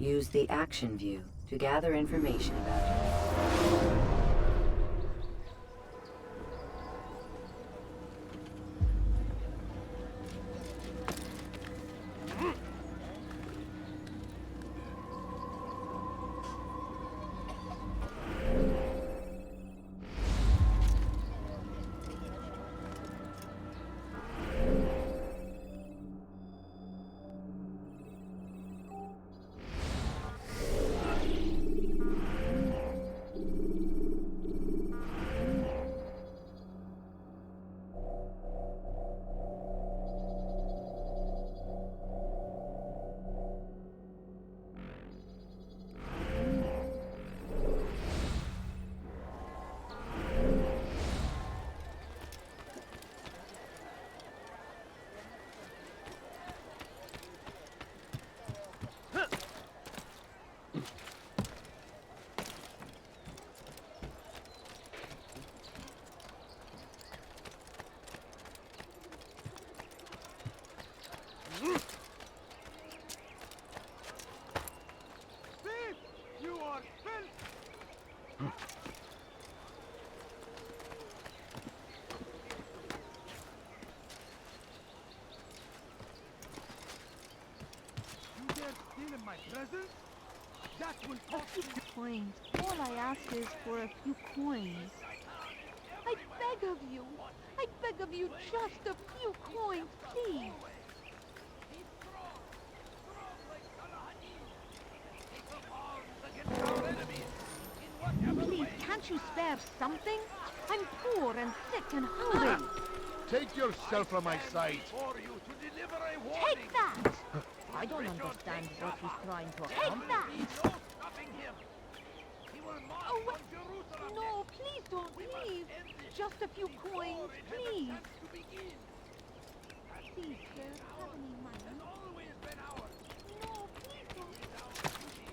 Use the action view to gather information about it. dare steal in my presence? That will A cost few you. coins. All I ask is for a few coins. I beg of you. I beg of you, just a few coins, please. Be strong. Strong like Salahadin. Take up arms against our enemies. In whatever Please, way can't you spare something? I'm poor and sick and hungry. Take yourself from my sight. for you to deliver a warning. Take that! I don't understand what he's trying to There accomplish. will be no stopping him. He will march Oh, on Jerusalem no, next. please don't We must leave. end this Just a few before coins, it has a please. chance to begin. Please, sir, have any money? Has always been ours. No, please don't. It is our duty.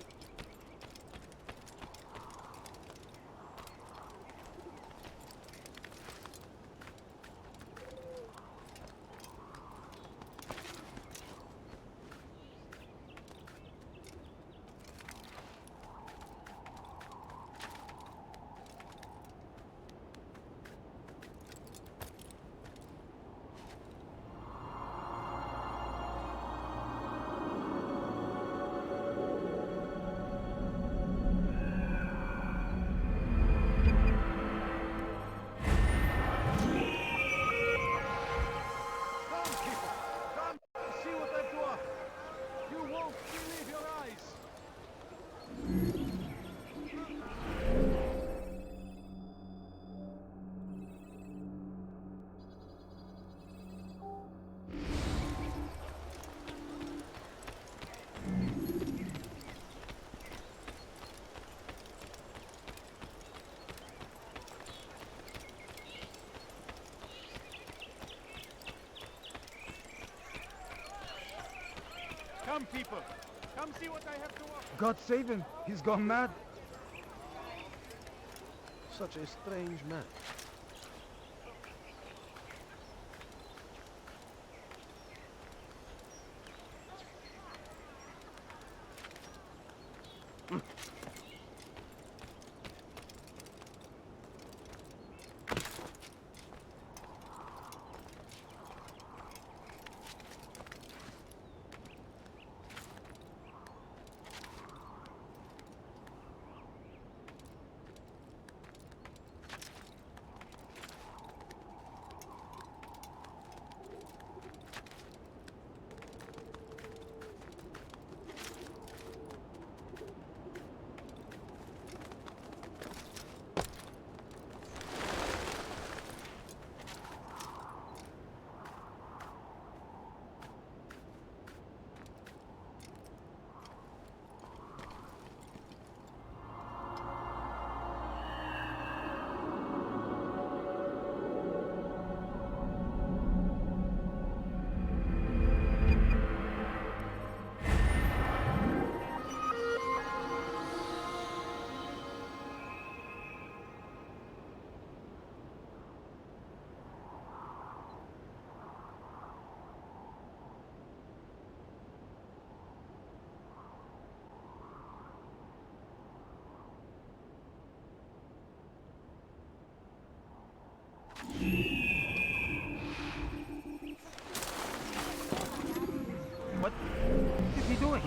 Come, people! Come and see what I've to offer. You won't believe your eyes. Come, people! Come see what I have to offer. God save him. He's gone mad. Such a strange man. What is he doing?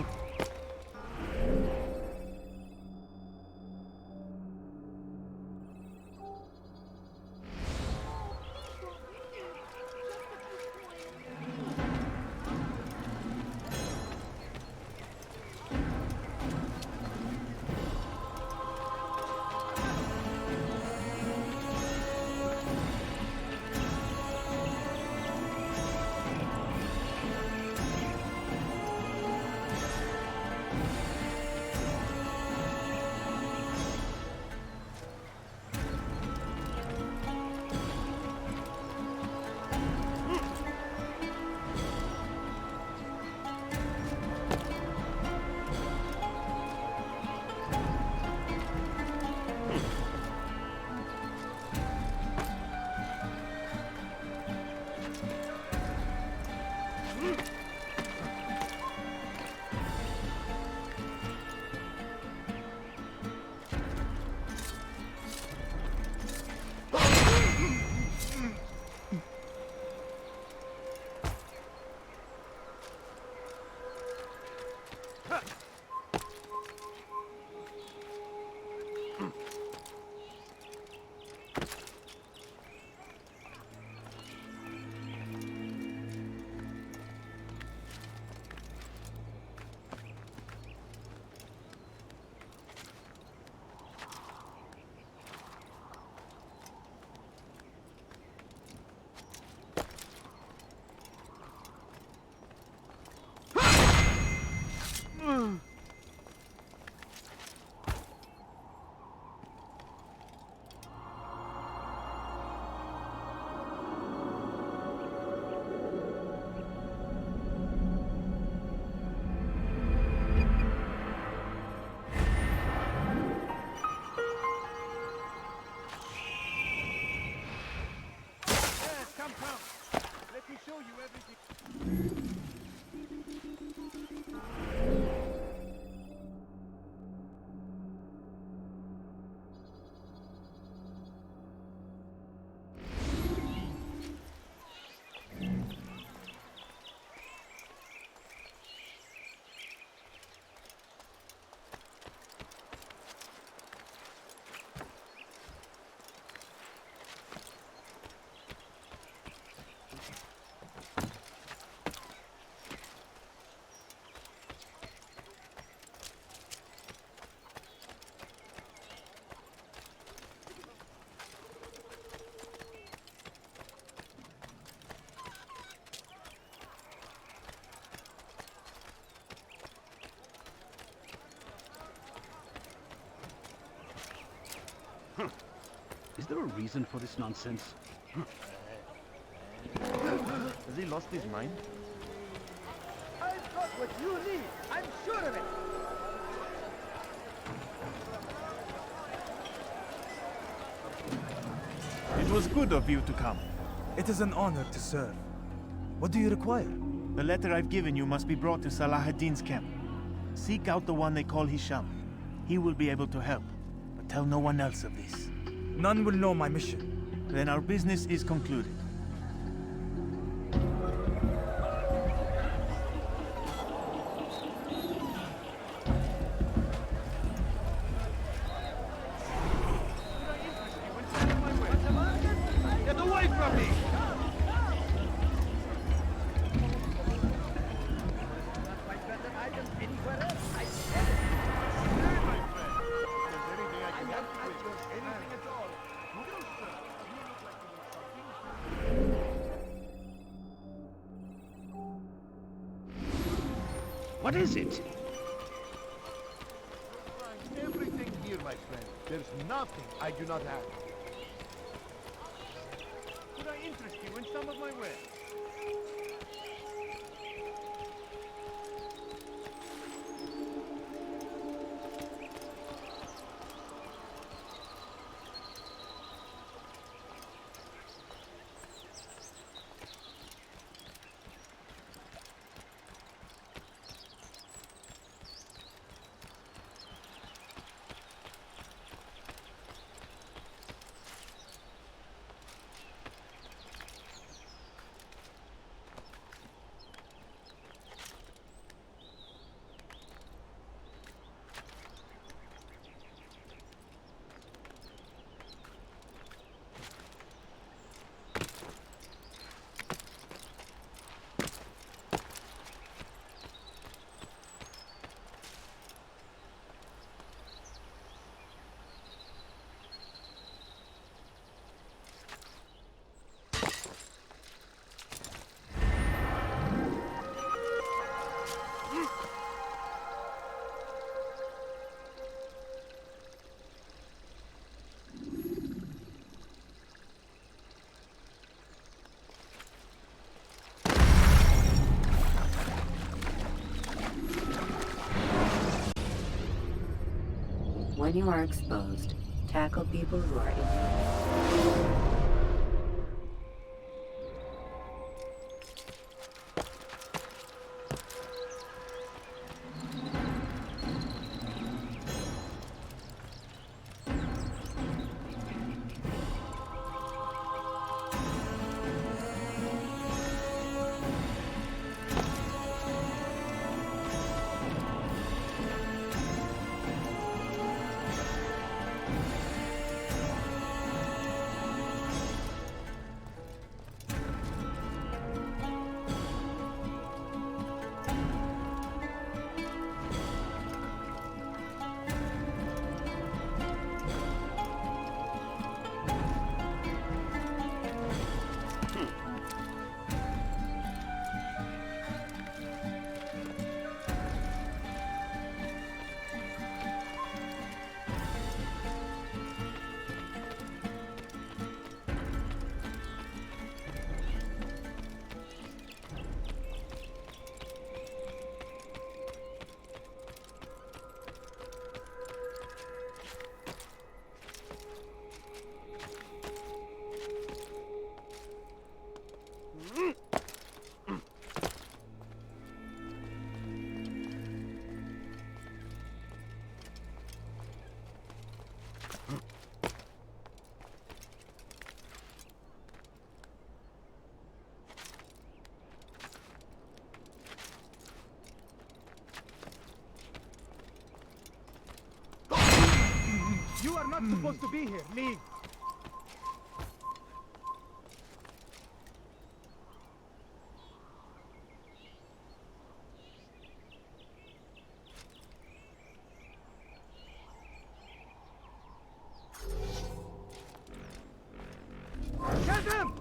Is there a reason for this nonsense? Has he lost his mind? I've got what you need. I'm sure of it. It was good of you to come. It is an honor to serve. What do you require? The letter I've given you must be brought to Salah ad-Din's camp. Seek out the one they call Hisham. He will be able to help, but tell no one else of this. None will know my mission. Then our business is concluded. Get away from me! What is it? Everything here, my friend. There's nothing I do not have. Could I interest you in some of my wares? When you are exposed, tackle people who are ignorant. You are not supposed to be here. Leave. Get him!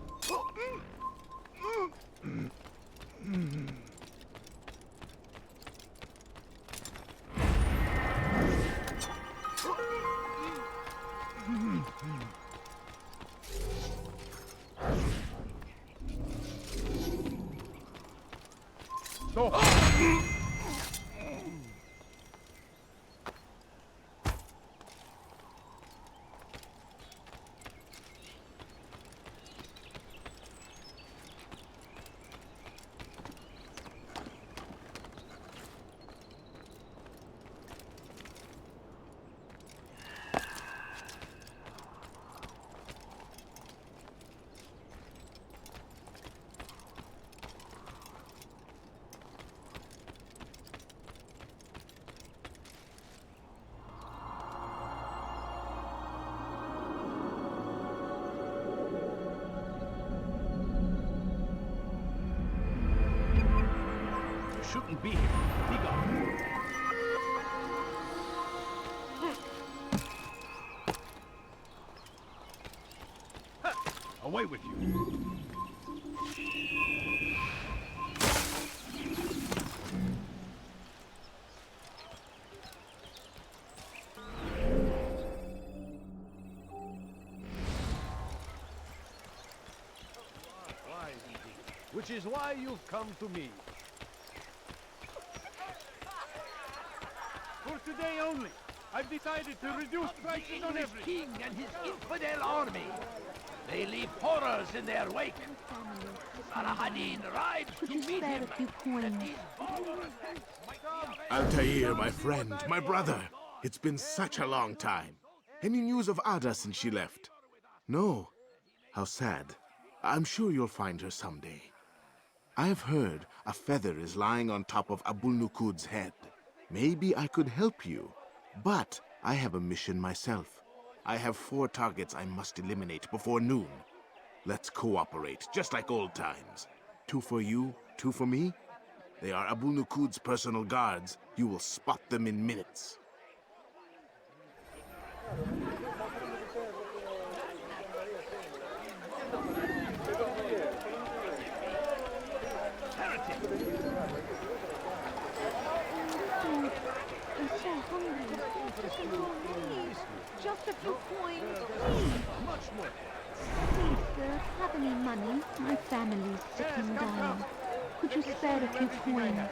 So You shouldn't be here. Be gone. Away with you. which is why you've come to me. For today only, I've decided to reduce The prices on English everything. king and his infidel army. They leave horrors in their wake. Salah-ad-Din rides to Could you meet spare him. a few coins? These border attacks might be Altair, my friend, my brother. It's been such a long time. Any news of Ada since she left? No. How sad. I'm sure you'll find her someday. I've heard a feather is lying on top of Abul Nukud's head. Maybe I could help you. But I have a mission myself. I have 4 targets I must eliminate before noon. Let's cooperate, just like old times. 2 for you, 2 for me. They are Abul Nukud's personal guards. You will spot them in minutes. I'm so hungry. Please, just a few coins, please. Much more. Please, sir, have any money? My family's sick and dying. Could you spare a few coins?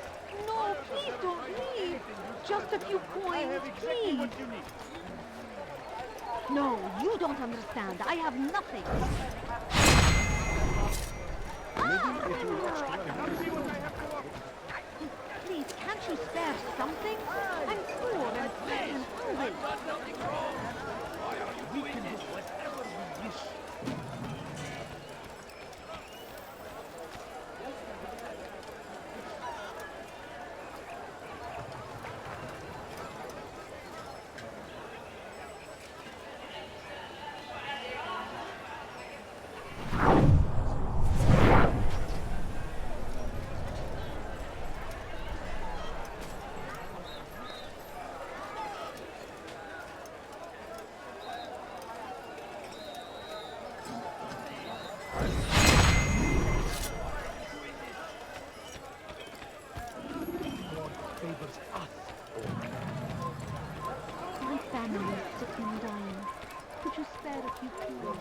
No, please don't leave. Just a few coins, please. No, you don't understand. I have nothing. Please, can't you spare something? I'm poor and sick and hungry. nothing wrong. Why are you doing this? Whatever we wish. My family's sick and dying. Could you spare a few coins?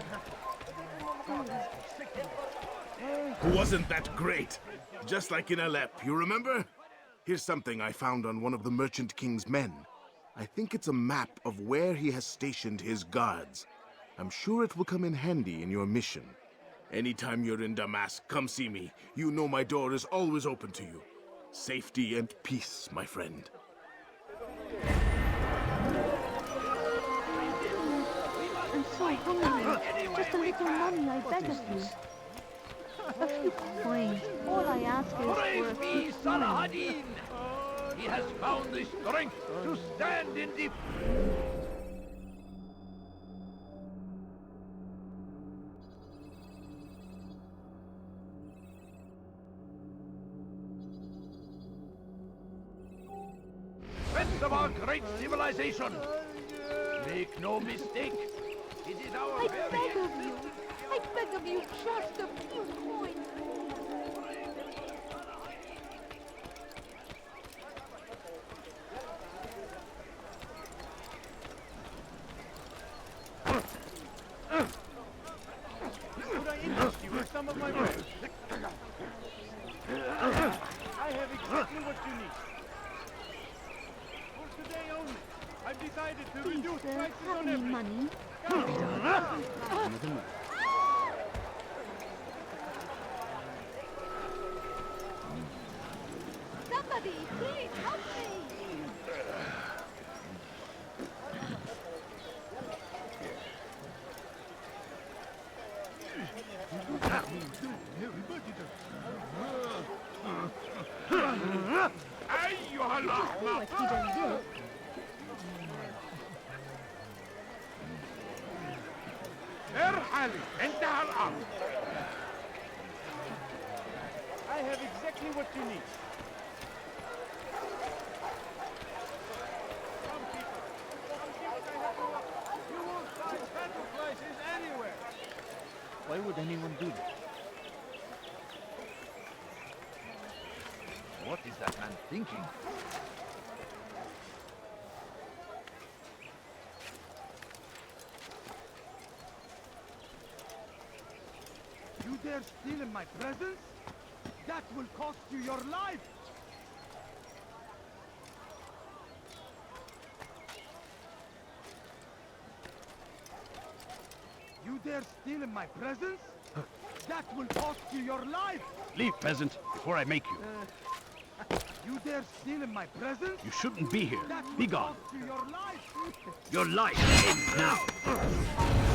Wasn't that great? Just like in Alep, you remember? Here's something I found on one of the Merchant King's men. I think it's a map of where he has stationed his guards. I'm sure it will come in handy in your mission. Anytime you're in Damascus, come see me. You know my door is always open to you. Safety and peace, my friend. I'm so hungry. Just a little money, I beg of you. A few coins. All I ask is for a Praise few be coins. Salah-ad-Din. He has found the strength to stand in the... defense of our great civilization. Make no mistake, it is our I very beg of you. I beg of you just a few coins. Could I interest you in some of my wares? I have gentlemen. Somebody, please help me! أيها Oh, الأحمق if he does this, ارحل انتهى الأمر I have exactly what you need. Some people I have to walk. You won't find better places anywhere. Why would anyone do that? What is that man thinking? You dare steal in my presence? That will cost you your life! You dare steal in my presence? That will cost you your life! Leave, peasant, before I make you. You dare steal in my presence? You shouldn't be here. That will Be gone. cost you your life! Your life ends now.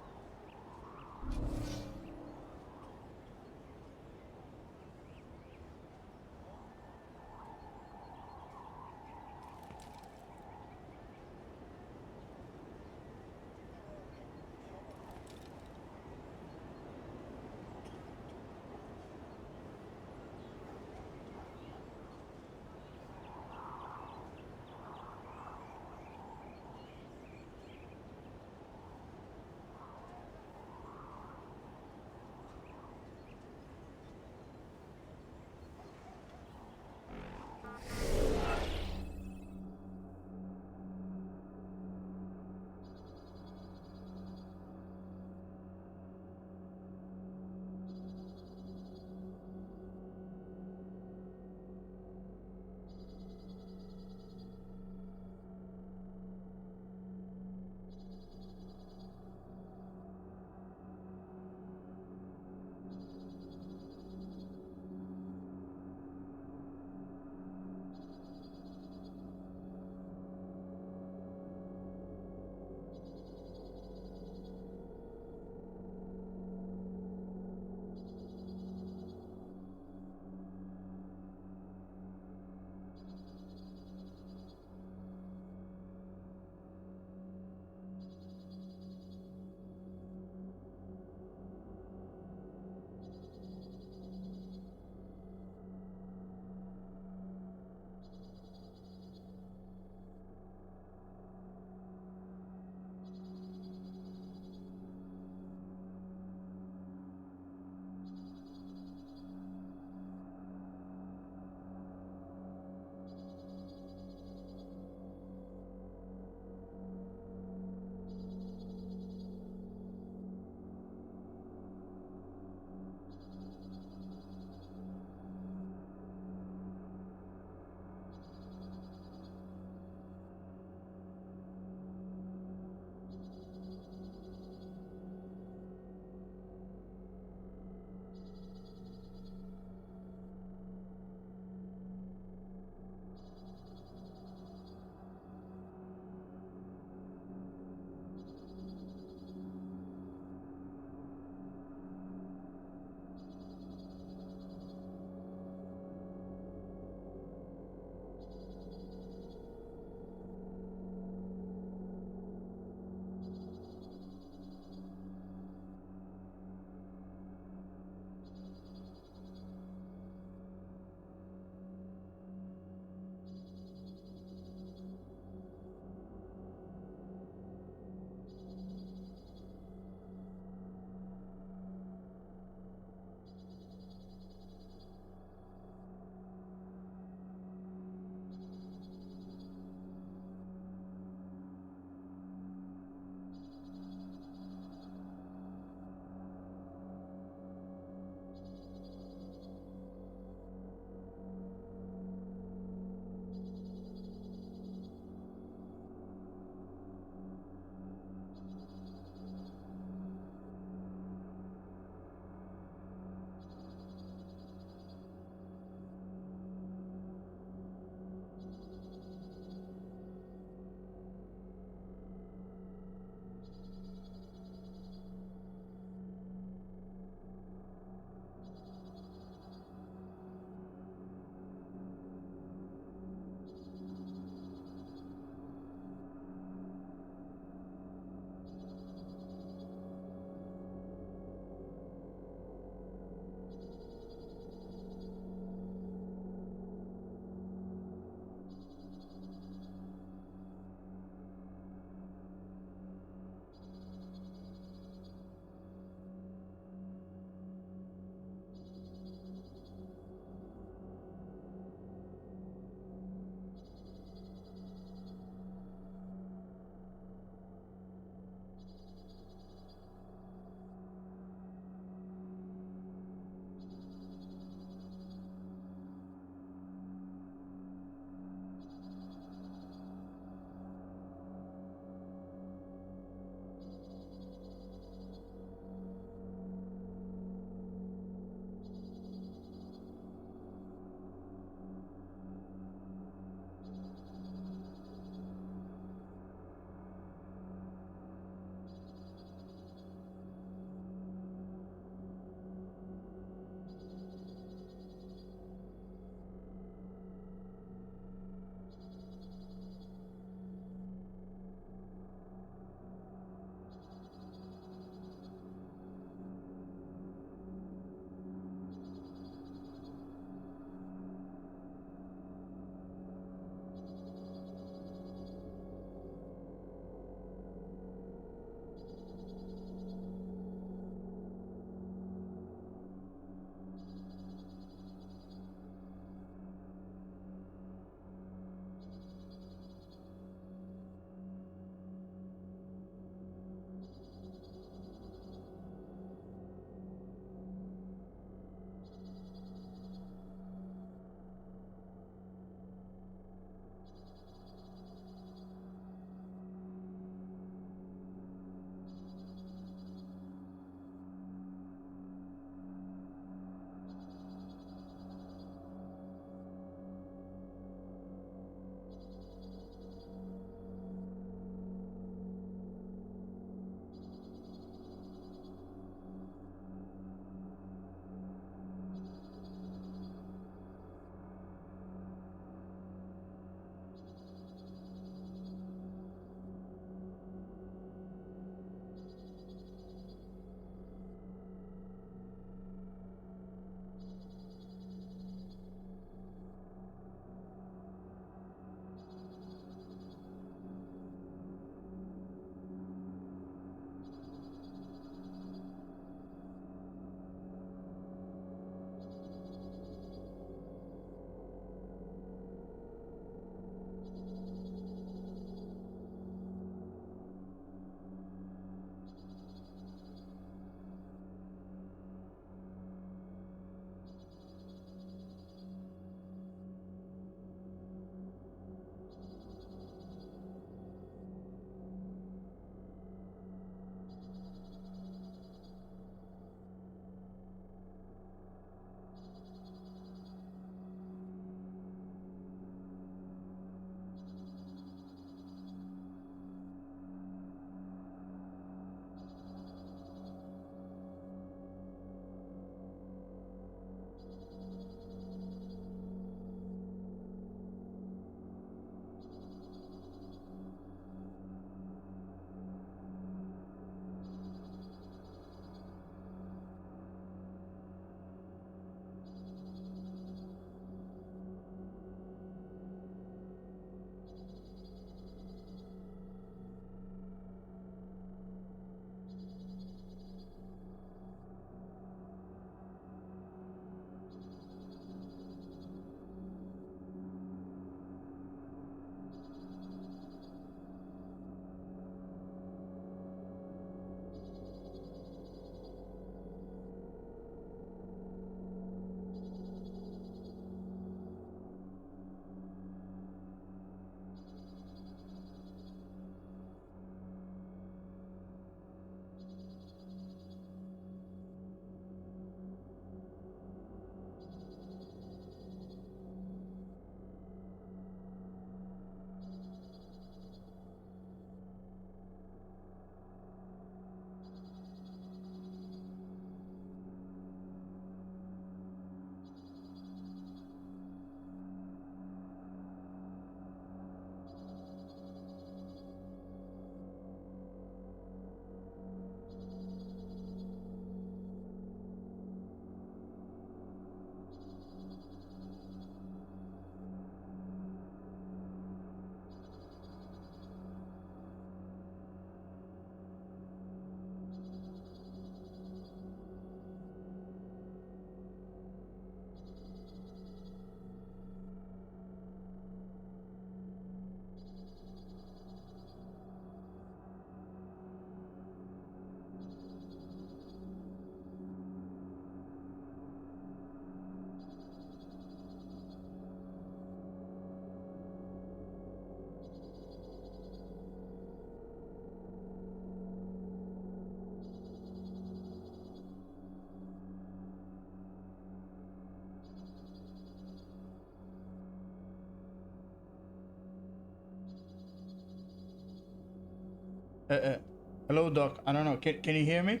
Hello, Doc. I don't know. Can you hear me?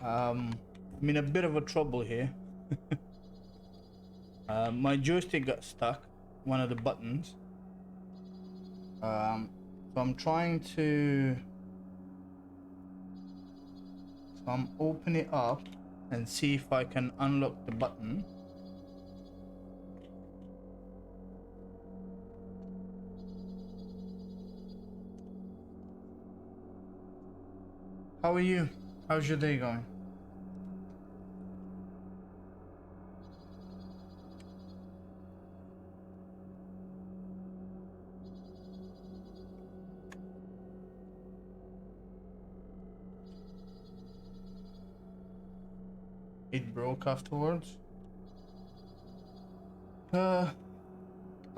I'm in a bit of a trouble here. My joystick got stuck, one of the buttons. So I'm trying to. So I'm opening it up and see if I can unlock the button. How are you? How's your day going? It broke afterwards. I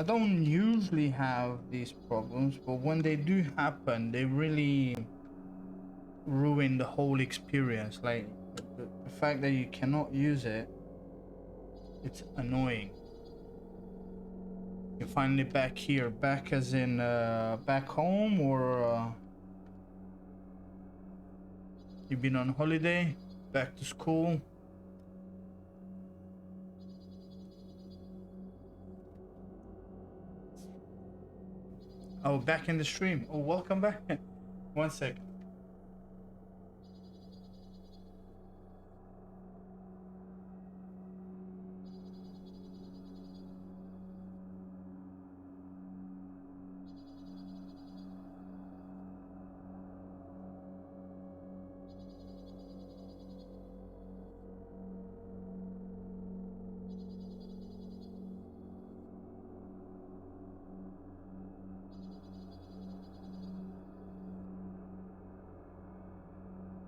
don't usually have these problems, but when they do happen, they really ruin the whole experience. Like the fact that you cannot use it, it's annoying. You're finally back here, back as in back home, or you've been on holiday, back to school. Oh, back in the stream. Oh, welcome back. One sec.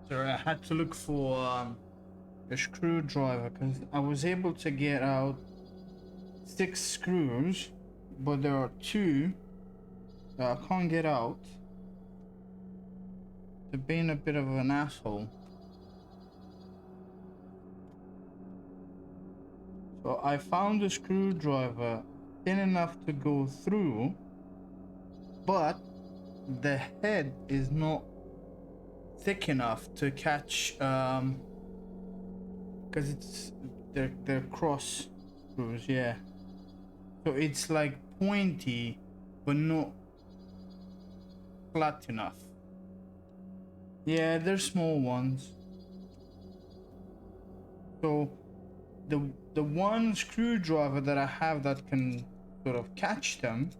Sorry, I had to look for a screwdriver because I was able to get out 6 screws, but there are 2 that I can't get out. They're being a bit of an asshole. So I found a screwdriver thin enough to go through, but the head is not thick enough to catch because they're cross screws, yeah. So it's like pointy but not flat enough. Yeah, they're small ones. So the one screwdriver that I have that can sort of catch them,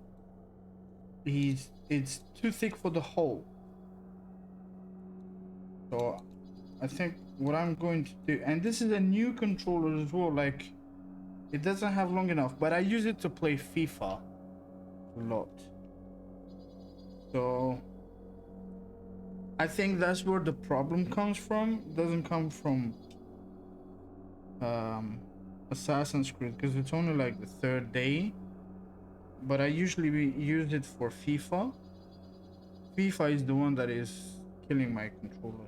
it's too thick for the hole. So I think what I'm going to do, and this is a new controller as well, like it doesn't have long enough, but I use it to play FIFA a lot. So I think that's where the problem comes from. It doesn't come from Assassin's Creed because it's only like the 3rd day, but I usually use it for FIFA. FIFA is the one that is killing my controllers.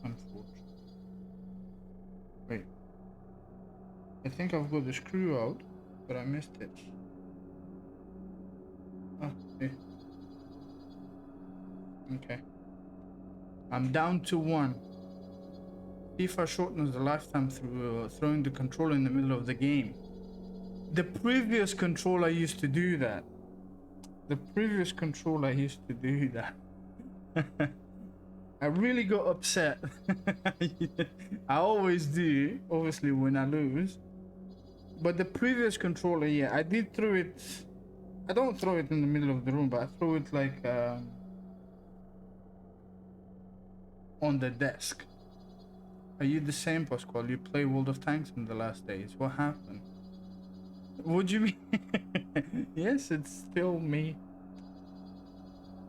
Unfortunately. Wait. I think I've got the screw out, but I missed it. Ah, see. Okay. I'm down to 1. FIFA shortens the lifetime through throwing the controller in the middle of the game. The previous controller used to do that. I really got upset. I always do, obviously, when I lose. But the previous controller, yeah, I did throw it. I don't throw it in the middle of the room, but I throw it like on the desk. Are you the same, Pasqual? You play World of Tanks in the last days. What happened? What do you mean? Yes, it's still me.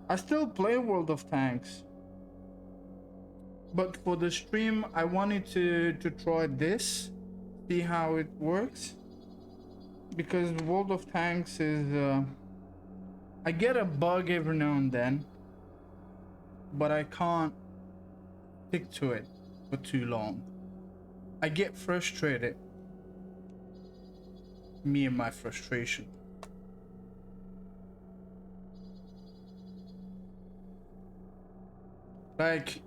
I still play World of Tanks. But for the stream, I wanted to try this. See how it works. Because World of Tanks is... I get a bug every now and then. But I can't stick to it for too long. I get frustrated. me and my frustration. Like,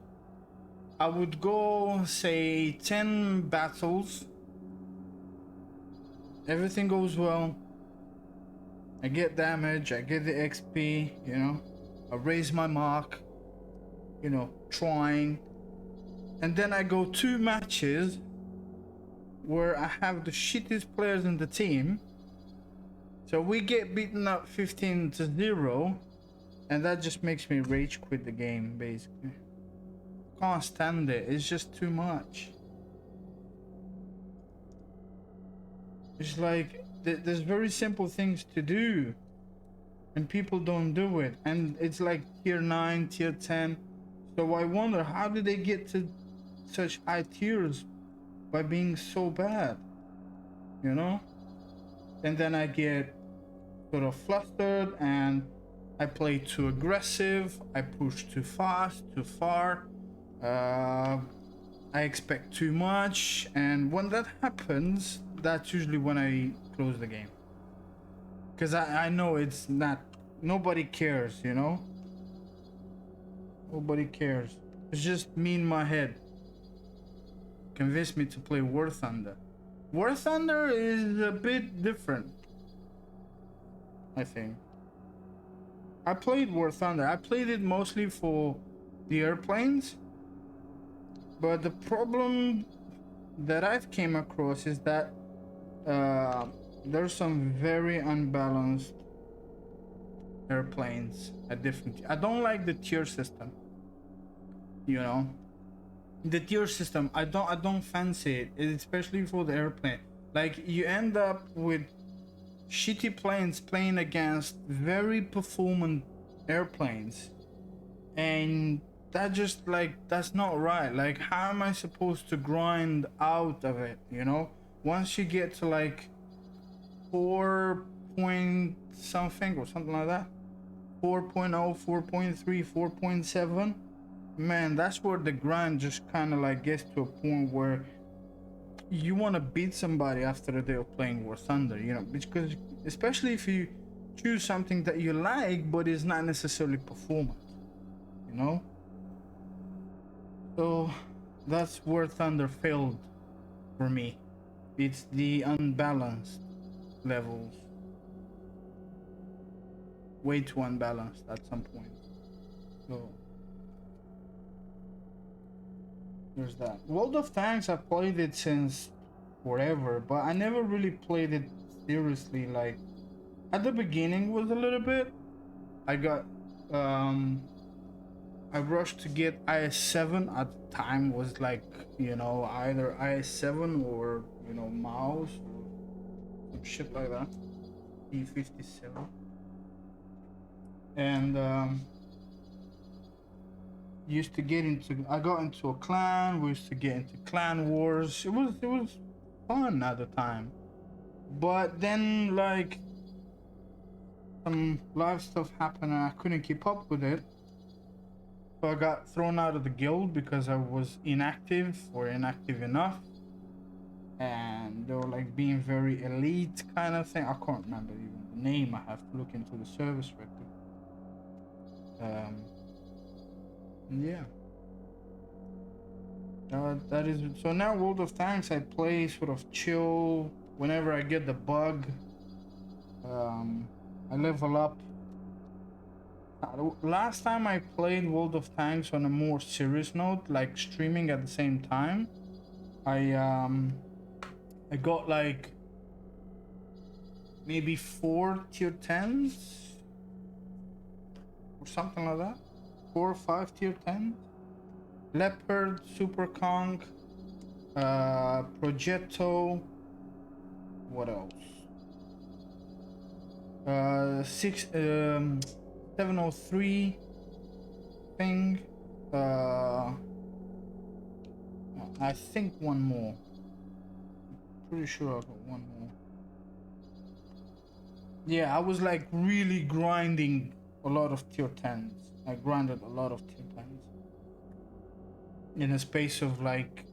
I would go, say, 10 battles. Everything goes well. I get damage, I get the XP, you know. I raise my mark, you know, trying. And then I go 2 matches where I have the shittiest players in the team. So we get beaten up 15-0. And that just makes me rage quit the game, basically. Can't stand it. It's just too much. It's like there's very simple things to do, and people don't do it. And it's like tier 9, tier 10. So I wonder, how did they get to such high tiers by being so bad? You know? And then I get sort of flustered and I play too aggressive, I push too fast, too far, I expect too much, and when that happens, that's usually when I close the game. Because I know it's not, nobody cares, you know? Nobody cares. It's just me in my head. Convince me to play War Thunder. War Thunder is a bit different, I think. I played War Thunder. I played it mostly for the airplanes. But the problem that I've came across is that there's some very unbalanced airplanes at different. I don't like the tier system. You know, the tier system. I don't fancy it, especially for the airplane. Like, you end up with shitty planes playing against very performant airplanes, and that just, like, that's not right. Like, how am I supposed to grind out of it, you know? Once you get to like 4 point something or something like that, 4.0, 4.3, 4.7, man, that's where the grind just kind of like gets to a point where you want to beat somebody after they're playing War Thunder, you know, because especially if you choose something that you like but is not necessarily performant, you know. So that's where Thunder failed for me. It's the unbalanced levels, way too unbalanced at some point. So there's that. World of Tanks, I've played it since forever, but I never really played it seriously. Like, at the beginning was a little bit. I got I rushed to get IS-7 at the time. Was like, you know, either IS-7 or, you know, mouse or some shit like that. E57. And used to get into, I got into a clan. We used to get into clan wars. It was fun at the time, but then like some live stuff happened and I couldn't keep up with it, so I got thrown out of the guild because I was inactive or inactive enough, and they were like being very elite kind of thing. I can't remember even the name. I have to look into the service record. Yeah. That is, so now World of Tanks I play sort of chill whenever I get the bug. I level up. Last time I played World of Tanks on a more serious note, like streaming at the same time, I got like maybe 4 tier 10s or something like that. 4 or 5 tier 10s. Leopard, Super Conk, Progetto, what else? 703 thing. I think one more. Pretty sure I got one more. Yeah, I was like really grinding a lot of tier 10s. I grinded a lot of tier 10s in a space of like,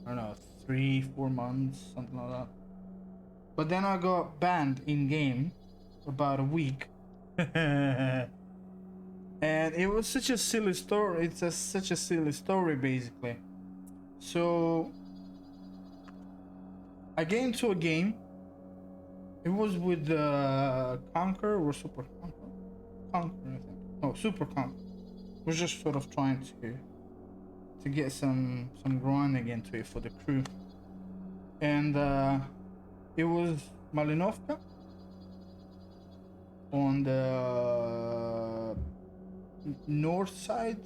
I don't know, 3-4 months, something like that. But then I got banned in game about a week. And it was such a silly story. It's such a silly story, basically. So I get into a game. It was with Conquer or Super Conquer. Conquer, I think. No, Super Conquer. Was just sort of trying to get some grinding into it for the crew. And it was Malinovka on the north side,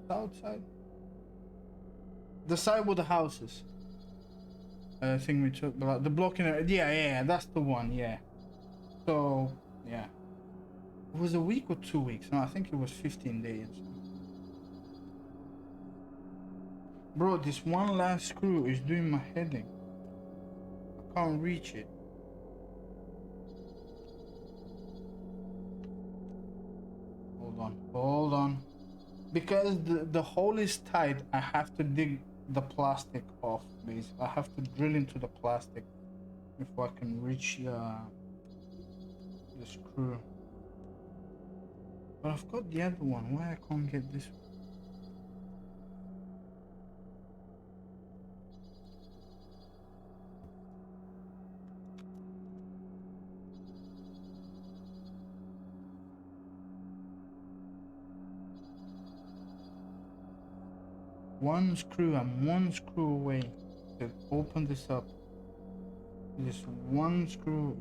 south side, the side with the houses. I think we took the block in it. Yeah, that's the one. Yeah. So yeah, it was a week or 2 weeks. No, I think it was 15 days. Bro, this one last screw is doing my head in. I can't reach it. Hold on. Because the hole is tight, I have to dig the plastic off, basically. I have to drill into the plastic before I can reach the screw. But I've got the other one. Why I can't get this one? One screw, I'm one screw away to open this up. This one screw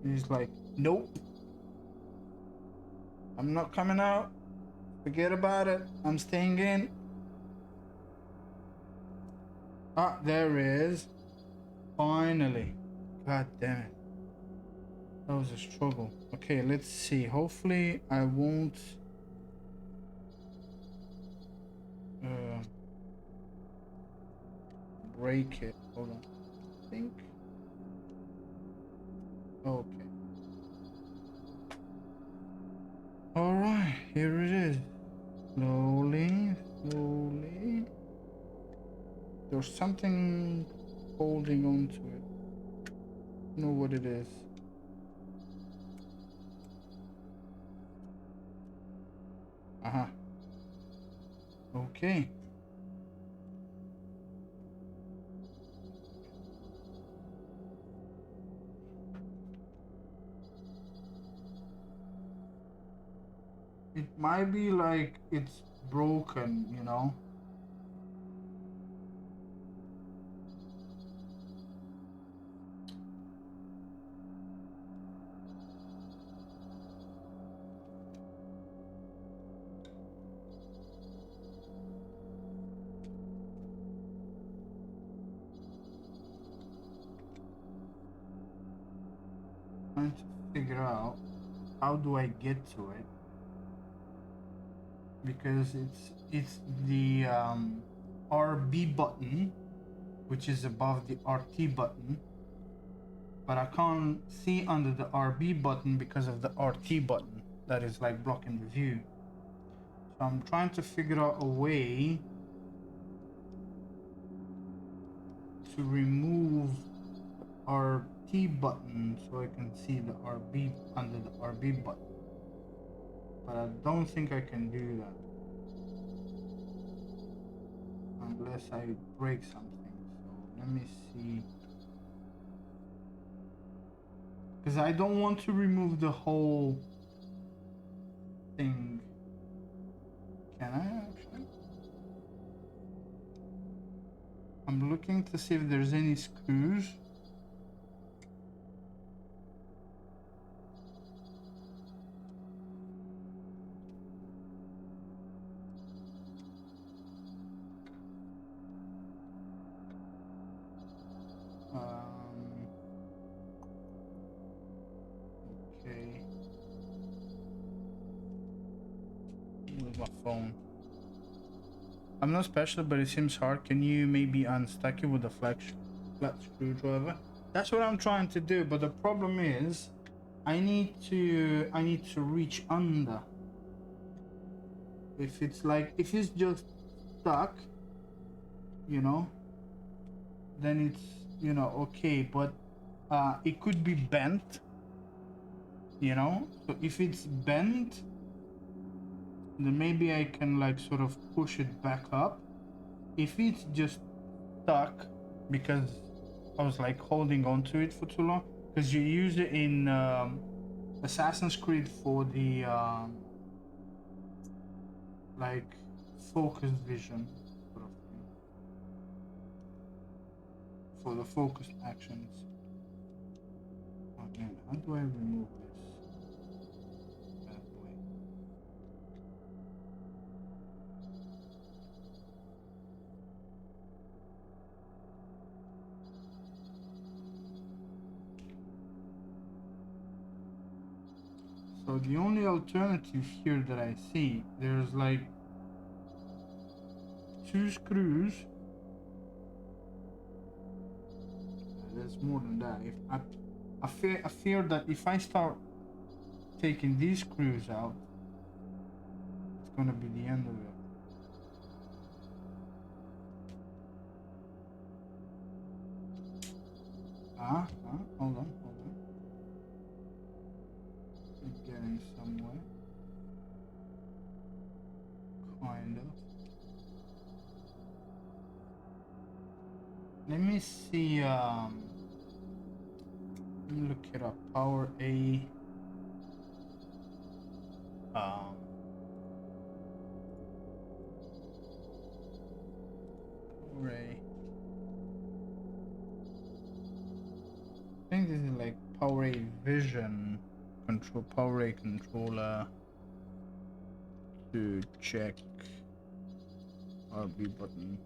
is like, nope. I'm not coming out. Forget about it. I'm staying in. Ah, there it is. Finally. God damn it. That was a struggle. Okay, let's see. Hopefully I won't break it. Hold on. I think. Okay. Alright, here it is. Slowly. There's something holding on to it. I don't know what it is. Uh-huh. Okay. It might be like it's broken, you know? Trying to figure out how do I get to it, because it's the RB button, which is above the RT button, but I can't see under the RB button because of the RT button that is like blocking the view. So I'm trying to figure out a way to remove RT button so I can see the RB under the RB button. But I don't think I can do that unless I break something. So let me see. Because I don't want to remove the whole thing. Can I actually? I'm looking to see if there's any screws. Okay. Where's my phone? I'm not special, but it seems hard. Can you maybe unstuck it with a flat screwdriver? That's what I'm trying to do, but the problem is I need to reach under. If it's just stuck, you know, then it's, you know, okay, but it could be bent, you know. So if it's bent, then maybe I can like sort of push it back up. If it's just stuck because I was like holding on to it for too long, because you use it in Assassin's Creed for the like focus vision sort of thing, for the focused actions. Oh man, how do I remove this bad boy? So the only alternative here that I see, there's like 2 screws. There's more than that. If I fear that if I start taking these screws out, it's gonna be the end of it. Hold on. I'm getting somewhere. Kind of. Let me see, let me look it up. Power A. Power A. I think this is like Power A Vision control, Power A controller to check RB button.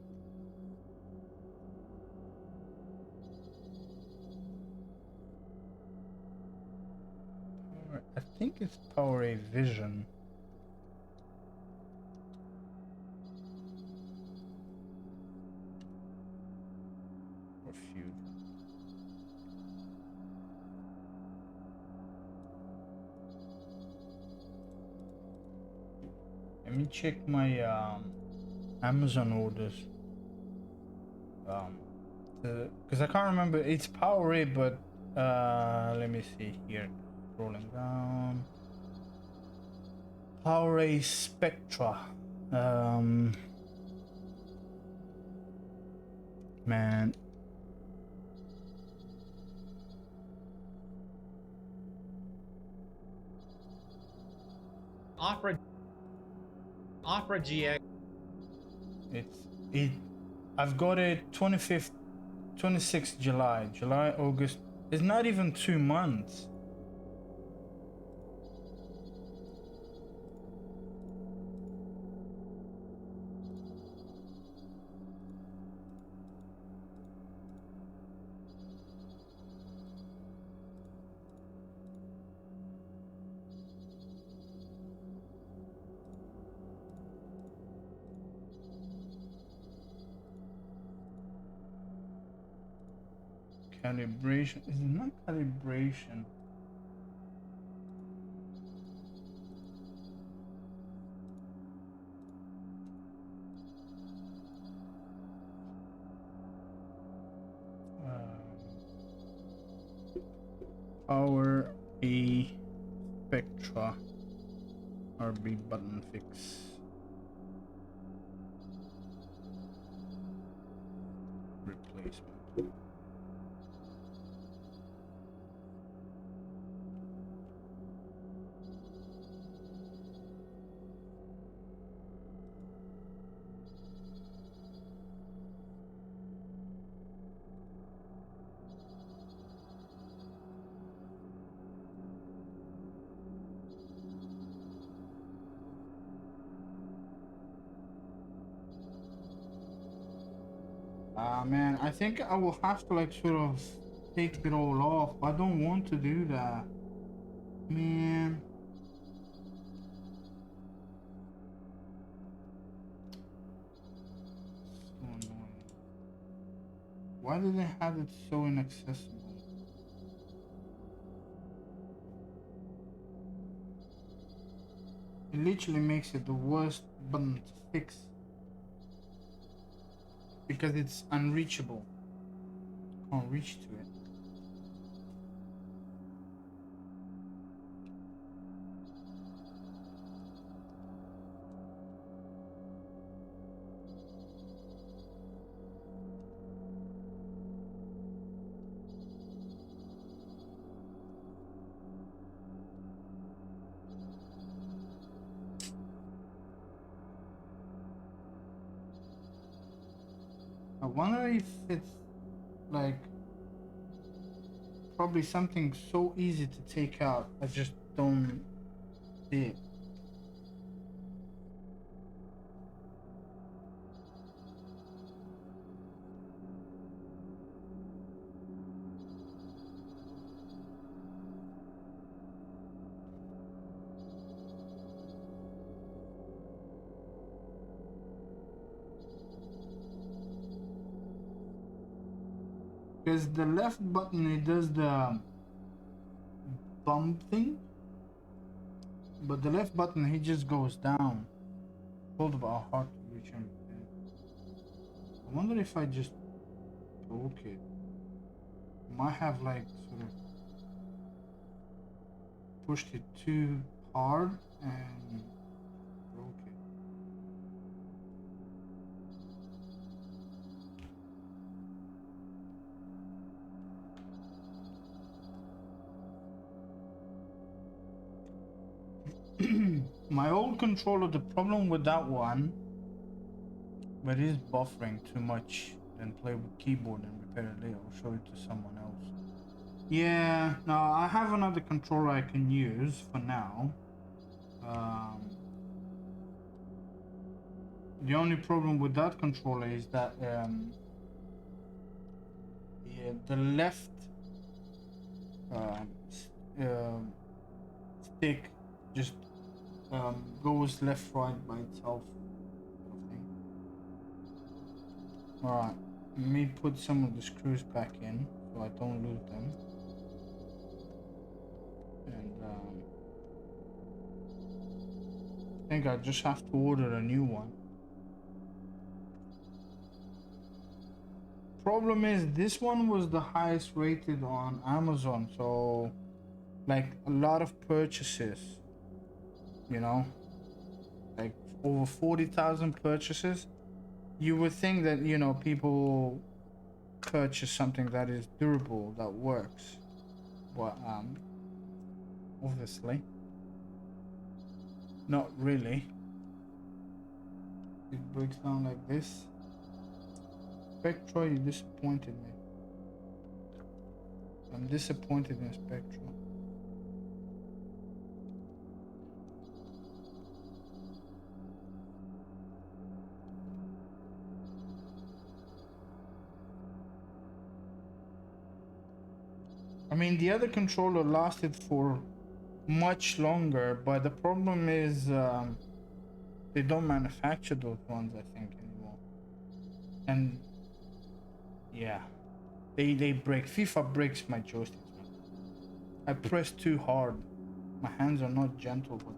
I think it's Power A Vision. Or Fusion. Let me check my Amazon orders. Because I can't remember. It's Power A, but let me see here. Scrolling down. Power A Spectra. Man. Opera GX. I've got it 25th, 26th July, August. It's not even 2 months. Calibration. It's not calibration. Power A Spectra RB button fix. Replacement. Man, I think I will have to like sort of take it all off. I don't want to do that. Man. So annoying. Why do they have it so inaccessible? It literally makes it the worst button to fix. Because it's unreachable. Can't reach to it. I wonder if it's like probably something so easy to take out. I just don't see it. Because the left button, it does the bump thing, but the left button, he just goes down. Hold about hard to reach him. I wonder if I just broke it. Might have like sort of pushed it too hard and broke it. My old controller, the problem with that one, but it is buffering too much. Then play with keyboard and repair it later. I'll show it to someone else. Yeah, no, I have another controller I can use for now. The only problem with that controller is that yeah, the left stick just goes left right by itself, sort of thing. Alright, let me put some of the screws back in so I don't lose them. And I think I just have to order a new one. Problem is, this one was the highest rated on Amazon, so like a lot of purchases, you know, like over 40,000 purchases. You would think that, you know, people purchase something that is durable, that works, but obviously not really. It breaks down like this. Spectra, you disappointed me. I'm disappointed in Spectra. I mean, the other controller lasted for much longer, but the problem is they don't manufacture those ones, I think, anymore. And yeah, they break. FIFA breaks my joysticks, man. I press too hard. My hands are not gentle, but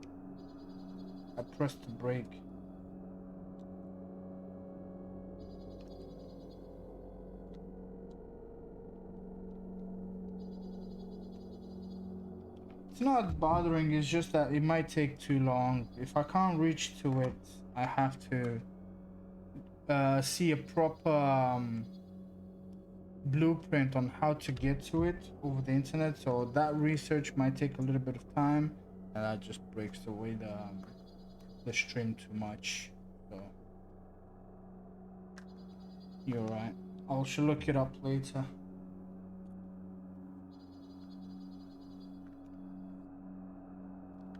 I press to break. It's not bothering, it's just that it might take too long. If I can't reach to it, I have to see a proper blueprint on how to get to it over the internet, so that research might take a little bit of time, and that just breaks away the stream too much. So you're right, I should look it up later.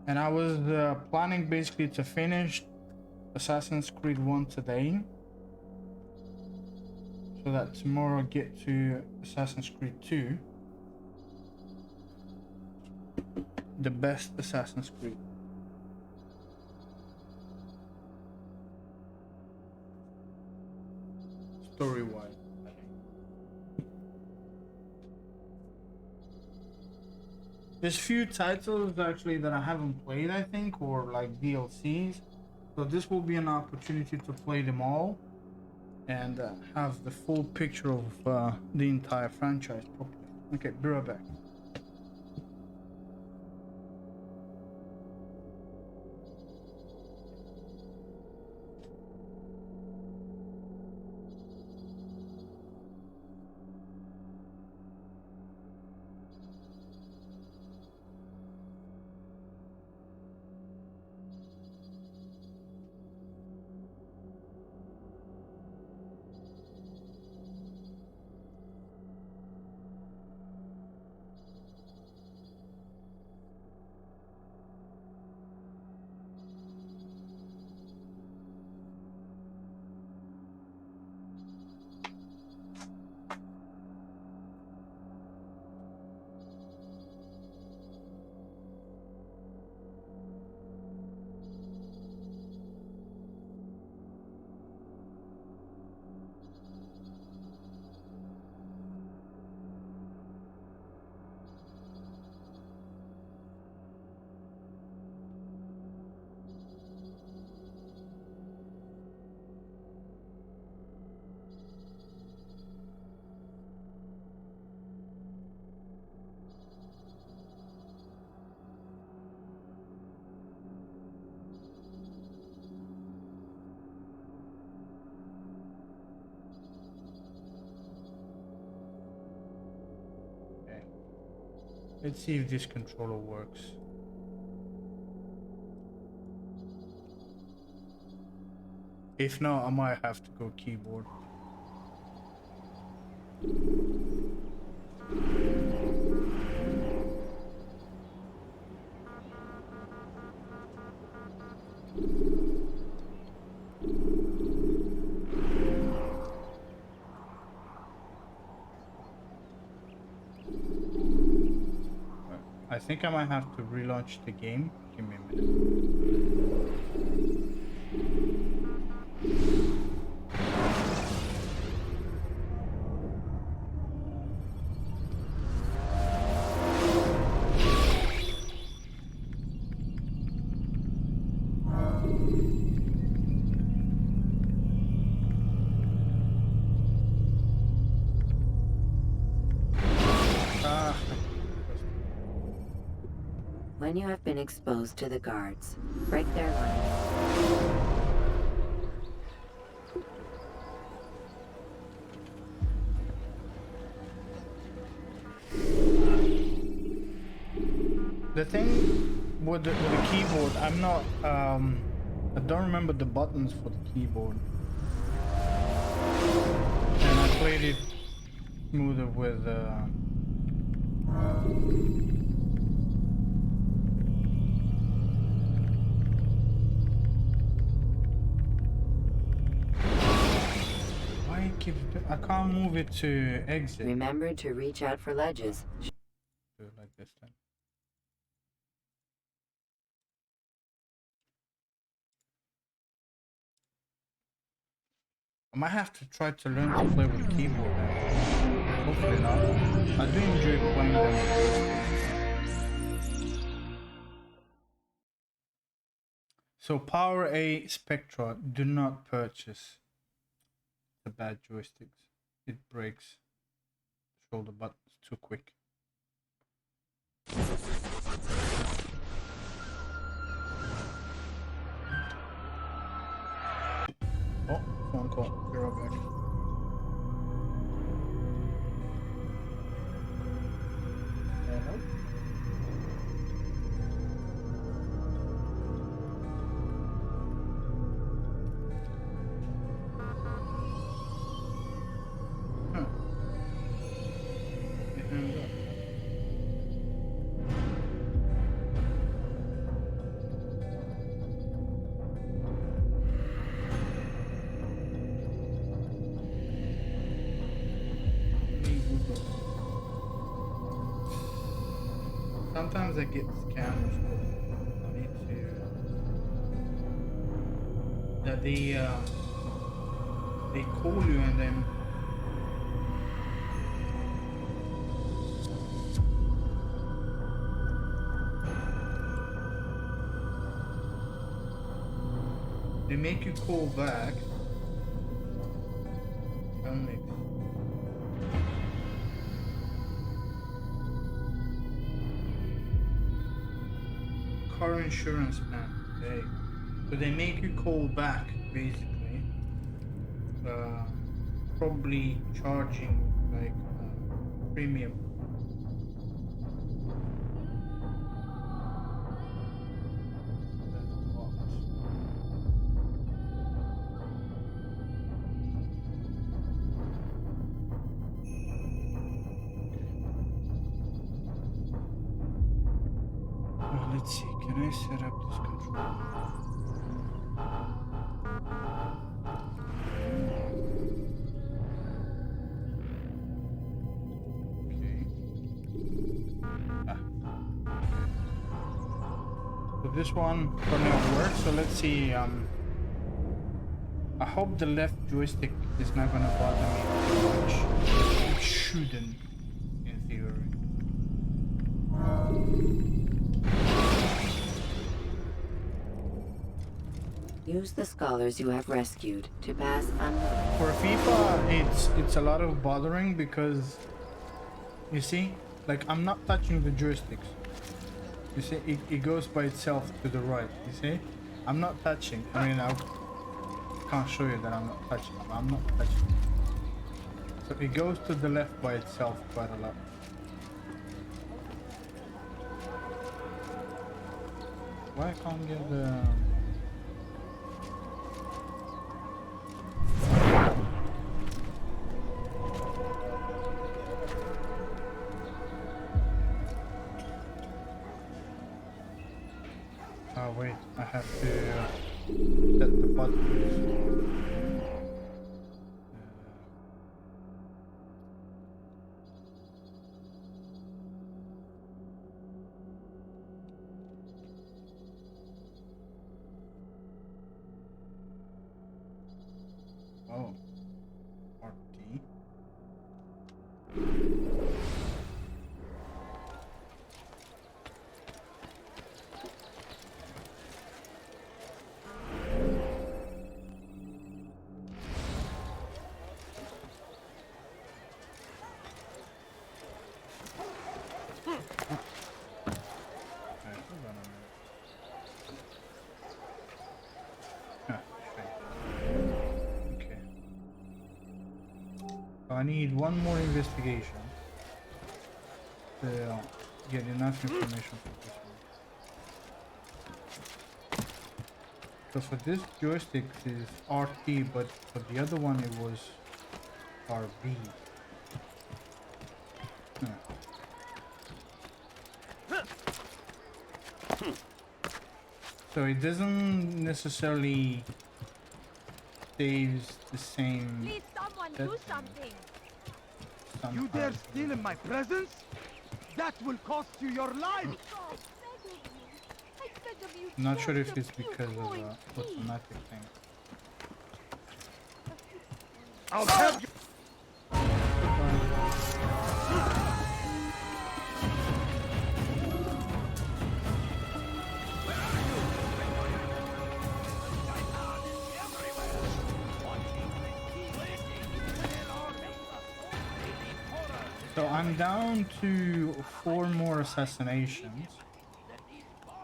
And I was planning basically to finish Assassin's Creed 1 today, so that tomorrow I get to Assassin's Creed 2. The best Assassin's Creed. Story-wise. There's few titles actually that I haven't played, I think, or like DLCs. So this will be an opportunity to play them all and have the full picture of the entire franchise properly. Okay, be right back. Let's see if this controller works. If not, I might have to go keyboard. I think I might have to relaunch the game. Give me a minute. When you have been exposed to the guards, break their line. The thing with the keyboard, I'm not, I don't remember the buttons for the keyboard. And I played it smoother with, why it keeps, I can't move it to exit. Remember to reach out for ledges. Do it like this then. I might have to try to learn to play with keyboard then. Hopefully not. I do enjoy playing them with joystick. So Power A Spectra, do not purchase the bad joysticks. It breaks the shoulder buttons too quick. Oh, phone call. Be right back. Hello? Huh. They hung up. Sometimes I get scammed. I need to that they call you and then they make you call back. Car insurance plan. Okay. So they make you call back basically. Probably charging like premium. Let's see, can I set up this control? Okay. So this one for now works, so let's see, I hope the left joystick is not gonna bother me too much. It shouldn't, in theory. Use the scholars you have rescued to pass unnoticed. For FIFA, it's a lot of bothering because, you see, like I'm not touching the joysticks. You see, it goes by itself to the right. You see, I'm not touching. I mean, I can't show you that I'm not touching. I'm not touching. So it goes to the left by itself quite a lot. Why I can't get the... Oh wait, I have to set the buttons. Oh, RT. I need one more investigation to get enough information for this one. So for this joystick is RT, but for the other one it was RB. So it doesn't necessarily saves the same. Please, someone do something. You dare steal in my presence? That will cost you your life! God, beg of you. I beg of you. Not sure just if a it's few because of coins, the please. automatic thing. I'll have you! So I'm down to 4 more assassinations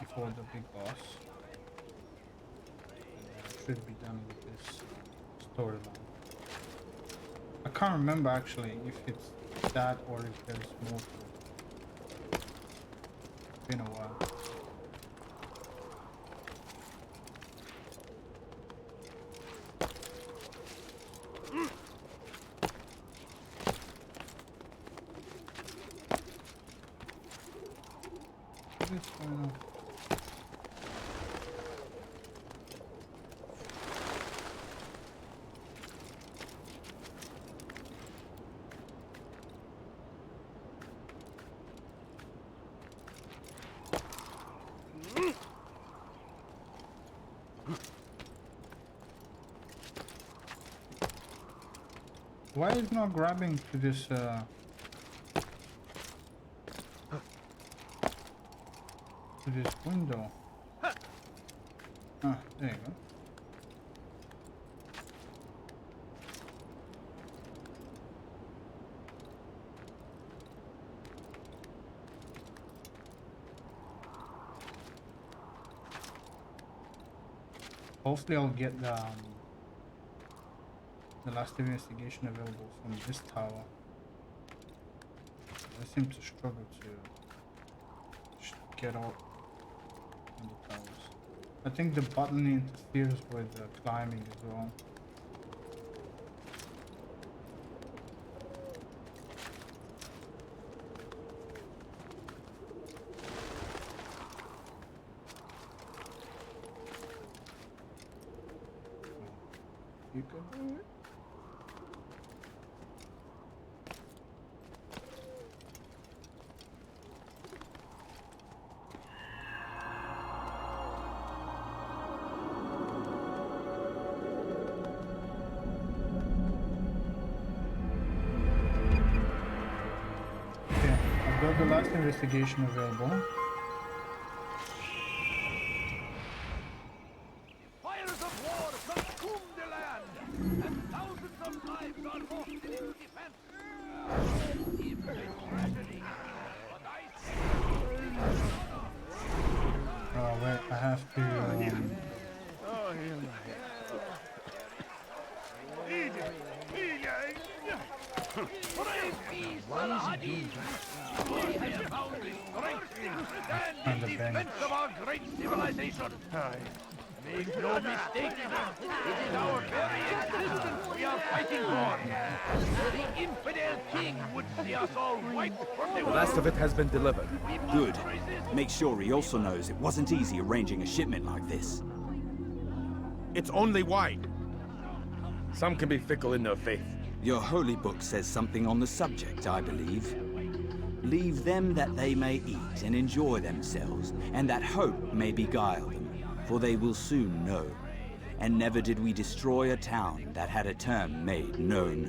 before the big boss. Should be done with this storyline. I can't remember actually if it's that or if there's more to it. It's been a while. What's going on? Why is not grabbing to this to this window? Ah, there you go. Hopefully I'll get the last investigation available from this tower. I seem to struggle to get out from the towers. I think the button interferes with the climbing as well. You can do it. Okay, I've got the last investigation available. Fires of war consume the land, and thousands of lives are lost in its defense. It's a tragedy, but I see. Oh wait, I have to Praise be Salahadin! He has found the strength to stand in defense of our great civilization. Make no mistake, it is our very existence we are fighting for. The infidel king would see us all wiped from the The world. last of it has been delivered. Good. Make sure he also knows it wasn't easy arranging a shipment like this. It's only wine. Some can be fickle in their faith. Your holy book says something on the subject, I believe. Leave them that they may eat and enjoy themselves, and that hope may beguile them, for they will soon know. And never did we destroy a town that had a term made known.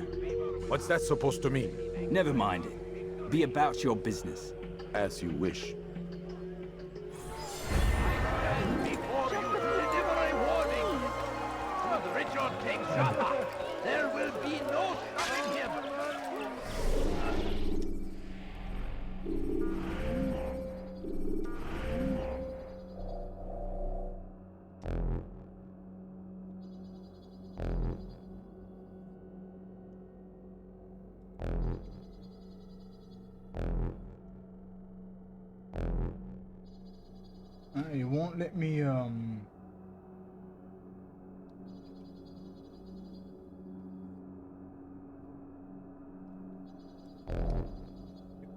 What's that supposed to mean? Never mind it. Be about your business. As you wish. Before you deliver a warning, should Richard take Jaffa, there will be no stopping him. It won't let me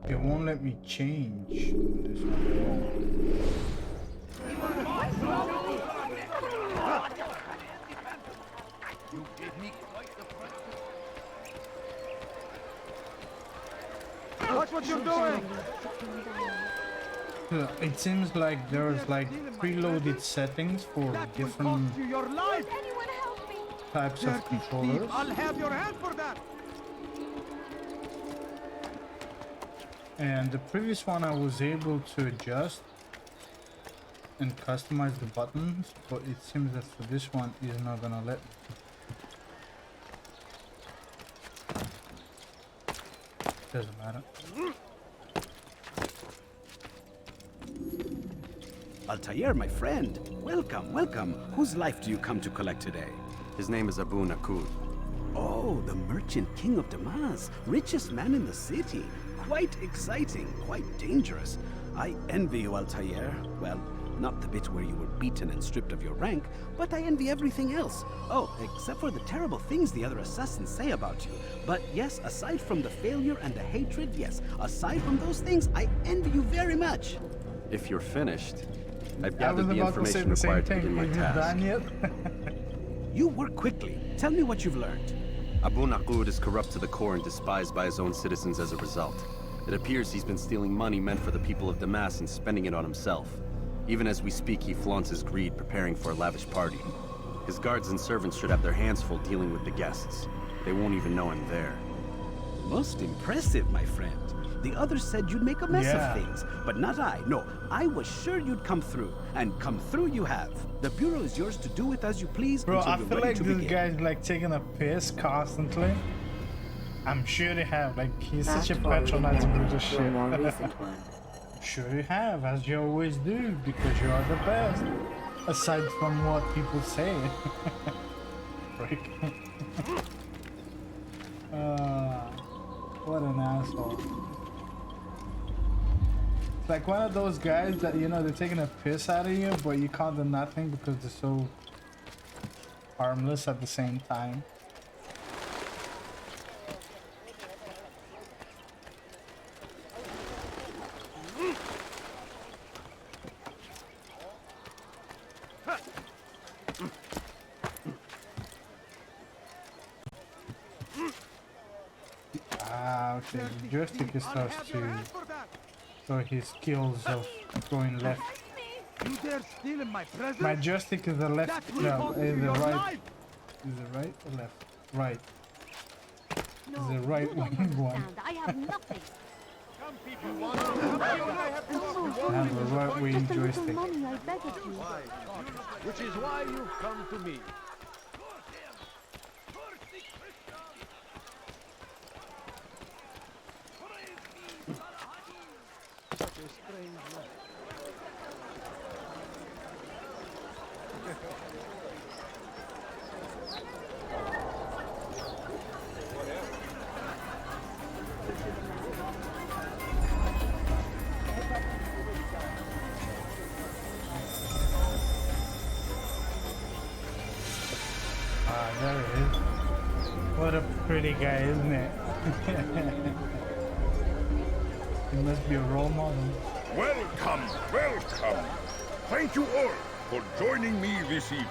it won't let me change this one. You gave me quite the fright. Watch what you're doing! It seems like there's like preloaded settings for That will different cost you your life! Anyone help me? types of Dirty controllers. thief, I'll have your hand for that! And the previous one I was able to adjust and customize the buttons, but it seems that for this one is not gonna let me. Doesn't matter. Altair, my friend. Welcome, welcome. Whose life do you come to collect today? His name is Abu Nakud. Oh, the merchant king of Damas. Richest man in the city. Quite exciting, quite dangerous. I envy you, Altair. Well, not the bit where you were beaten and stripped of your rank, but I envy everything else. Oh, except for the terrible things the other assassins say about you. But yes, aside from the failure and the hatred, yes, aside from those things, I envy you very much. If you're finished, I've I was gathered the about to say information the same required to thing. begin my Is it task. done yet? You work quickly. Tell me what you've learned. Abu Nakud is corrupt to the core and despised by his own citizens as a result. It appears he's been stealing money meant for the people of Damas and spending it on himself. Even as we speak, he flaunts his greed, preparing for a lavish party. His guards and servants should have their hands full dealing with the guests. They won't even know I'm there. Most impressive, my friend. The others said you'd make a mess Yeah. of things, but not I. No, I was sure you'd come through, and come through you have. The bureau is yours to do with as you please Bro, until I you're feel ready like to this begin. guy's like taking a piss constantly. I'm sure they have. Like, he's such a Fast forwarding patronizing now piece of to shit. a more recent one. Sure you have, as you always do, because you are the best. Aside from what people say. Freak. What an asshole. It's like one of those guys that, you know, they're taking a piss out of you, but you can't do nothing because they're so harmless at the same time. Ah, okay. The joystick starts to show his skills of going left. You dare steal in my presence? My joystick is the left. That will No, cost is you the your right. life. Is it right or left? Right. No, The right you don't wing one. understand. I have nothing. Some people want to help you and I have to I'm help so you. I have the hungry. right wing Just a little joystick. money, I beg of you. Which is why you've come to me. Such a strange man. Ah, there it is. What a pretty guy, isn't it? He must be a role model. Welcome, welcome. Thank you all for joining me this evening.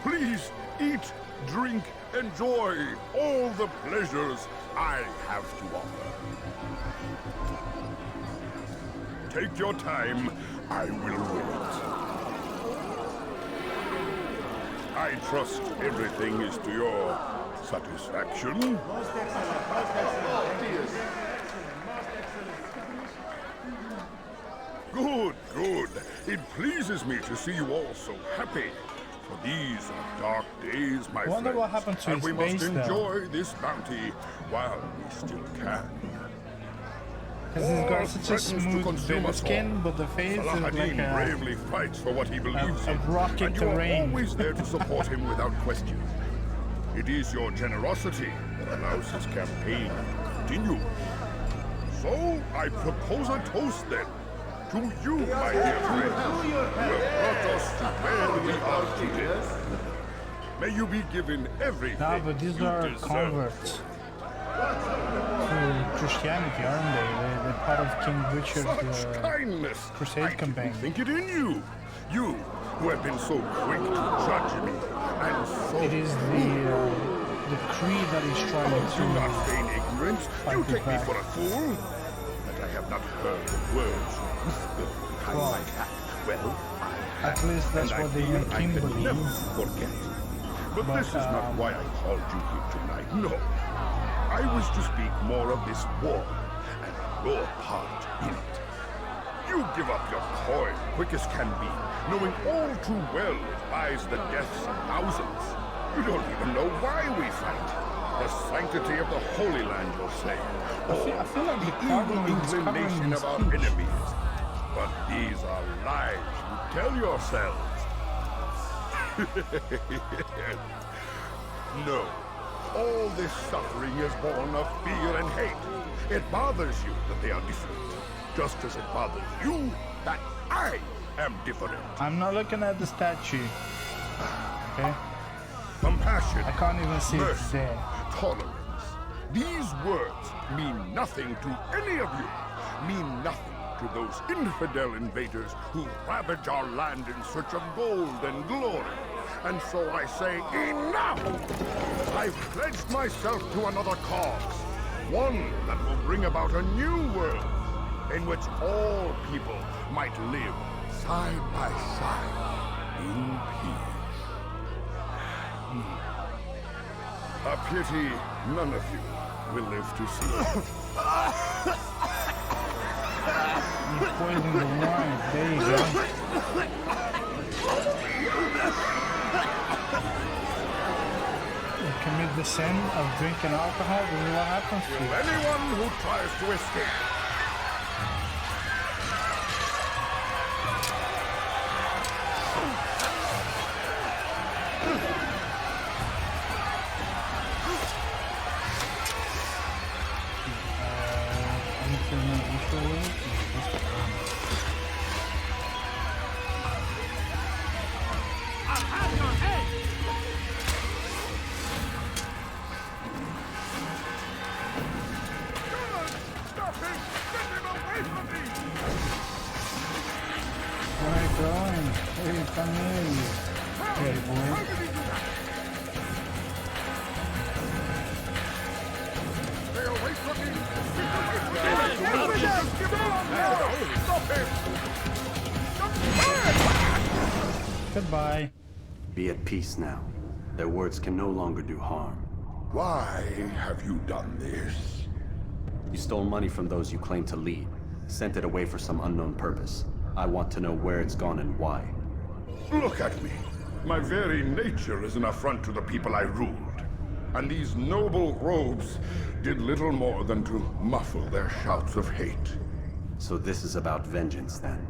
Please eat, drink, enjoy all the pleasures I have to offer. Take your time, I will wait. I trust everything is to your satisfaction. Good, good. It pleases me to see you all so happy. For these are dark days, my friends. I wonder what happened to and his we must face, though. enjoy this bounty while we still can. Because he's got War such a threatens to smooth consume bit of us all. skin, but the face is like Saladin a... bravely fights for what he believes a in, rocket and you are terrain. always there to support him without question. It is your generosity that allows his campaign to continue. So, I propose a toast then, to you, my dear friends, who have brought us to where we are today. May you be given everything Nah, but these you are deserve. converts to Christianity, aren't they? They're part of King Richard's Such kindness! crusade campaign. Think it in you. You, who have been so quick to judge me, and so... It is the creed that he's trying Do to... not feign ignorance. You fight take me back. for a fool. That I have not heard the words whispered behind Well, my back. Well, at least that's and I what they feel make I him can believe. never forget. But this is not why I called you here tonight. No. I wish to speak more of this war and your part in it. You give up your coin quick as can be, knowing all too well it buys the deaths of thousands. You don't even know why we fight. The sanctity of the Holy Land, you'll say. I feel like the cardinal is covering inclination his of our speech. enemies. But these are lies you tell yourselves. No. All this suffering is born of fear and hate. It bothers you that they are different. Just as it bothers you that I am different. I'm not looking at the statue. Okay? Compassion, I can't even see it mercy, there. tolerance. These words mean nothing to any of you. Mean nothing to those infidel invaders who ravage our land in search of gold and glory. And so I say, enough! I've pledged myself to another cause. One that will bring about a new world in which all people might live side by side in peace. A pity none of you will live to see it. You poisoned the wine. There you go. You commit the sin of drinking alcohol. This is what happens to you. Will anyone who tries to escape I'll have your head! Stop him! Get him away from me! Where are you going? Hey, come here, you dirty boy. Stay away from me! Stop him! Goodbye. Be at peace now. Their words can no longer do harm. Why have you done this? You stole money from those you claim to lead, sent it away for some unknown purpose. I want to know where it's gone and why. Look at me. My very nature is an affront to the people I ruled. And these noble robes did little more than to muffle their shouts of hate. So this is about vengeance, then?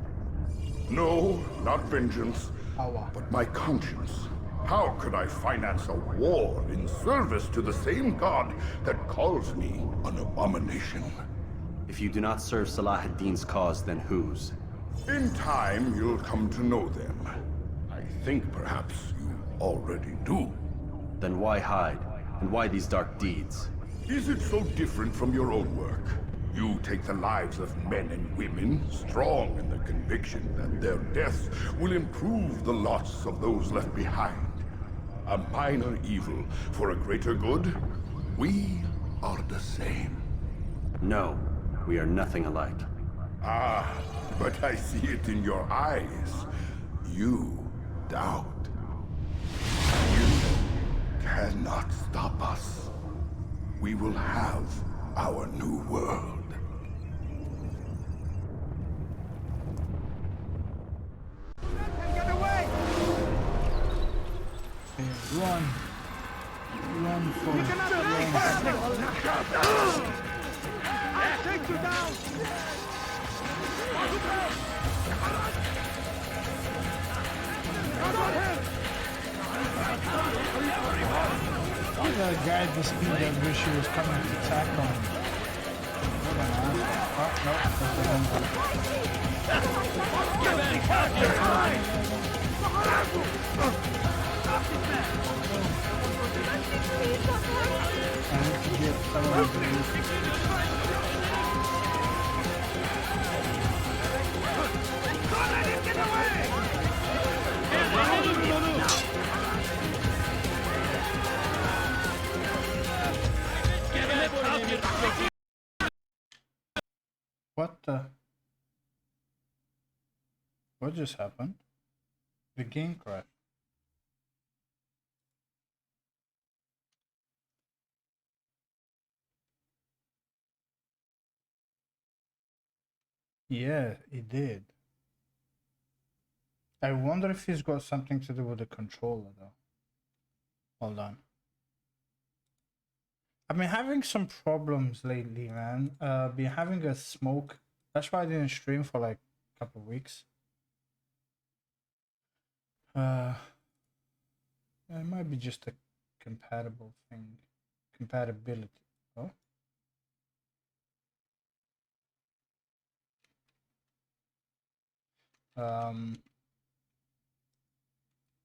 No, not vengeance, but my conscience. How could I finance a war in service to the same god that calls me an abomination? If you do not serve Salah ad-Din's cause, then whose? In time, you'll come to know them. I think perhaps you already do. Then why hide? And why these dark deeds? Is it so different from your own work? You take the lives of men and women, strong in the conviction that their deaths will improve the lots of those left behind. A minor evil for a greater good? We are the same. No, we are nothing alike. Ah, but I see it in your eyes. You doubt. You cannot stop us. We will have our new world. Get away! Run. Run for it. I'll take you down! You gotta guide the speed at which she was coming to attack on him. Oh, no, that's the wrong I need to get someone to What the? What just happened? The game crashed. Yeah, it did. I wonder if it's got something to do with the controller though. Hold on. I've been having some problems lately, man. Been having a smoke. That's why I didn't stream for like a couple of weeks. It might be just a compatible thing. Compatibility. Oh. I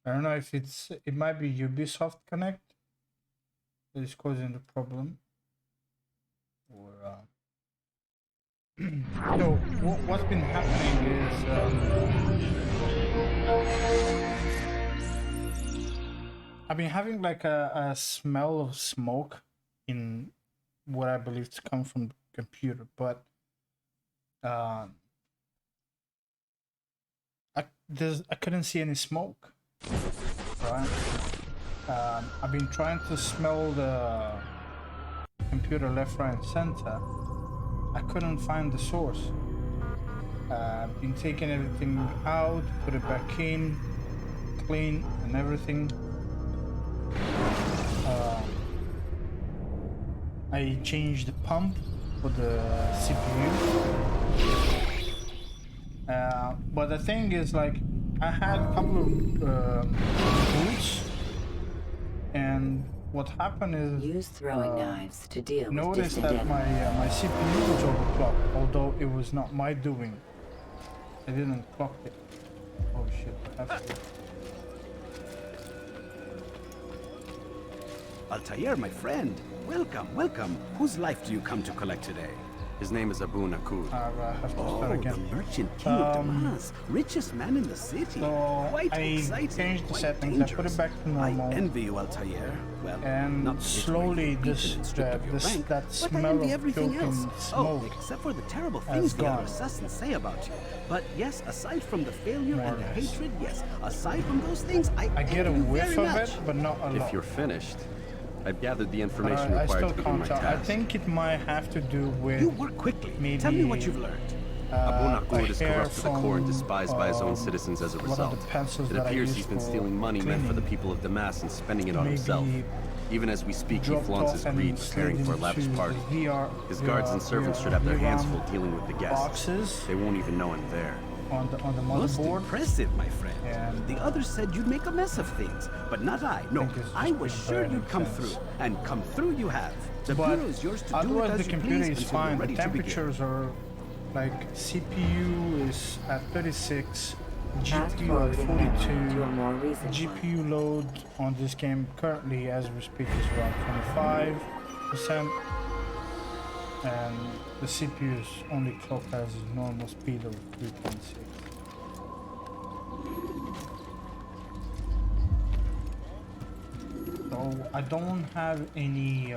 don't know if it might be Ubisoft Connect that is causing the problem, or so what's been happening is I've been having like a smell of smoke in what I believe to come from the computer, but I couldn't see any smoke. Right. I've been trying to smell the computer left, right, and center. I couldn't find the source. I've been taking everything out, put it back in, clean and everything. I changed the pump for the CPU. But the thing is, like, I had a couple of boots, and what happened is use throwing knives to deal with noticed distant that my CPU was overclocked, although it was not my doing. I didn't clock it. Oh shit! I have to. Altair, my friend, welcome, welcome. Whose life do you come to collect today? His name is Abu Nakud. I have to Oh, start again. the merchant king of Damas, richest man in the city. So Quite I exciting, changed the quite settings. I put dangerous. it back to normal. I envy you, Altair. Well, And not slowly that smell of everything cooking else. smoke except for the terrible has things the other gone. assassins say about you. But yes, aside from the failure More and or the less. hatred, yes, aside from those things, I get a envy you whiff very of much. it, but not a lot. If you're finished, I've gathered the But information I required still to begin my can't tell. I task. think it might have to do with You work quickly. maybe Tell me what you've learned. Abu Nakud is a hair corrupt to the core and from, despised by his own citizens as a one of result. the pencils It that I appears use he's been for stealing money meant for the cleaning. people of Damas and spending it on Maybe himself. Even as we speak, he dropped flaunts off his and greed, slid preparing for a lavish into party. the VR, His guards and servants should have their hands full dealing with the guests. boxes They won't even know I'm there. on the Most motherboard. impressive, my friend. And the others said you'd make a mess of things, but not I. No, think it's I just was been sure burning you'd come sense. through, and come through you have. The But bureau's yours to do with otherwise, as the you computer please is until fine. you're The ready to begin. temperatures are like CPU is at 36, GPU at forwarding memory 42. to a more recent GPU load on this game currently as we speak is around 25%. And the CPU is only clocked as its normal speed of 3.6. So I don't have any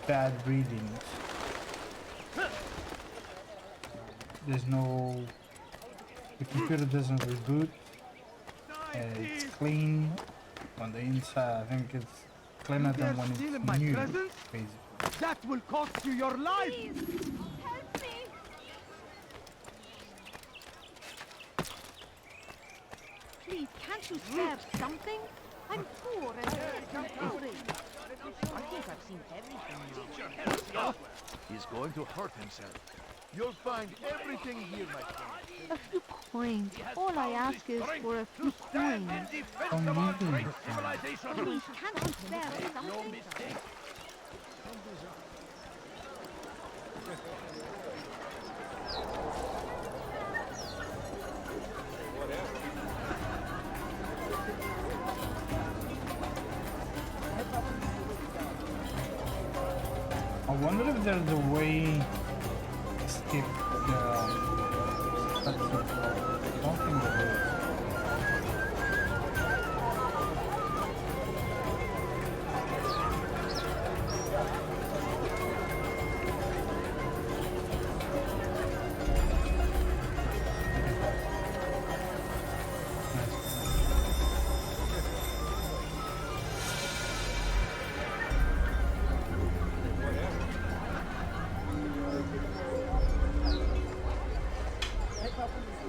bad readings. There's no... The computer doesn't reboot. It's clean on the inside. I think it's cleaner than when it's new, basically. That will cost you your life! Please, help me! Please, can't you spare something? I'm poor and hungry. I think I've seen everything now. He's going to hurt himself. You'll find everything here, my friend. A few coins. All I ask is for a few coins. Defense of our great civilization. Please, can't you spare something? I wonder if there's a way to skip the cutscene. I don't think there is.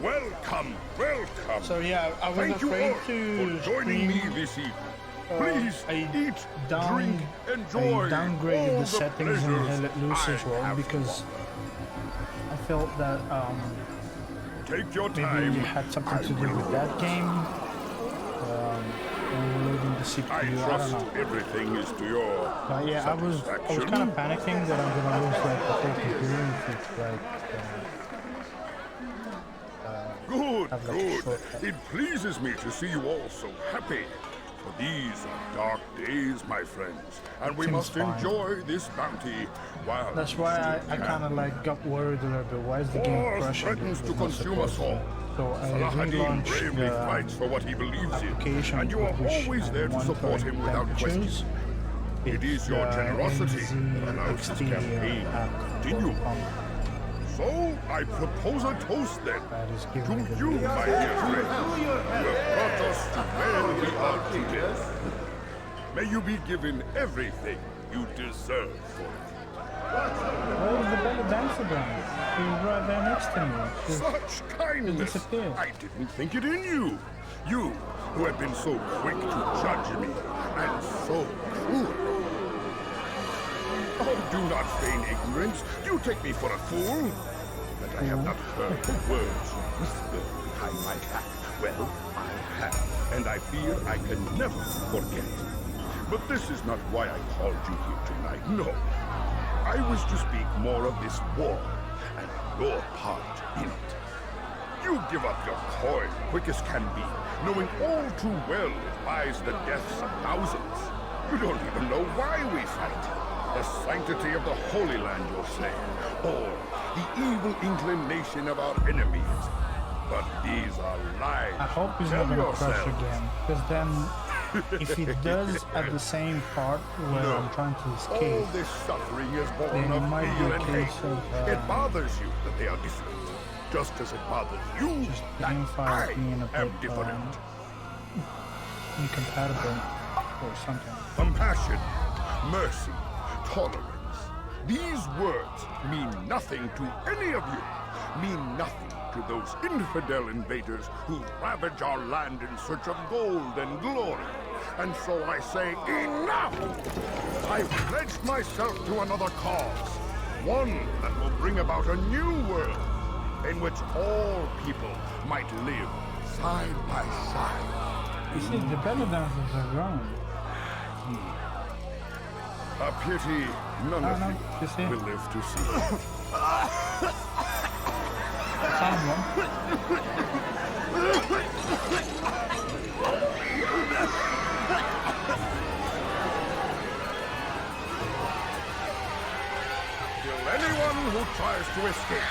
Welcome, welcome. So yeah, I was Thank you afraid all to for joining me stream. this evening. Please I eat, drink, enjoy I downgraded all the settings and pleasures held it loose I as well have because I felt that Take your maybe time. it had something to do with that game. Overloading the CPU. I I don't trust know. everything is to your But yeah, I was kind of panicking that I'm gonna lose like the whole computer if it's like Good, have, like, a good. shortcut. It pleases me to see you all so happy. For these are dark days, my friends, and we Seems must fine. enjoy this bounty while That's we why still I can. kind of like got worried a little bit. Why is the game War crashing? threatens It to was not consume us supposed all. to. So I Saladin relaunched bravely the fights for what he believes in, application and you are with which always I there to support monitor him without question. temperatures. It is your generosity that allows this NZ campaign app to continue. for So, I propose a toast then. that is To giving me the you, my dear friends, you have brought us to where we are today. May you be given everything you deserve for it. Where's the belly dancer dance? She's right there next to me. Such kindness! disappeared. I didn't think it in you. You, who have been so quick to judge me, and so cruel. Oh, do not feign ignorance. You take me for a fool. That I have not heard the words you whisper behind my back. Well, I have, and I fear I can never forget. But this is not why I called you here tonight. No. I wish to speak more of this war and your part in it. You give up your coin quick as can be, knowing all too well it buys the deaths of thousands. You don't even know why we fight. The sanctity of the Holy Land, you'll say, or the evil inclination of our enemies. But these are lies. I hope he's Tell not gonna crash yourself. again, because then if he does at the same part where No. I'm trying to All escape, this suffering is born then it of might be fear a and case hate. of It bothers you that they are different, just as it bothers you that Gamefire I being a am bit different. incompatible or something. Compassion, mercy, tolerance. These words mean nothing to any of you. Mean nothing to those infidel invaders who ravage our land in search of gold and glory. And so I say, enough! I've pledged myself to another cause. One that will bring about a new world in which all people might live side by side. You see, the belly dancers are grown. A pity none No, of no, you you see? will live to see. Someone. Kill anyone who tries to escape.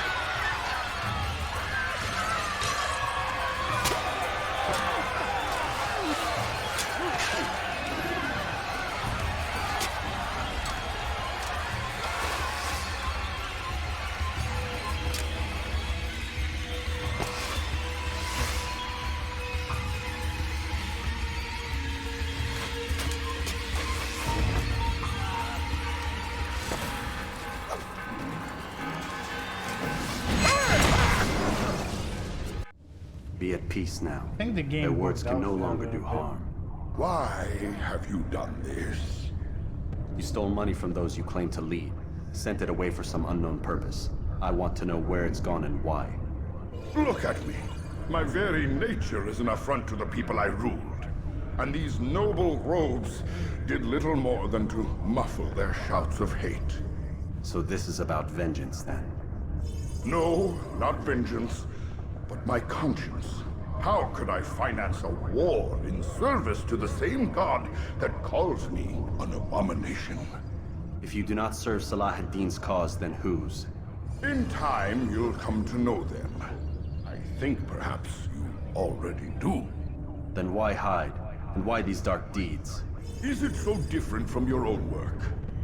Be at peace now. I think the game Their words worked can out no for longer a do bit. harm. Why have you done this? You stole money from those you claim to lead, sent it away for some unknown purpose. I want to know where it's gone and why. Look at me. My very nature is an affront to the people I ruled. And these noble robes did little more than to muffle their shouts of hate. So this is about vengeance, then? No, not vengeance, but my conscience. How could I finance a war in service to the same god that calls me an abomination? If you do not serve Salah ad-Din's cause, then whose? In time, you'll come to know them. I think perhaps you already do. Then why hide? And why these dark deeds? Is it so different from your own work?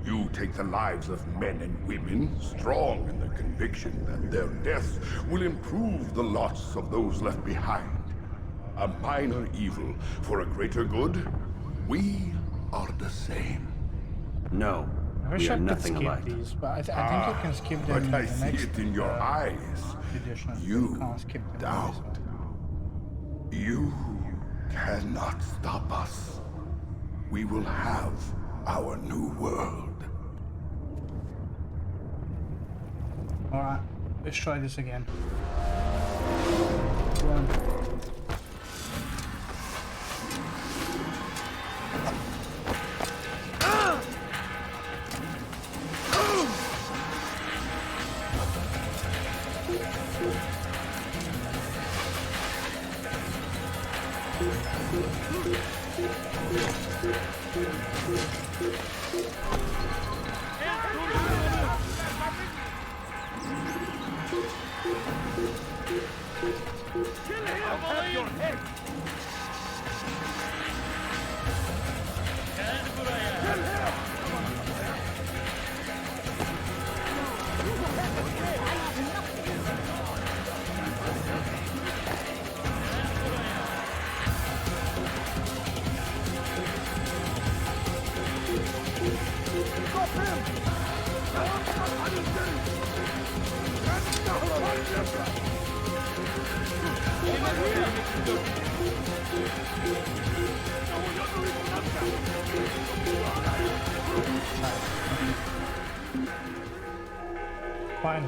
You take the lives of men and women, strong in the conviction that their deaths will improve the lots of those left behind. A minor evil for a greater good? We are the same. No, I we wish are I could nothing skip alike. these, but I think you can skip them But in I the see next it in your eyes. edition. You can't skip them. doubt. You cannot stop us. We will have our new world. Alright, let's try this again. Run. I'll have your head! Finally.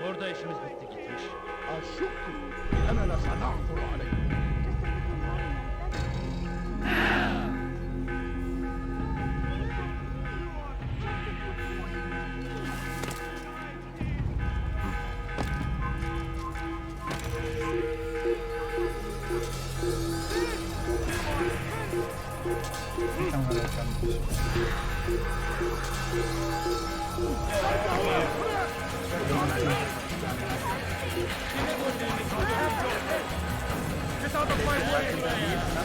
Burada işimiz bitti gitmiş. الشكر أنا لسنعثر عليه. Get out of my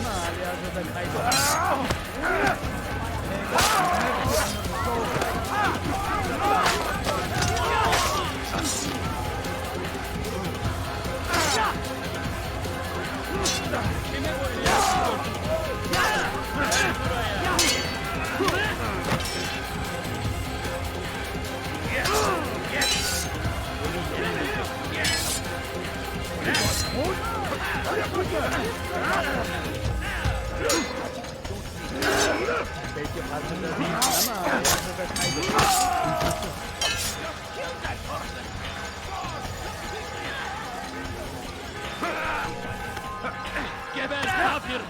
Geber kafir!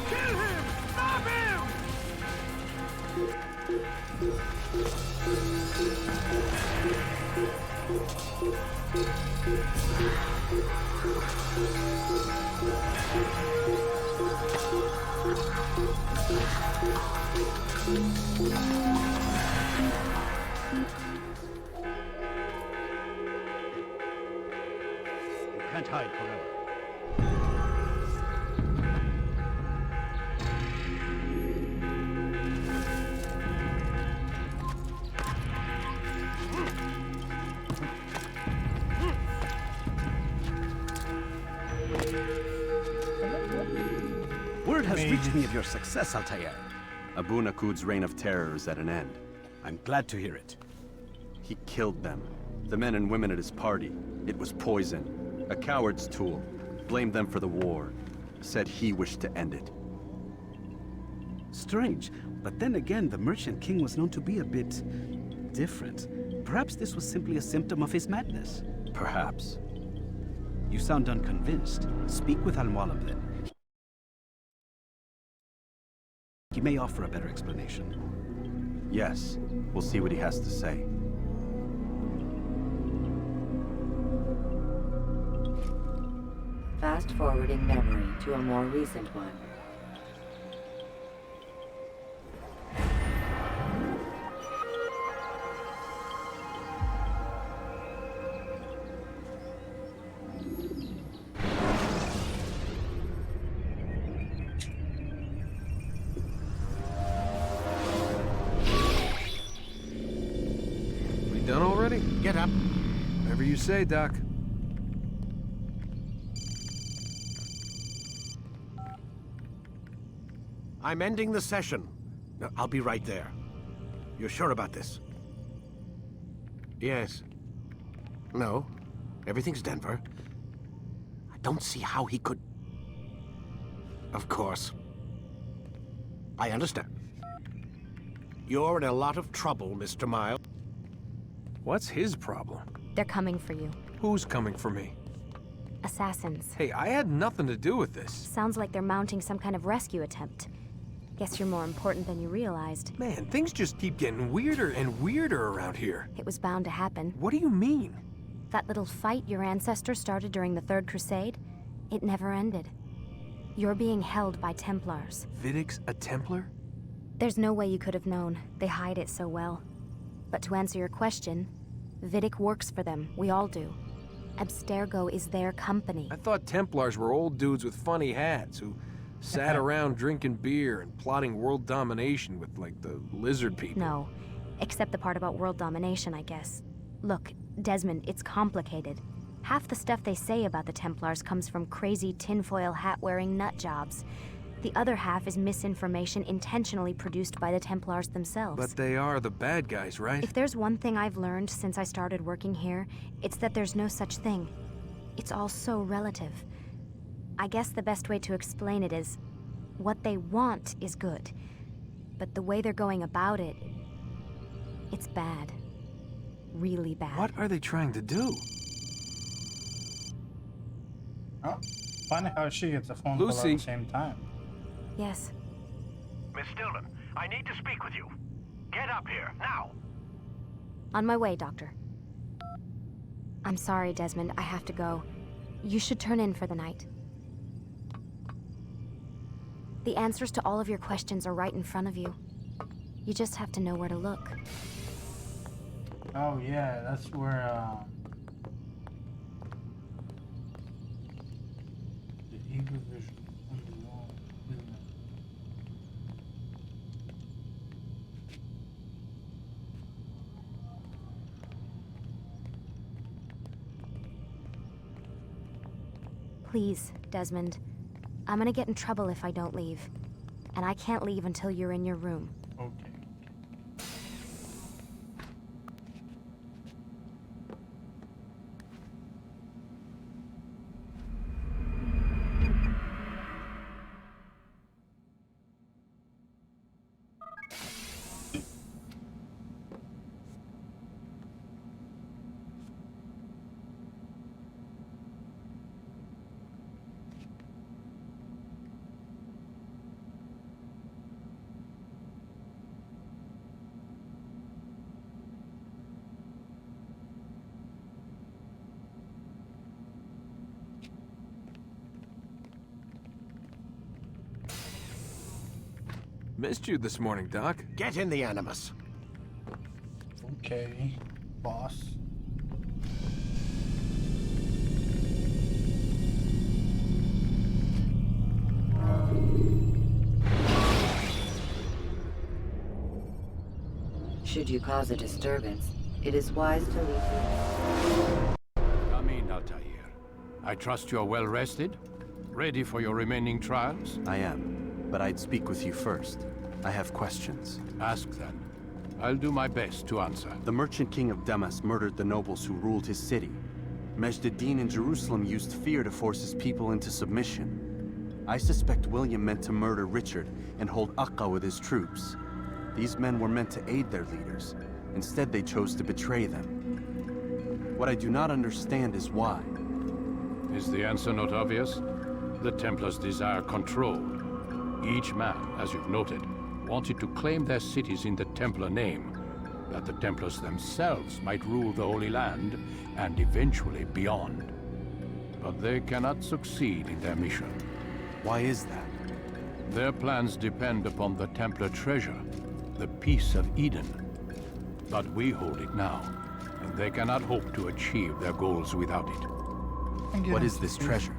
Kill him! Stop him! You can't hide forever. Word has reached me of your success, Altair. Abu Nakud's reign of terror is at an end. I'm glad to hear it. He killed them. The men and women at his party. It was poison. A coward's tool. Blamed them for the war. Said he wished to end it. Strange, but then again, the Merchant King was known to be a bit different. Perhaps this was simply a symptom of his madness. Perhaps. You sound unconvinced. Speak with Al-Mualim then. He may offer a better explanation. Yes. We'll see what he has to say. Fast-forwarding memory to a more recent one. We done already? Get up. Whatever you say, Doc. I'm ending the session. I'll be right there. You're sure about this? Yes. No. Everything's Denver. I don't see how he could... Of course. I understand. You're in a lot of trouble, Mr. Miles. What's his problem? They're coming for you. Who's coming for me? Assassins. Hey, I had nothing to do with this. Sounds like they're mounting some kind of rescue attempt. Guess you're more important than you realized. Man, things just keep getting weirder and weirder around here. It was bound to happen. What do you mean? That little fight your ancestor started during the Third Crusade, it never ended. You're being held by Templars. Vidic's a Templar? There's no way you could have known. They hide it so well. But to answer your question, Vidic works for them. We all do. Abstergo is their company. I thought Templars were old dudes with funny hats who sat around drinking beer and plotting world domination with, like, the lizard people. No, except the part about world domination, I guess. Look, Desmond, it's complicated. Half the stuff they say about the Templars comes from crazy tinfoil hat-wearing nut jobs. The other half is misinformation intentionally produced by the Templars themselves. But they are the bad guys, right? If there's one thing I've learned since I started working here, it's that there's no such thing. It's all so relative. I guess the best way to explain it is, what they want is good. But the way they're going about it, it's bad. Really bad. What are they trying to do? Oh, funny how she gets a phone call at the same time. Yes. Miss Stillman, I need to speak with you. Get up here, now! On my way, Doctor. I'm sorry, Desmond. I have to go. You should turn in for the night. The answers to all of your questions are right in front of you. You just have to know where to look. Oh yeah, that's where the eagle vision on the wall, isn't it? Please, Desmond. I'm gonna get in trouble if I don't leave. And I can't leave until you're in your room. Okay. Missed you this morning, Doc. Get in the Animus. Okay, boss. Should you cause a disturbance, it is wise to leave you. Come in, Altair. I trust you're well rested? Ready for your remaining trials? I am, but I'd speak with you first. I have questions. Ask then. I'll do my best to answer. The merchant king of Damas murdered the nobles who ruled his city. Majd-ad-Din in Jerusalem used fear to force his people into submission. I suspect William meant to murder Richard and hold Akka with his troops. These men were meant to aid their leaders. Instead, they chose to betray them. What I do not understand is why. Is the answer not obvious? The Templars desire control. Each man, as you've noted, wanted to claim their cities in the Templar name, that the Templars themselves might rule the Holy Land and eventually beyond. But they cannot succeed in their mission. Why is that? Their plans depend upon the Templar treasure, the Peace of Eden. But we hold it now, and they cannot hope to achieve their goals without it. What is this treasure?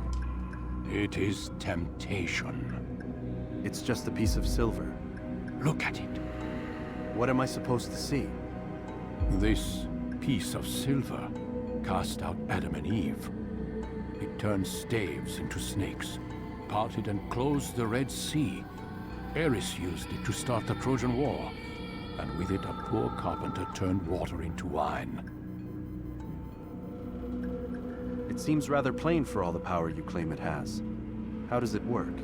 It is temptation. It's just a piece of silver. Look at it. What am I supposed to see? This piece of silver cast out Adam and Eve. It turned staves into snakes, parted and closed the Red Sea. Ares used it to start the Trojan War, and with it a poor carpenter turned water into wine. It seems rather plain for all the power you claim it has. How does it work?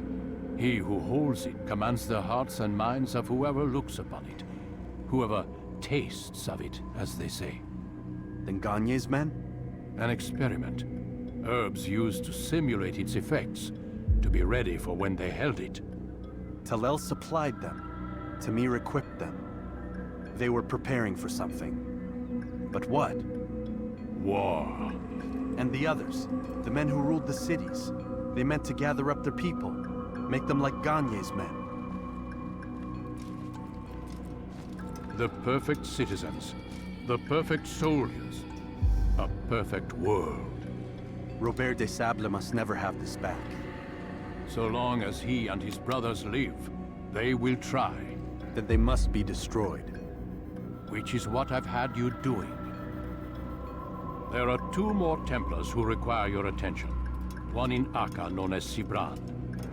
He who holds it commands the hearts and minds of whoever looks upon it. Whoever tastes of it, as they say. Then Gagne's men? An experiment. Herbs used to simulate its effects, to be ready for when they held it. Talel supplied them. Tamir equipped them. They were preparing for something. But what? War. And the others, the men who ruled the cities, they meant to gather up their people, make them like Gagne's men. The perfect citizens, the perfect soldiers, a perfect world. Robert de Sable must never have this back. So long as he and his brothers live, they will try. Then they must be destroyed. Which is what I've had you doing. There are 2 more Templars who require your attention. One in Akka, known as Sibran.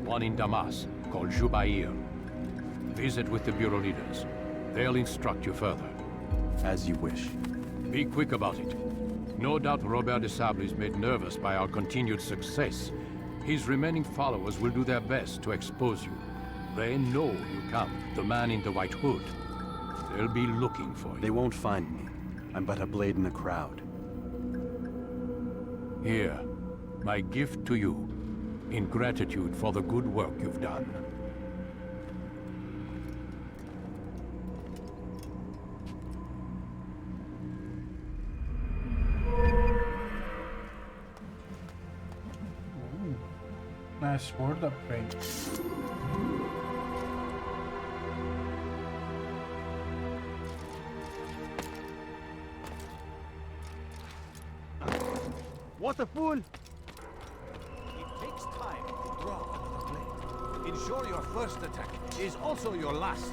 One in Damas, called Jubair. Visit with the Bureau leaders. They'll instruct you further. As you wish. Be quick about it. No doubt Robert de Sable is made nervous by our continued success. His remaining followers will do their best to expose you. They know you come, the man in the white hood. They'll be looking for you. They won't find me. I'm but a blade in a crowd. Here, my gift to you, in gratitude for the good work you've done. Nice sword upgrade. What a fool! It takes time to draw another blade. Ensure your first attack is also your last.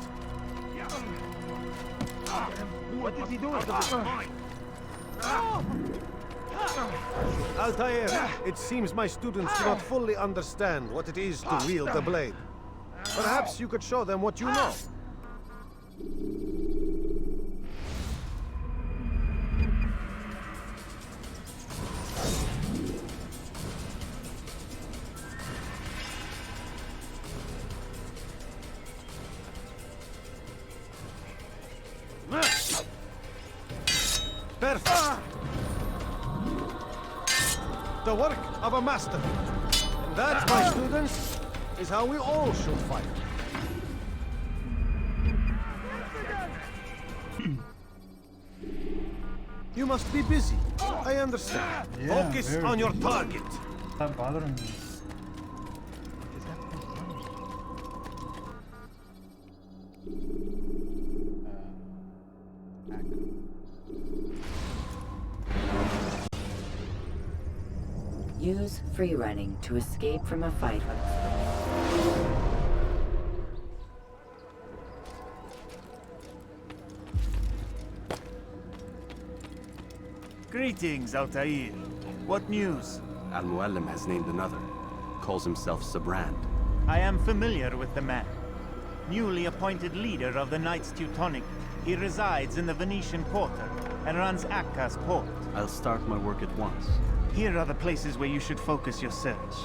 What is he doing? Altair, it seems my students do not fully understand what it is to wield the blade. Perhaps you could show them what you know. Perfect. The work of a master. And that, my students, is how we all should fight. You must be busy. I understand. Yeah, Focus on your target. Stop bothering me. Use free running to escape from a fight when Greetings, Altair. What news? Al-Muallim has named another. Calls himself Sabrand. I am familiar with the man. Newly appointed leader of the Knights Teutonic, he resides in the Venetian Quarter and runs Akka's port. I'll start my work at once. Here are the places where you should focus your search.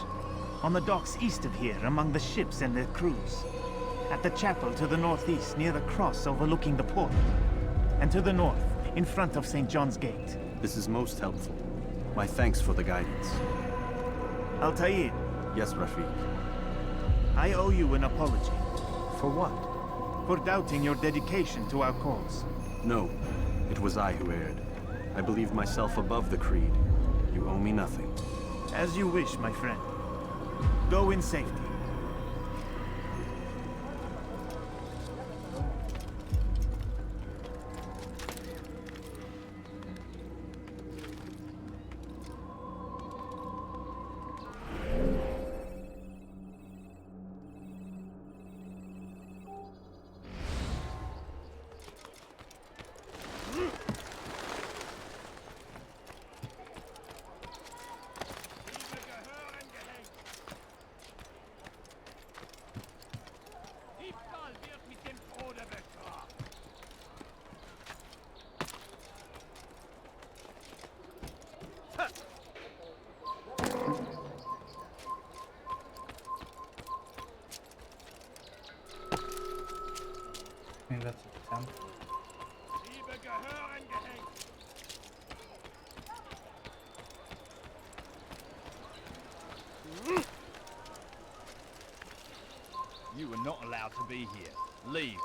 On the docks east of here, among the ships and their crews. At the chapel to the northeast, near the cross overlooking the port. And to the north, in front of St. John's Gate. This is most helpful. My thanks for the guidance. Altair. Yes, Rafiq. I owe you an apology. For what? For doubting your dedication to our cause. No, it was I who erred. I believed myself above the creed. You owe me nothing. As you wish, my friend. Go in safety. I think that's a temple. You are not allowed to be here. Leave.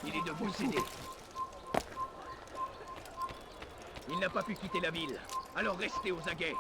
Il est de vous céder. Il n'a pas pu quitter la ville. Alors restez aux aguets.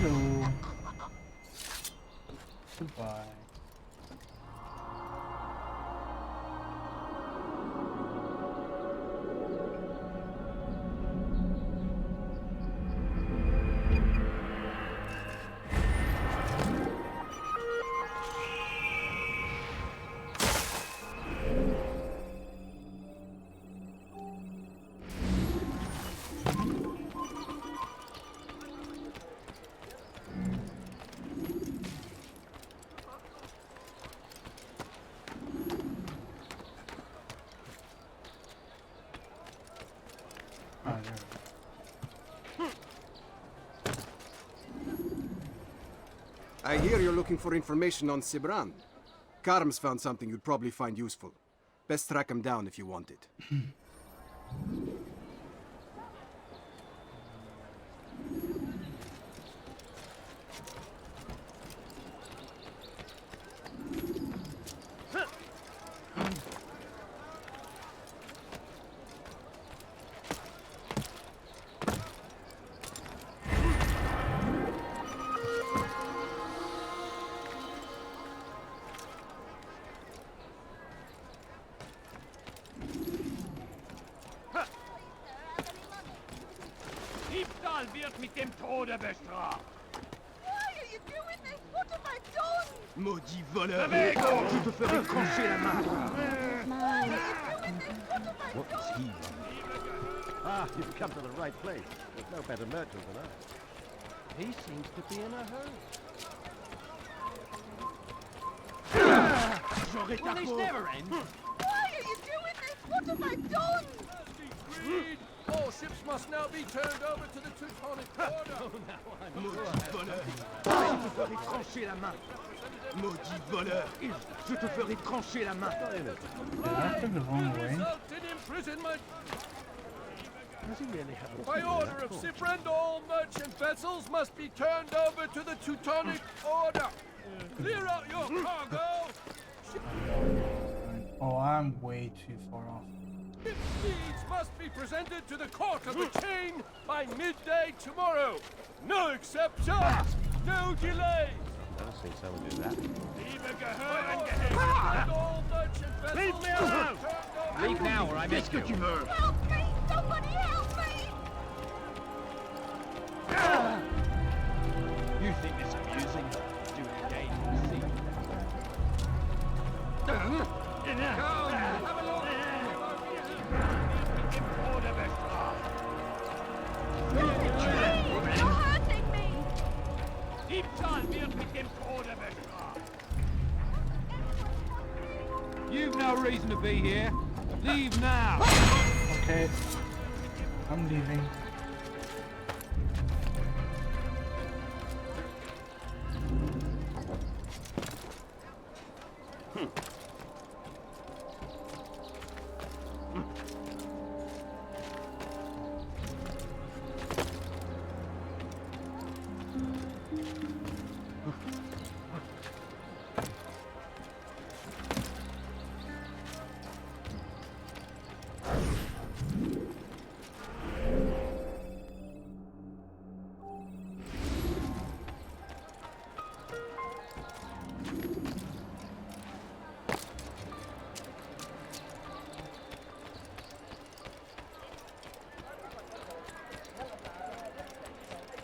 Hello. Goodbye. I hear you're looking for information on Sibran. Karm's found something you'd probably find useful. Best track him down if you want it. Diebstahl wird mit dem Tode bestraft. Why are you doing this? What have I done? Maudit voleur! Bewegung! Je te ferai trancher la main! What is he running? Ah, you've come to the right place. There's no better merchant than I. He seems to be in a hurry. J'aurai ta peau! Why are you doing this? What have I done? Greed! All ships must now be turned over to the Teutonic Order! Maudit voleur! ferai trancher la main. Maudit voleur, je te ferai trancher la main. By order of Sibrand, all merchant vessels must be turned over to the Teutonic Order. Clear out your cargo. Oh, I'm way too far off. Deeds must be presented to the court of the chain by midday tomorrow. No exceptions, no delays. I've seen someone do that. Leave me alone! Leave now or I miss you. Help me! Somebody help me! You think it's amusing? Doing a game on the sea. Come, have a look. You're hurting me! You've no reason to be here. Leave now. Okay, I'm leaving.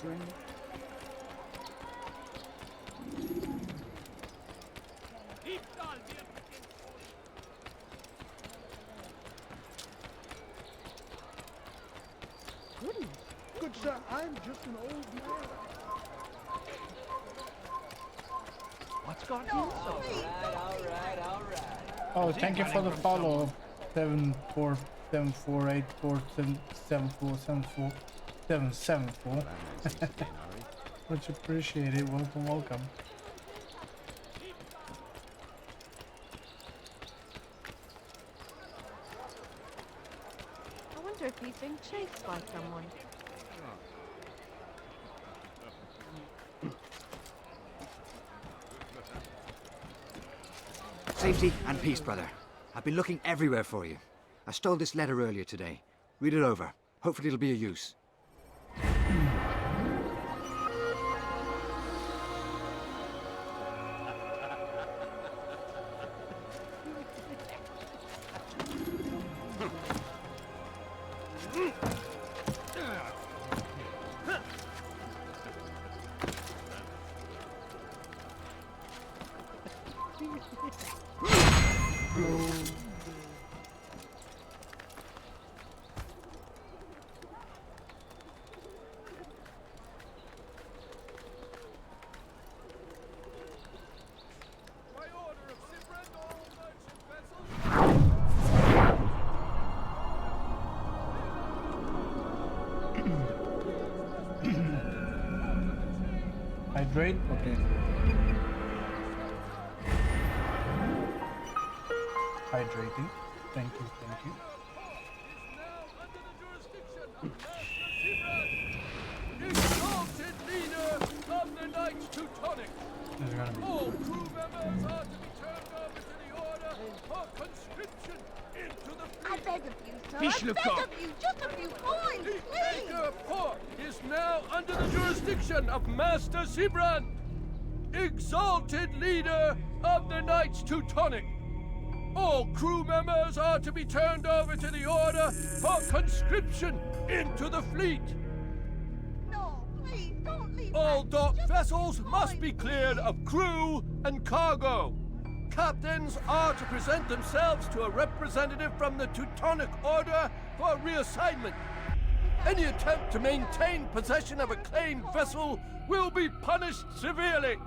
Goodness. Good sir, I'm just an old man. What's gone No, on? please, Oh, thank you for the follow. 74748477474 Much appreciated. Welcome, welcome. I wonder if he's being chased by someone. Safety and peace, brother. I've been looking everywhere for you. I stole this letter earlier today. Read it over. Hopefully it'll be of use. Hydrate? Okay. Hydrating. Thank you, thank you. Exalted leader of the Knights Teutonic. There's gonna be All crew members are to be turned over to the order for conscription into the fleet. I beg of you, sir. Fish I look beg up. of you, just a few coins, The please. Acre Port is now under the jurisdiction of Master Sibrand, exalted leader of the Knights Teutonic. All crew members are to be turned over to the order for conscription into the fleet. No, please, don't leave. All dock vessels must be cleared of crew and cargo. Captains are to present themselves to a representative from the Teutonic Order for reassignment. Any attempt to maintain possession of a claimed vessel will be punished severely.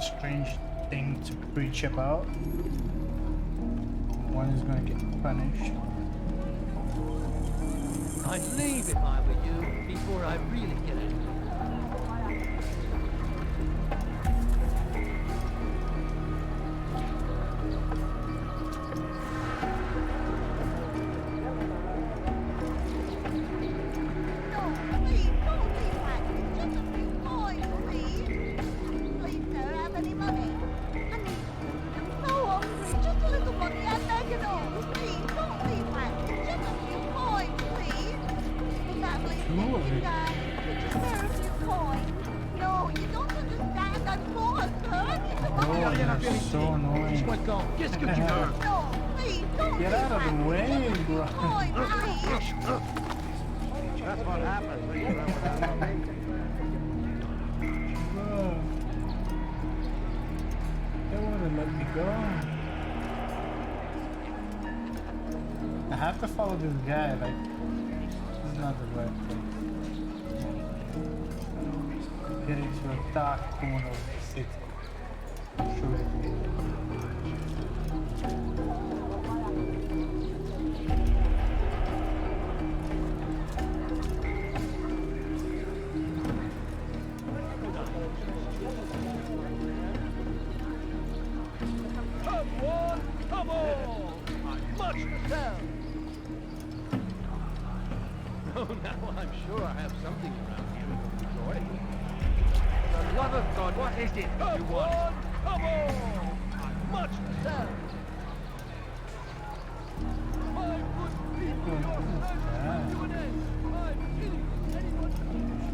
Strange thing to preach about. One is gonna get punished. I'd leave if I were you before I really get angry. They're so annoying. Qu'est-ce que tu veux? No, please, don't Get out of the way, bro. That's what happens when you run without me. Bro. They wouldn't let me go. I have to follow this guy, like, this is not the right place. Get into a dark corner of the city. Sure. Come on! Much to tell! Oh, now I'm sure I have something around here to enjoy. For the love of God, what is it you want? Come on! Much to tell! My good people, your service comes to an end. I'm killed anyone.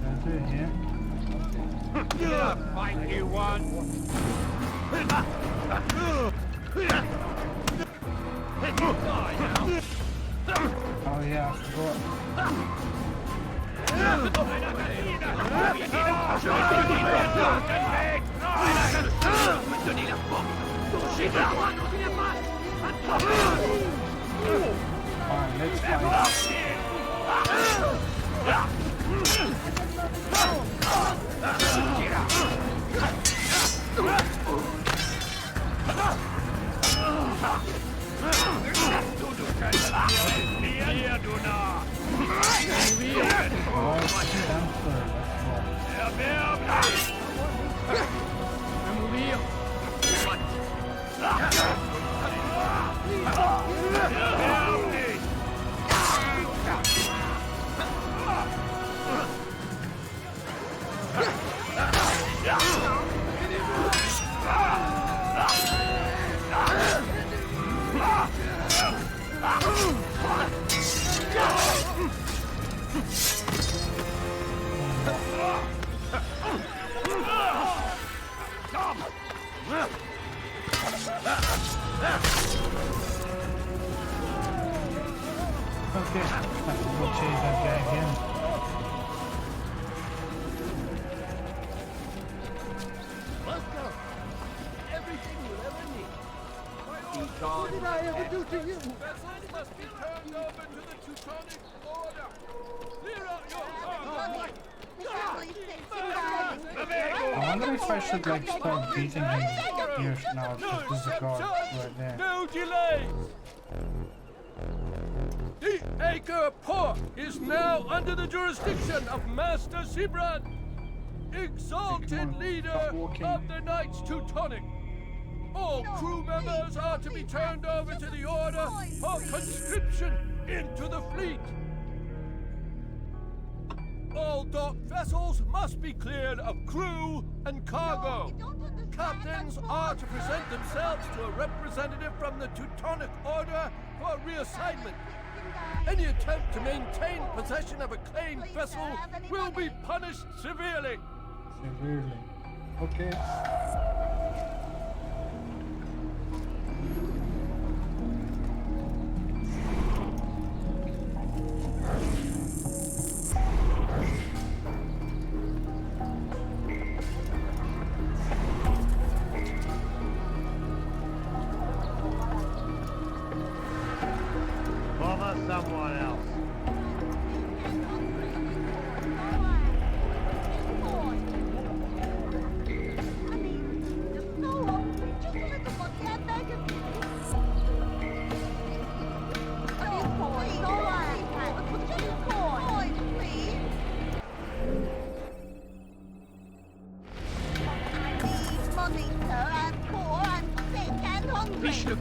That's it, yeah? Get up, fight you want! Oh yeah, I forgot. Alright, let's fight. Okay, I have to go chase that guy again. Pasqual, everything you'll ever need. What did I ever do to you? Vessels must be turned over to the Teutonic Order. Clear out your I wonder if I should like start beating him here now because there's a guard right there. No delay! The Acre Port is now under the jurisdiction of Master Sibran, exalted leader of the Knights Teutonic. All crew members are to be turned over to the Order for conscription into the fleet. All docked vessels must be cleared of crew and cargo. Captains are to present themselves to a representative from the Teutonic Order for reassignment. Any attempt to maintain possession of a claimed vessel will be punished severely. Severely. Okay. Bother someone else. Bishop!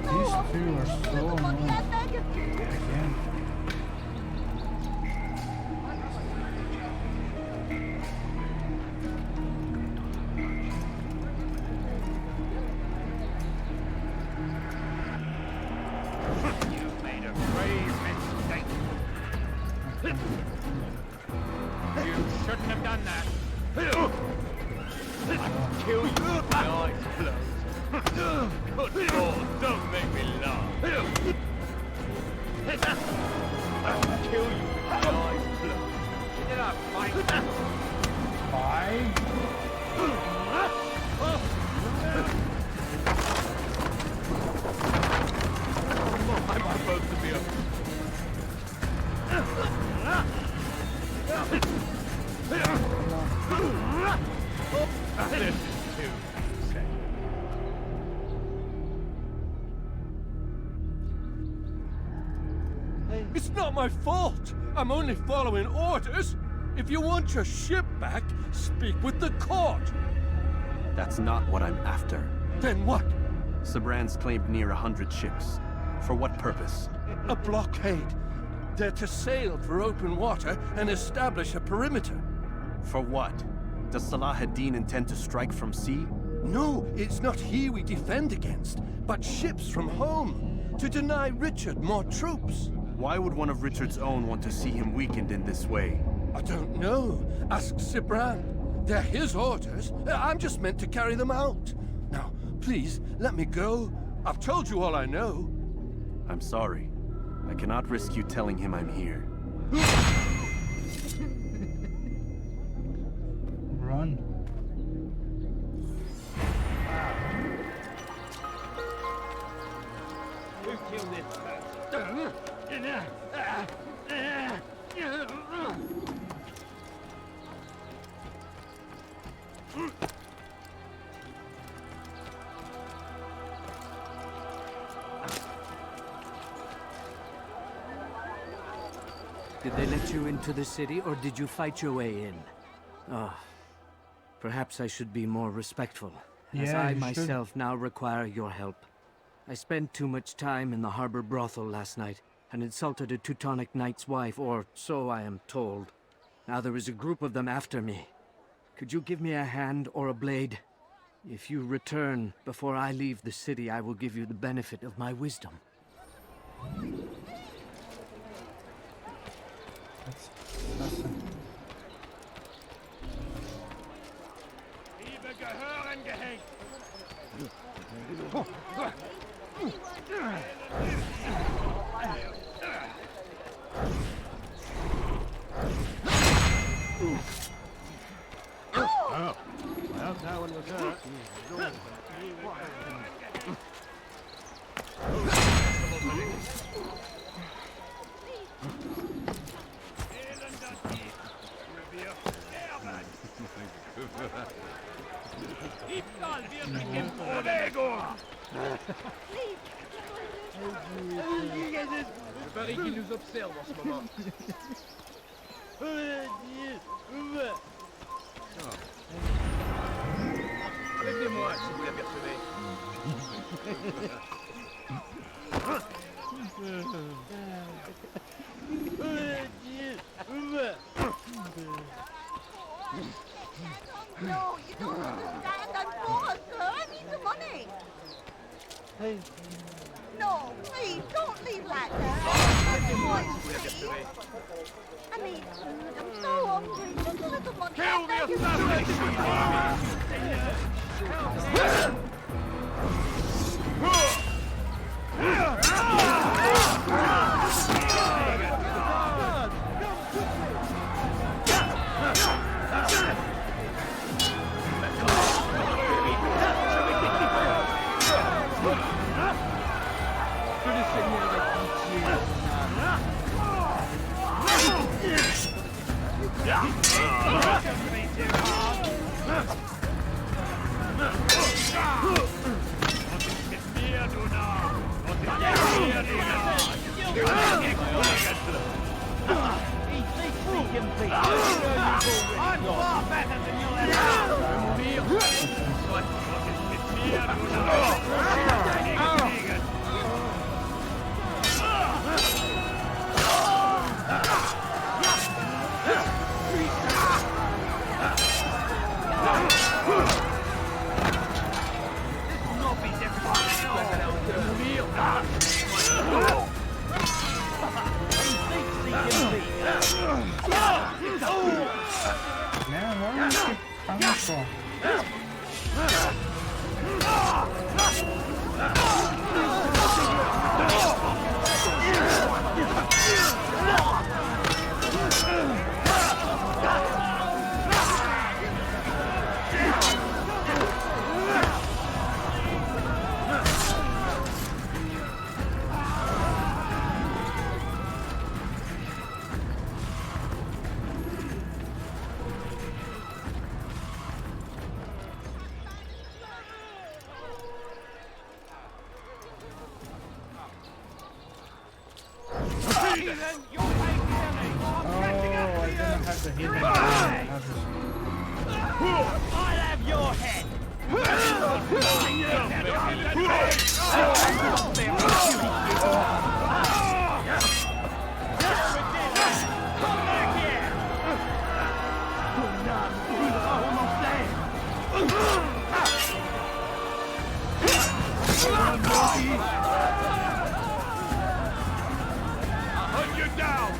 These two are so annoying. Again. You've made a grave mistake. You shouldn't have done that. I'll kill you with my eyes closed. Good Lord, don't make me laugh. I'll kill you with my eyes closed. Get up, Mike. Bye. I'm supposed to be a... This is too insane. It's not my fault. I'm only following orders. If you want your ship back, speak with the court. That's not what I'm after. Then what? Sabran's claimed near 100 ships. For what purpose? A blockade. They're to sail for open water and establish a perimeter. For what? Does Salah ad-Din intend to strike from sea? No, it's not he we defend against, but ships from home, to deny Richard more troops. Why would one of Richard's own want to see him weakened in this way? I don't know. Ask Sabran. They're his orders. I'm just meant to carry them out. Now, please, let me go. I've told you all I know. I'm sorry. I cannot risk you telling him I'm here. Run. Who killed this person? Did they let you into the city, or did you fight your way in? Oh, perhaps I should be more respectful, as Yeah, I you myself now require your help. I spent too much time in the harbor brothel last night, and insulted a Teutonic knight's wife, or so I am told. Now there is a group of them after me. Could you give me a hand or a blade? If you return before I leave the city, I will give you the benefit of my wisdom. Liebe gehören gehängt. Oh, well, that one was hurt. Je parie qu'il nous observe en ce moment. Aidez-moi si vous l'apercevez. No, you don't understand. I'm poor, sir. I need the money. No, please, don't leave like that. I need food. I'm so hungry. Just a little money. Kill the I'm far better than you'll ever Man, why are you keep coming from? the heathen. I'll have your head! I'll hunt you down!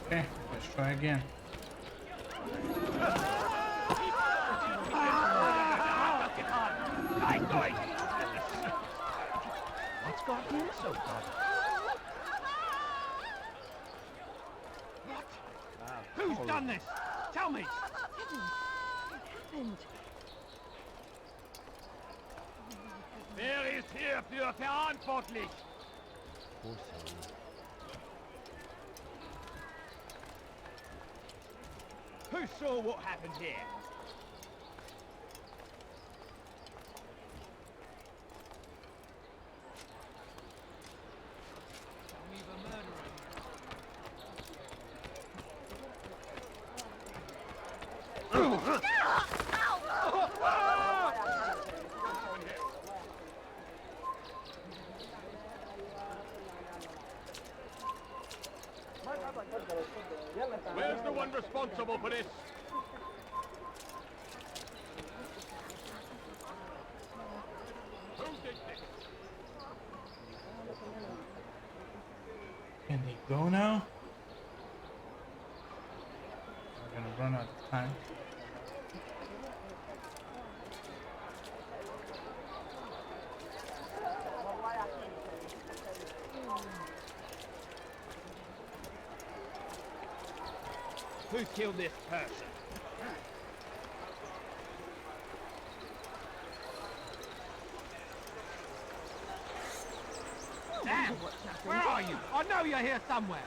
Okay, let's try again. What's got him so bad? What? Who's done this? Tell me! happened? Wer ist hierfür verantwortlich? Who saw what happened here? Where's the one responsible for this? Who did this? Can they go now? We're gonna run out of time. Who killed this person? Dan, where are you? I know you're here somewhere.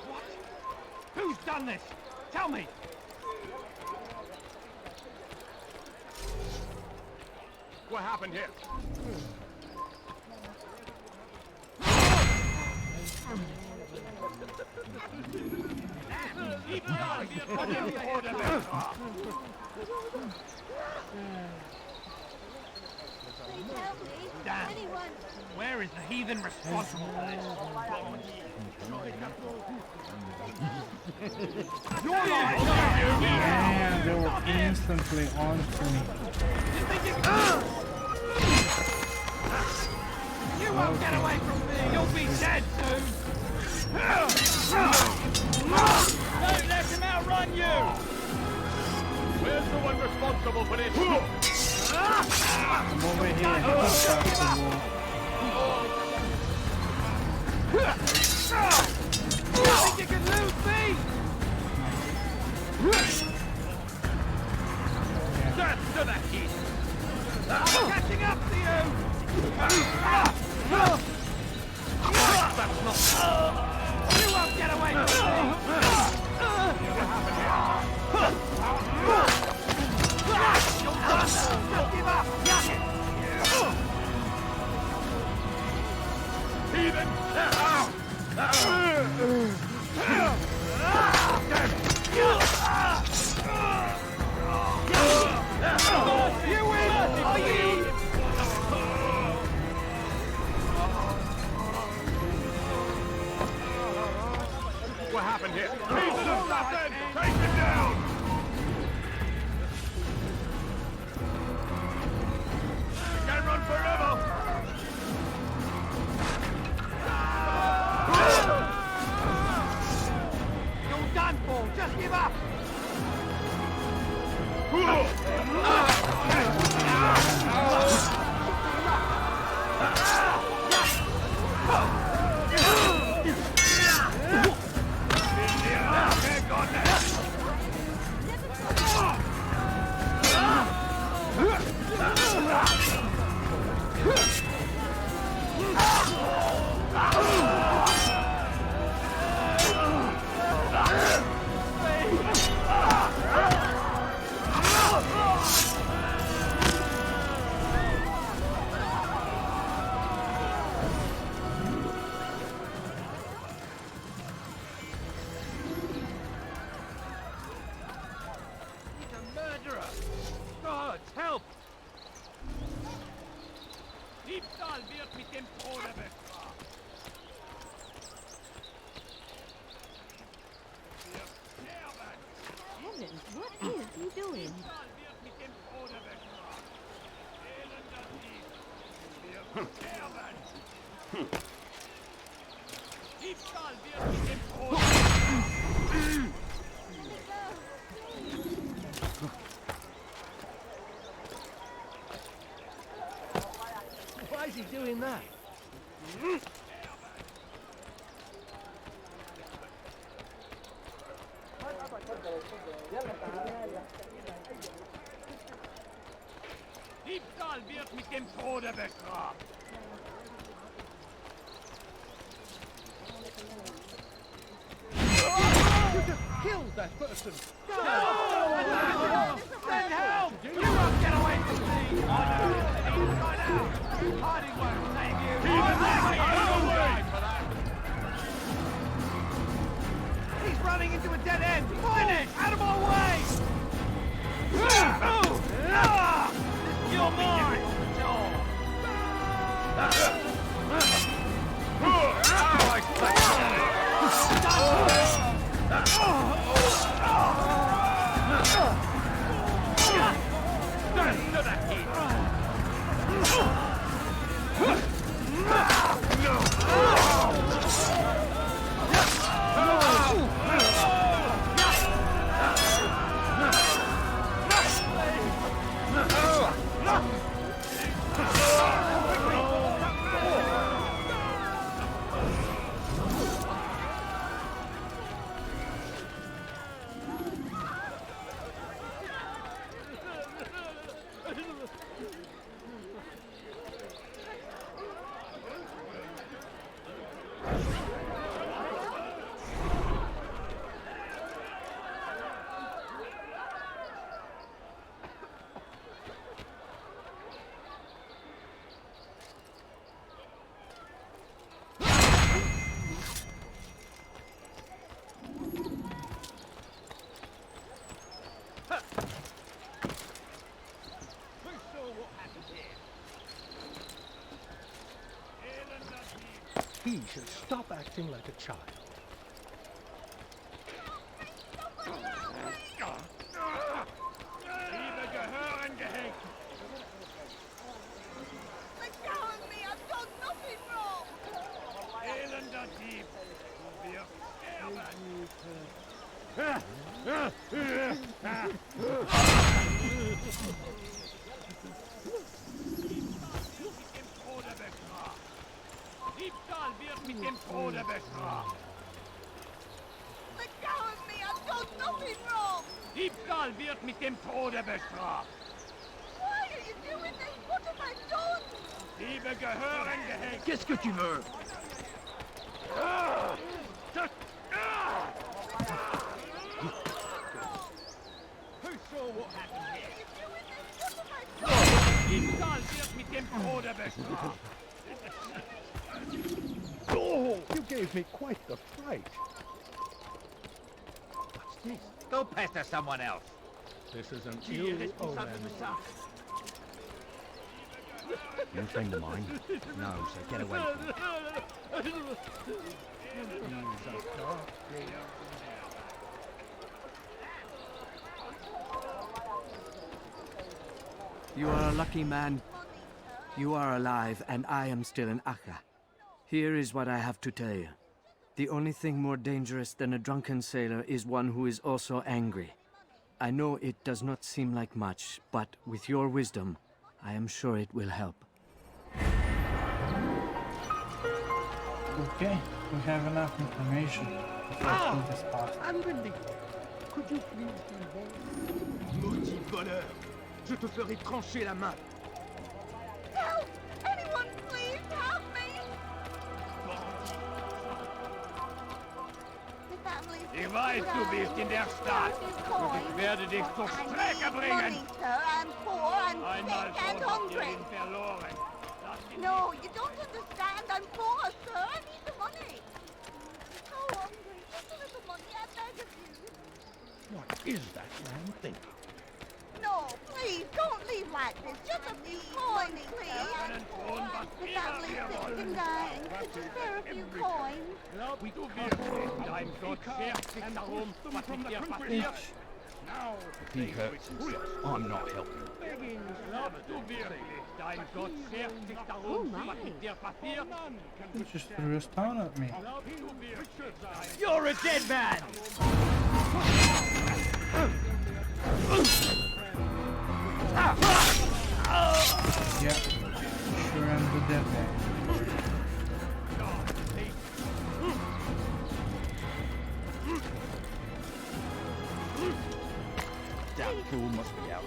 What? Who's done this? Tell me! What happened here? Dan, where is the heathen responsible for this? You're lying! Man, they were instantly on to me. You won't get away from me! You'll be dead soon! Don't let him outrun you! Where's the one responsible for this? I'm over here. You think you can lose me? Death to the heat! I'm catching up to you! That's not... You won't get away from me! What happened here? You're done! Just give up! Heathen! You win! Are you? Here, piece of nothing! Take him down! You can't run forever! You're done for! Just give up! Diebstahl wird mit dem Tode bestraft. Wir sterben. Heavens, what is he doing? Diebstahl wird mit dem Tode bestraft. Elender Dieb. Wir sterben. Diebstahl wird mit dem Tode bestraft. Why is he doing that? Diebstahl wird mit dem Tode bestraft. You just killed that person! Send help! You won't get away from me! Right out! Hiding won't save you! He's running into a dead end! Finish! Out of my way! You're mine! He should stop acting like a child. Liebe gehören gehängt! Let go of me! I've done nothing wrong! Elender Dieb! Wir Diebstahl wird mit dem Tode bestraft! Let go of me! I've done nothing wrong! Diebstahl wird mit dem Tode bestraft! Why are you doing this? What have I done? Liebe gehören gehängt! Qu'est-ce que tu veux? Who saw what happened here? Diebstahl wird mit dem Tode bestraft! Oh, you gave me quite the fright. What's this? Go pester someone else! This is an Qui est ill responsable omen. de ça? You a friend of mine? No, so get away from me. He's a dark You are a lucky man. You are alive, and I am still in Akka. Here is what I have to tell you. The only thing more dangerous than a drunken sailor is one who is also angry. I know it does not seem like much, but with your wisdom, I am sure it will help. Okay, we have enough information to fulfill this part. Andy, could you please be involved? Maudit voleur! Je te ferai trancher la main! Help! Anyone, please help me! The family's Ich weiß, du bist in der Stadt. Und ich werde dich zur Strecke bringen. Money, sir. I'm poor, I'm Einmal sick and schon habt ihr hungry. ihn verloren. No, you don't understand. I'm poor, sir. I need the money. I'm so hungry. Just a little money, I beg of you. What is that man thinking? No, please, don't leave like this. Just a few coins, please. The family's sick and dying. Could you spare a few coins? Du wirst dein Gott schert sich darum, was mit dir passiert. He hurts himself. I'm not helping. Du wirklich, dein Gott schert sich darum, was mit dir passiert. He just threw a stone at me. You're a dead man! Yeah, sure am the dead man. That fool must be out.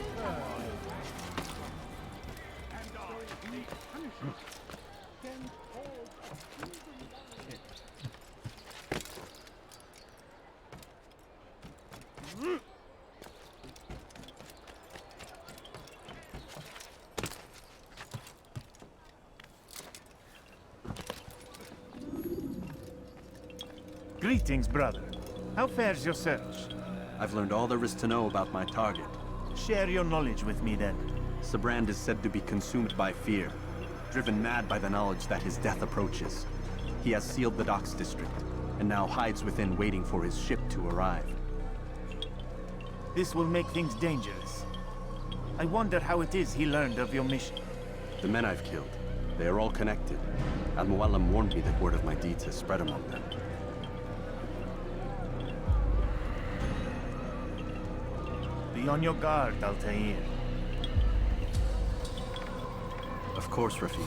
Greetings, brother. How fares your search? I've learned all there is to know about my target. Share your knowledge with me, then. Sibrand is said to be consumed by fear, driven mad by the knowledge that his death approaches. He has sealed the docks district, and now hides within waiting for his ship to arrive. This will make things dangerous. I wonder how it is he learned of your mission. The men I've killed, they are all connected. Al-Mualim warned me that word of my deeds has spread among them. Be on your guard, Altair. Of course, Rafiq.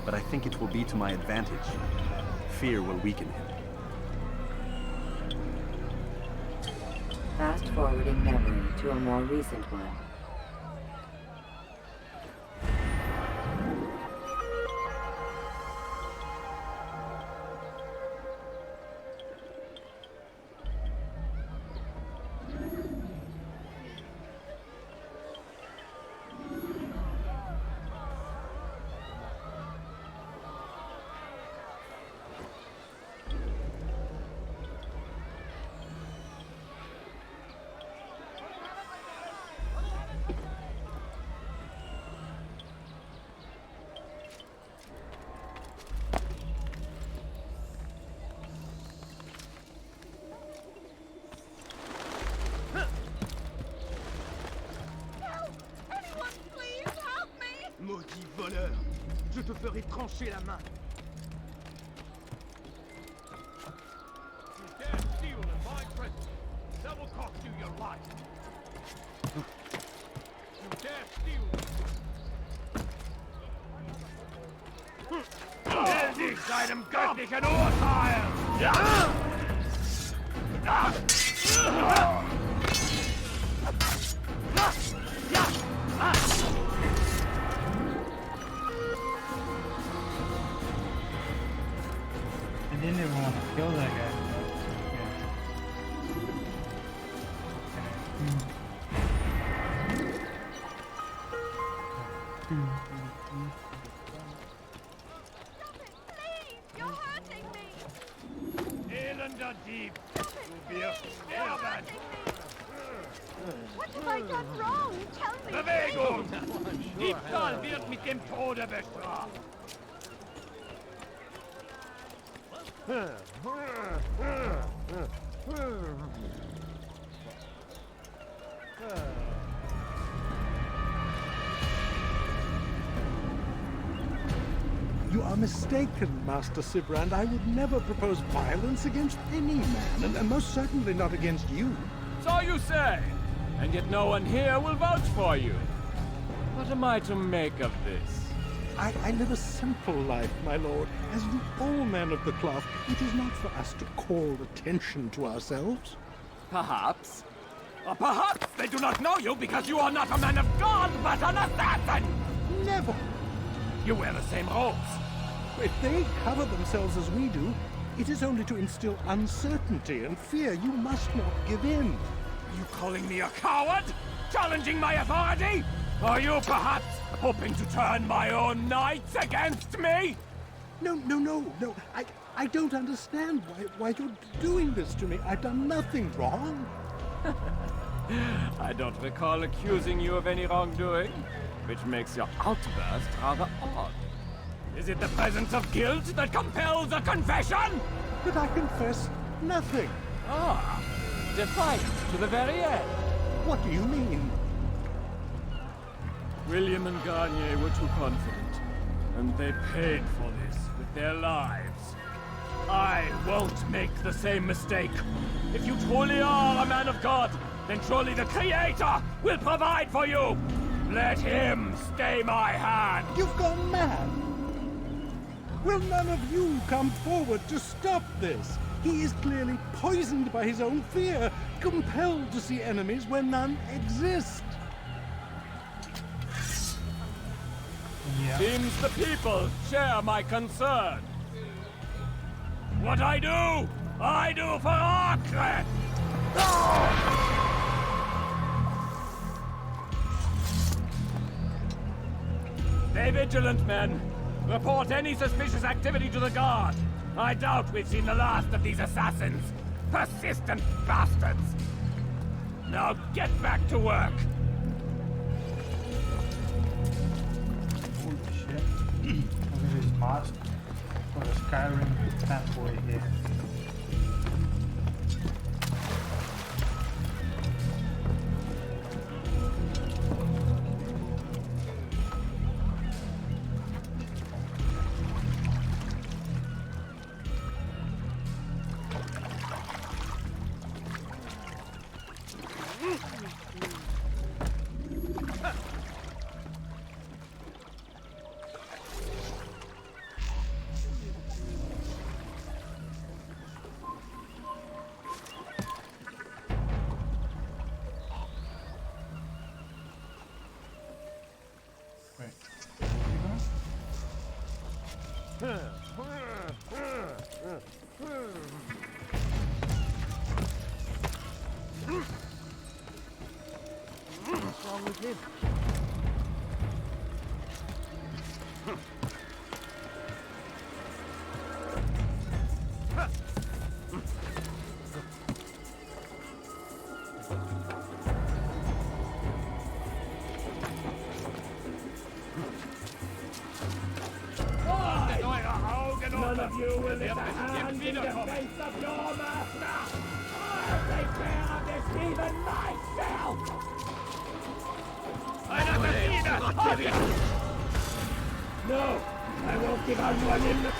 But I think it will be to my advantage. Fear will weaken him. Fast-forwarding memory to a more recent one. Maudit voleur! Je te ferai trancher la main! You dare steal in my presence. That will cost you your life. You dare steal. Stell dich seinem göttlichen Urteil! I didn't even want to kill that guy. Elender Dieb! Du wirst sterben! What have I done wrong? Tell me. Bewegung! Diebstahl wird mit dem Tode bestraft! You are mistaken, Master Sibrand. I would never propose violence against any man, and most certainly not against you. So you say, and yet no one here will vouch for you. What am I to make of this? I live a simple life, my lord. As do all men of the cloth, it is not for us to call attention to ourselves. Perhaps. Or perhaps they do not know you because you are not a man of God, but an assassin! Never! You wear the same robes. If they cover themselves as we do, it is only to instill uncertainty and fear. You must not give in. You calling me a coward? Challenging my authority? Are you perhaps hoping to turn my own knights against me? No. I don't understand why you're doing this to me. I've done nothing wrong. I don't recall accusing you of any wrongdoing, which makes your outburst rather odd. Is it the presence of guilt that compels a confession? But I confess nothing. Ah, defiant to the very end. What do you mean? William and Garnier were too confident, and they paid for this with their lives. I won't make the same mistake. If you truly are a man of God, then surely the Creator will provide for you. Let him stay my hand. You've gone mad. Will none of you come forward to stop this? He is clearly poisoned by his own fear, compelled to see enemies where none exist. Seems the people share my concern. What I do for Arcret! Stay vigilant, men. Report any suspicious activity to the guard. I doubt we've seen the last of these assassins. Persistent bastards. Now get back to work. Holy shit. Look at his mask. For the Skyrim fanboy here. What's wrong with him? None of you will lift a hand in defense of your master! I'll take care of this heathen myself! No! I won't give out you an limb!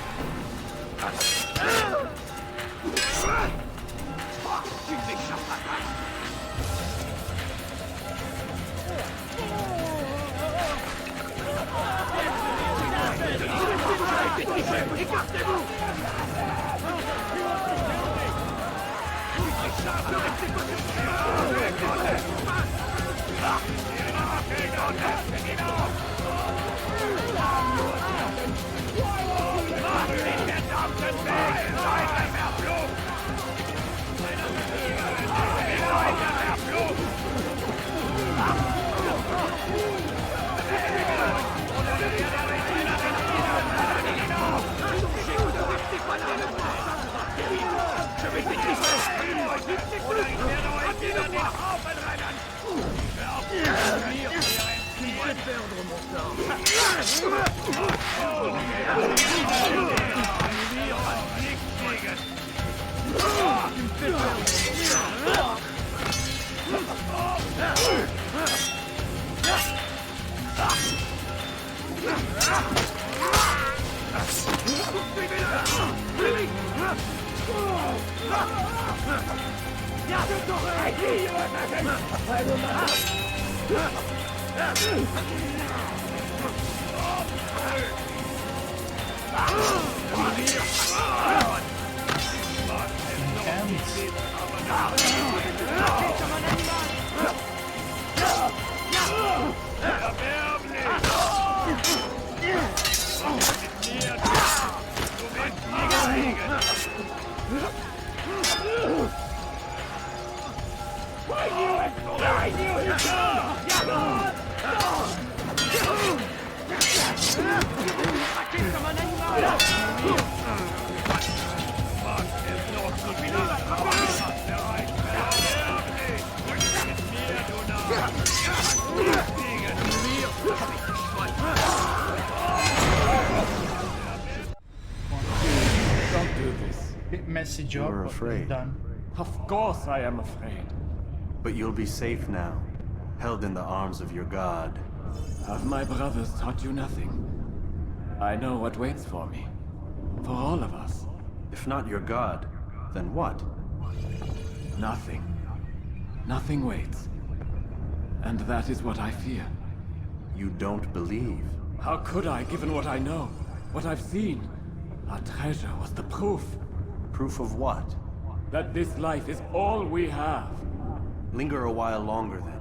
Don't do this. Bit messy job, You're but afraid. it's done. Of course I am afraid. But you'll be safe now, held in the arms of your god. Have my brothers taught you nothing? I know what waits for me. For all of us. If not your god, then what? Nothing. Nothing waits. And that is what I fear. You don't believe. How could I, given what I know? What I've seen? Our treasure was the proof. Proof of what? That this life is all we have. Linger a while longer then,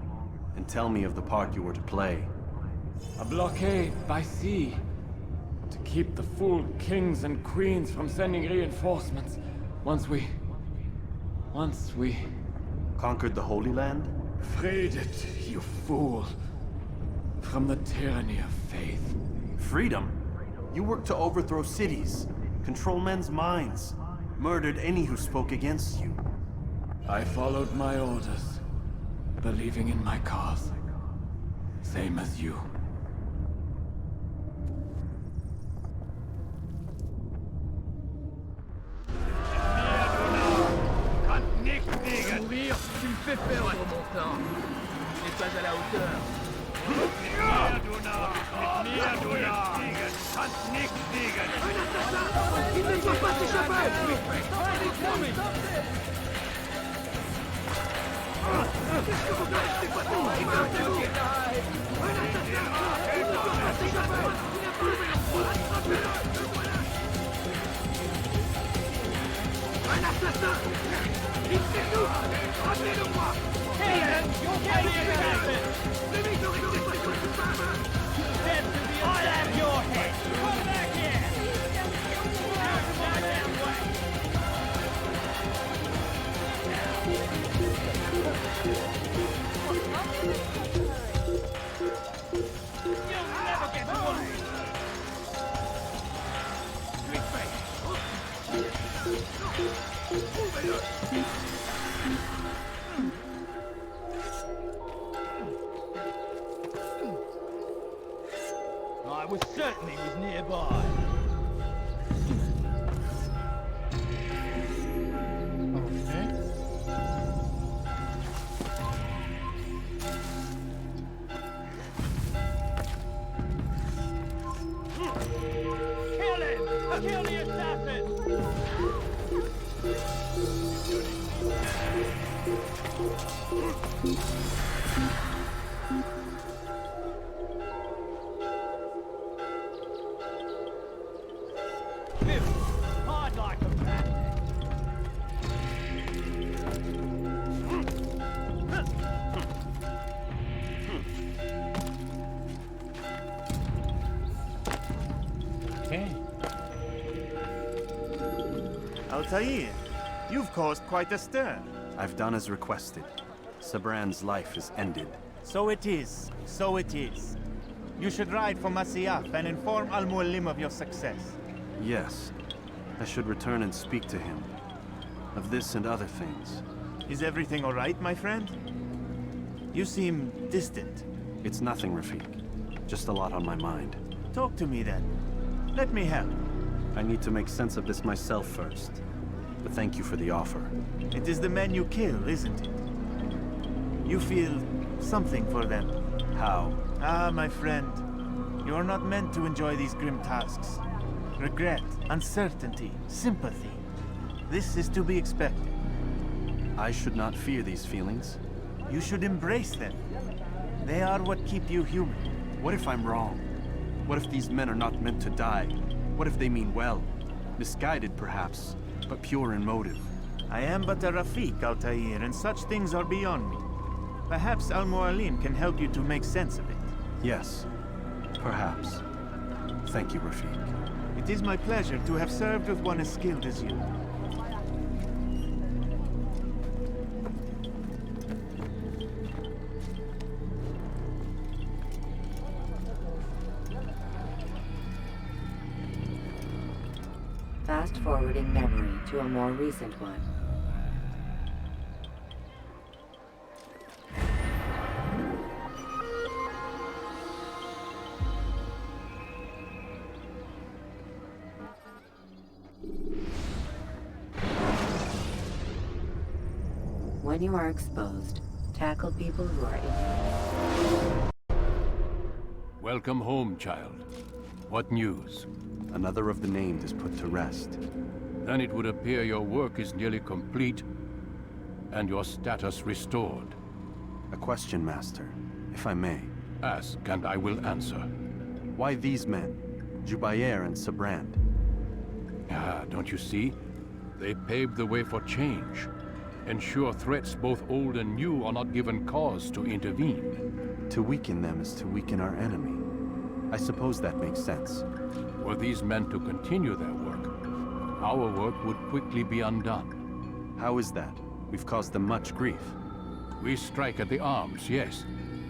and tell me of the part you were to play. A blockade by sea. To keep the fool kings and queens from sending reinforcements. Once we... Conquered the Holy Land? Freed it, you fool. From the tyranny of faith. Freedom? You worked to overthrow cities, control men's minds, murdered any who spoke against you. I followed my orders, believing in my cause. Same as you. Mourir, tu me fais perdre mon temps. Tu n'es pas à la hauteur. Il ne doit pas s'échapper. Qu'est-ce que vous faites? C'est pas tout. Écartez-vous. Un assassin. Il ne doit pas s'échapper. Attrapez-le. Un assassin. Il fait tout. Ramenez-le-moi. Hey, you're getting it. N'aurait pas sur cette femme. I'll have your head. Come back here. You'll never get away. I was certain he was nearby. Kill him! Kill the assassin! Hard like a rat. Okay. Altair, you've caused quite a stir. I've done as requested. Sabran's life is ended. So it is. So it is. You should ride for Masyaf and inform Al-Muallim of your success. Yes. I should return and speak to him. Of this and other things. Is everything all right, my friend? You seem distant. It's nothing, Rafiq. Just a lot on my mind. Talk to me then. Let me help. I need to make sense of this myself first. But thank you for the offer. It is the men you kill, isn't it? You feel something for them. How? Ah, my friend. You are not meant to enjoy these grim tasks. regret, uncertainty, sympathy. This is to be expected. I should not fear these feelings. You should embrace them. They are what keep you human. What if I'm wrong? What if these men are not meant to die? What if they mean well? Misguided, perhaps, but pure in motive. I am but a Rafiq, Altair, and such things are beyond me. Perhaps Al-Mualim can help you to make sense of it. Yes, perhaps. Thank you, Rafiq. It is my pleasure to have served with one as skilled as you. Fast-forwarding memory to a more recent one. When you are exposed, tackle people who are in. Welcome home, child. What news? Another of the named is put to rest. Then it would appear your work is nearly complete, and your status restored. A question, Master, if I may. Ask, and I will answer. Why these men? Jubayer and Sabrand? Ah, don't you see? They paved the way for change. Ensure threats both old and new are not given cause to intervene. To weaken them is to weaken our enemy. I suppose that makes sense. Were these men to continue their work, our work would quickly be undone. How is that? We've caused them much grief. We strike at the arms, yes,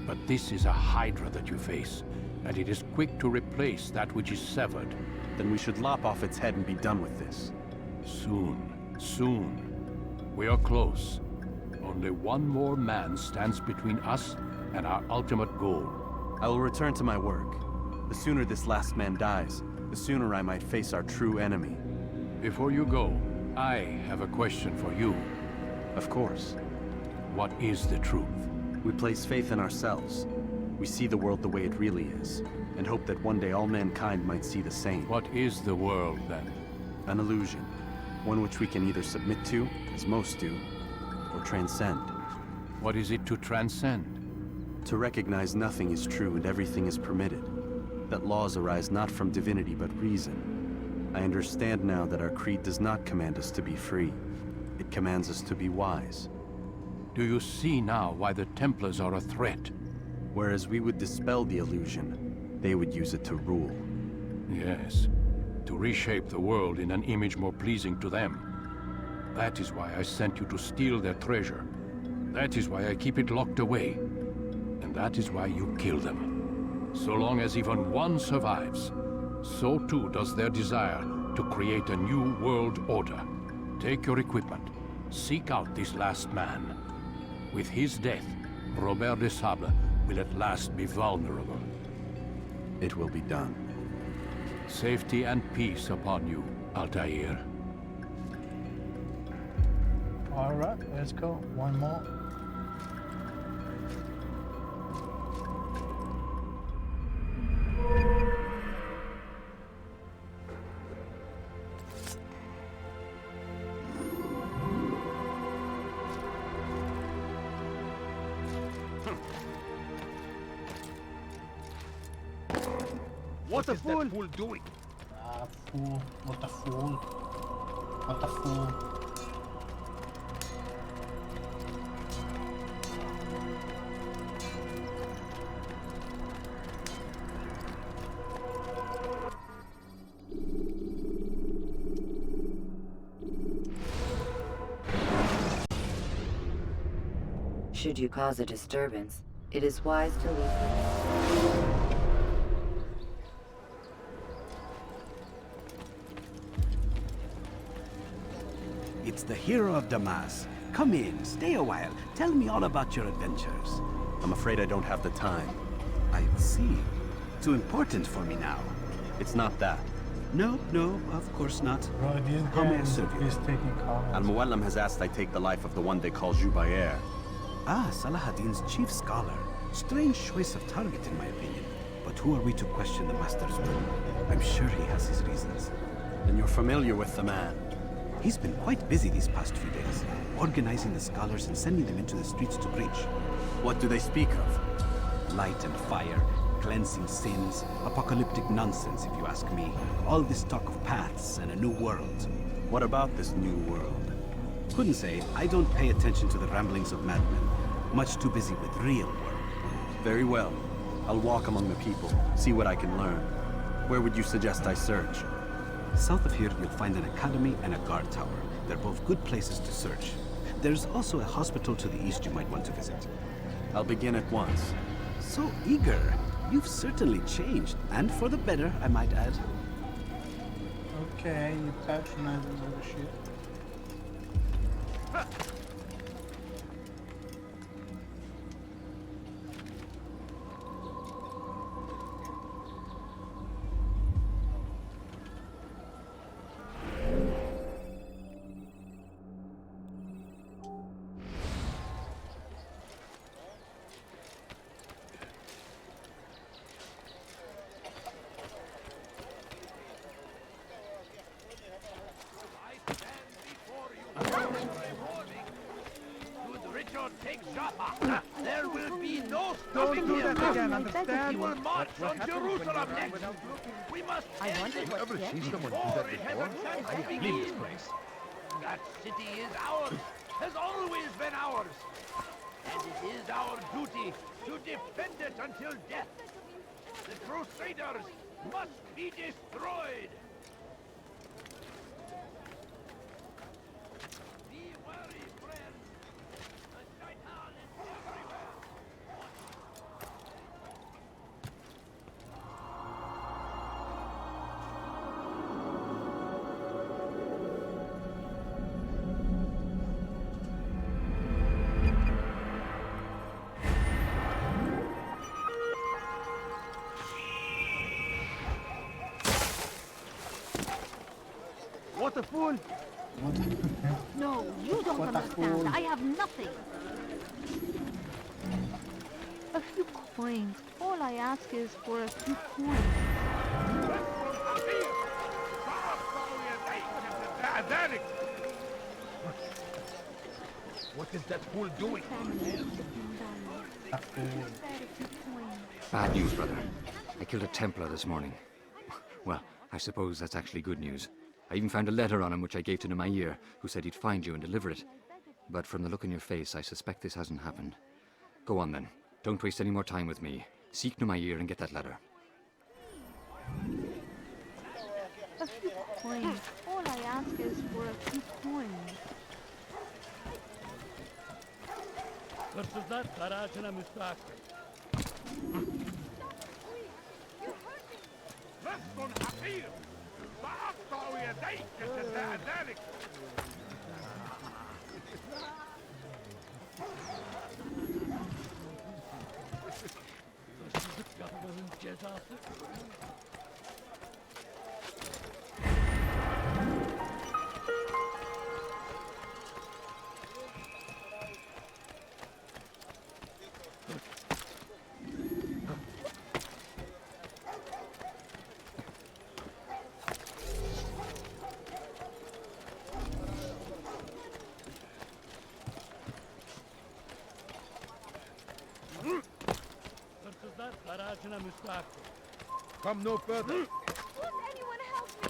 but this is a hydra that you face, and it is quick to replace that which is severed. Then we should lop off its head and be done with this. Soon, soon. We are close. Only one more man stands between us and our ultimate goal. I will return to my work. The sooner this last man dies, the sooner I might face our true enemy. Before you go, I have a question for you. Of course. What is the truth? We place faith in ourselves. We see the world the way it really is, and hope that one day all mankind might see the same. What is the world, then? An illusion. One which we can either submit to, as most do, or transcend. What is it to transcend? To recognize nothing is true and everything is permitted. That laws arise not from divinity but reason. I understand now that our creed does not command us to be free. It commands us to be wise. Do you see now why the Templars are a threat? Whereas we would dispel the illusion, they would use it to rule. Yes. To reshape the world in an image more pleasing to them. That is why I sent you to steal their treasure. That is why I keep it locked away. And that is why you kill them. So long as even one survives, so too does their desire to create a new world order. Take your equipment. Seek out this last man. With his death, Robert de Sable will at last be vulnerable. It will be done. Safety and peace upon you, Altair. Alright, let's go. One more. What is that fool doing? Ah, fool. What a fool. What a fool. Should you cause a disturbance, it is wise to leave. It's the hero of Damas. Come in, stay a while. Tell me all about your adventures. I'm afraid I don't have the time. I see. Too important for me now. It's not that. No, of course not. Bro, this How may I guy serve you? is taking comments. Al-Muallim has asked I take the life of the one they call Jubayer. Ah, Salahadin's chief scholar. Strange choice of target, in my opinion. But who are we to question the master's will? I'm sure he has his reasons. familiar with the man. He's been quite busy these past few days, organizing the scholars and sending them into the streets to preach. What do they speak of? Light and fire, cleansing sins, apocalyptic nonsense, if you ask me. All this talk of paths and a new world. What about this new world? Couldn't say. I don't pay attention to the ramblings of madmen. Much too busy with real world. Very well. I'll walk among the people, see what I can learn. Where would you suggest I search? South of here, you'll find an academy and a guard tower. They're both good places to search. There's also a hospital to the east you might want to visit. I'll begin at once. So eager. You've certainly changed, and for the better, I might add. Okay, you patronizing all the shit. There will be no stopping him. He will march on Jerusalem next. We must end it before it has a chance to begin. That city is ours, has always been ours. And it is our duty to defend it until death. The Crusaders must be destroyed. Be wary, friends. The Shaitan is everywhere. What a fool! No, you don't What a understand. fool. I have nothing. A few coins. All I ask is for a few coins. What is that fool doing? Bad news, brother. I killed a Templar this morning. Well, I suppose that's actually good news. I even found a letter on him which I gave to Nemair, who said he'd find you and deliver it. But from the look in your face, I suspect this hasn't happened. Go on then. Don't waste any more time with me. Seek Nemair and get that letter. A few coins. All I ask is for a few coins. Come no further. Won't anyone help me?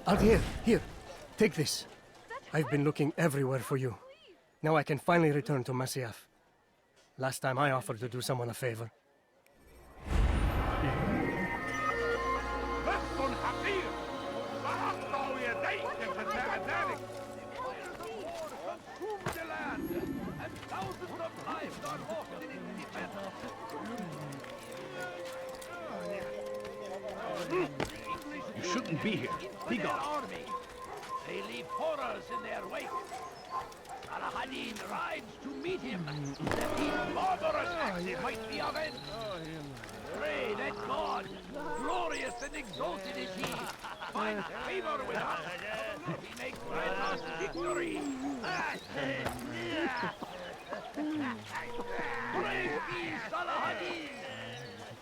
Altair, here. Take this. I've been looking everywhere for you. Now I can finally return to Masyaf. Last time I offered to do someone a favor. You shouldn't be here. Be gone. They leave horrors in their wake. Saladin rides to meet him. These barbarous acts might be avenged. Pray that God, glorious and exalted is he, finds favor with us. He makes grant us victory. Praise be Saladin.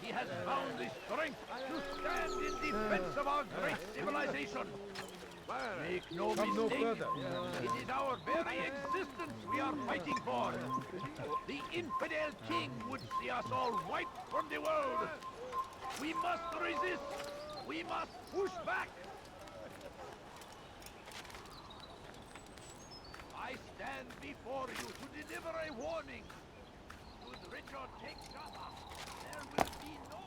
He has found the strength to stand in defense of our our great civilization. Make no mistake, it is our very existence we are fighting for. The infidel king would see us all wiped from the world. We must resist. We must push back. I stand before you to deliver a warning. Should Richard take Jaffa, there will be no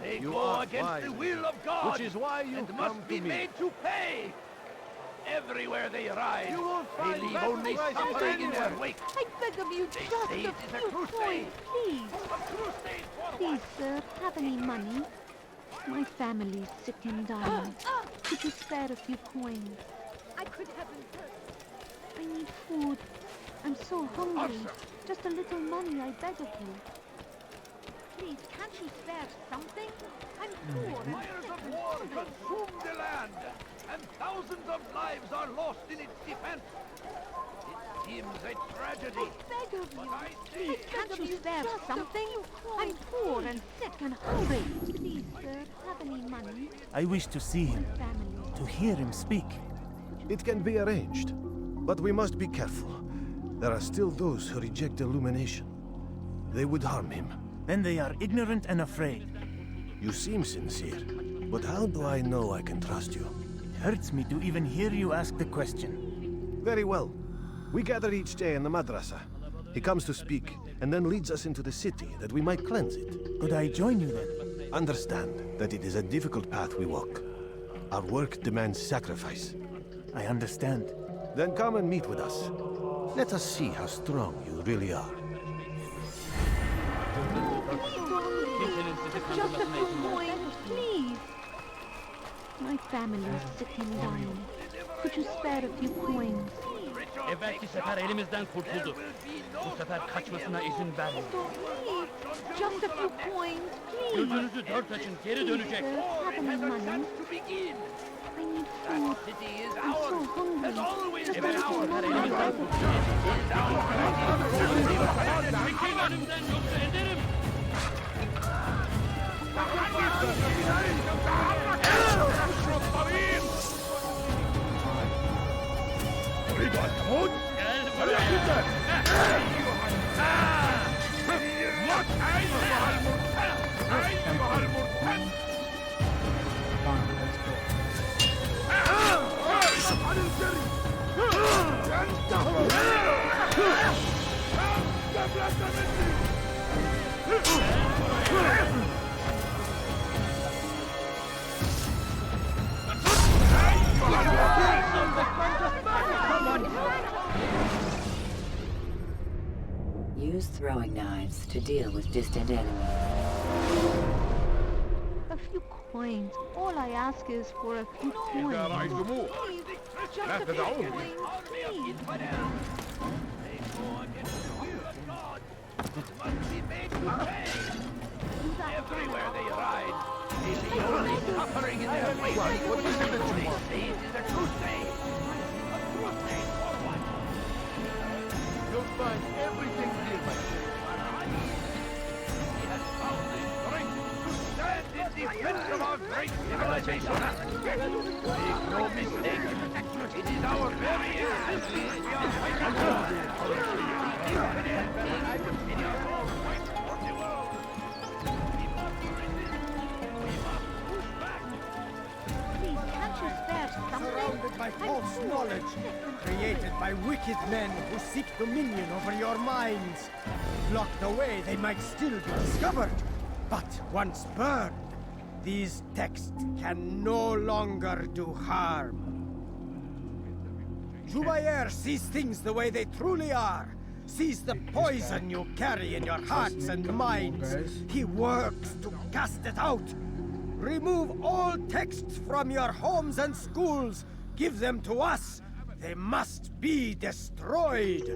They You go are against wise, the will of God, which is why you and come must be to me. made to pay. Everywhere they ride, You won't they find leave better only prices suffering in their anywhere. wake. I beg of you, They just say a it is a few crusade. coins, please. A crusade for Please, sir, have any money? My family's sick and dying. Could you spare a few coins? I could heaven I need food. I'm so hungry. Just a little money, I beg of you. Please, can't you spare something? I'm poor and Fires sick of and war hungry. consume the land, and thousands of lives are lost in its defense. It seems a tragedy. I beg of you. Please, can't you spare just something? I'm poor and sick and hungry. Please, sir, have any money? I wish to see him, Family. to hear him speak. It can be arranged, but we must be careful. There are still those who reject illumination. They would harm him. Then they are ignorant and afraid. You seem sincere, but how do I know I can trust you? It hurts me to even hear you ask the question. Very well. We gather each day in the madrasa. He comes to speak, and then leads us into the city that we might cleanse it. Could I join you then? Understand that it is a difficult path we walk. Our work demands sacrifice. I understand. Then come and meet with us. Let us see how strong you really are. Just a few coins, please. My family's sick and dying. Could you spare a few coins? Evvelki sefer elimizden kurtuldu. Bu sefer kaçmasına izin vermeyin. Please, just a few coins, please. Gözünüzü dört açın, geri dönecek. Please, sir, have any money? I need food. I'm so hungry. Just a little money. I beg of you. Çekil önümden yoksa ederim. تريد أن تموت؟ Gel buraya. موت أيها المرتد! أيها المرتد! ابحث عن الجري! انتهوا! قبلت مني! Use throwing knives to deal with distant enemies. A few coins. All I ask is for a few coins. إذا رأيتموه Please, لا just a few تدعوني. coins, please. Everywhere they ride, they see only suffering in their wake. They say it is a crusade. A crusade for what? You'll find everything here, my friend. He has found the strength to stand in defense of our great civilization. Make no mistake, it is our very existence we are fighting for. The infinite being in our fight for the world. We must resist. We must push back. Please, can't you spare something? Surrounded by false knowledge, created by wicked men who seek dominion over your minds. Locked away, they might still be discovered. But once burned, these texts can no longer do harm. Jubayer sees things the way they truly are. Sees the poison you carry in your hearts and minds. He works to cast it out. Remove all texts from your homes and schools. Give them to us. They must be destroyed.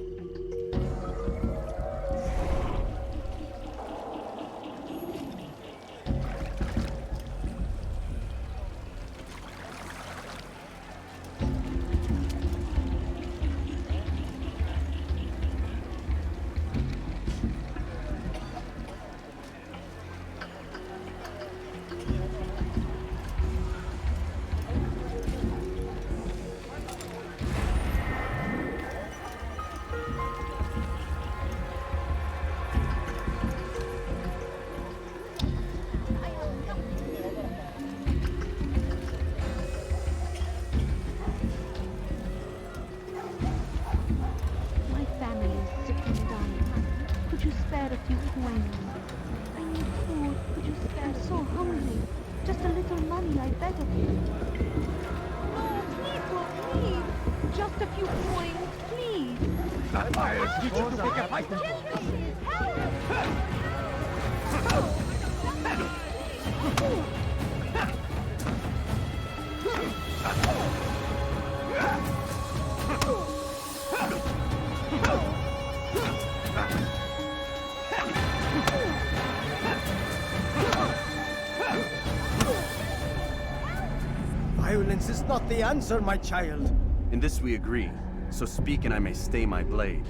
Violence is not the answer, my child. In this we agree, so speak and I may stay my blade.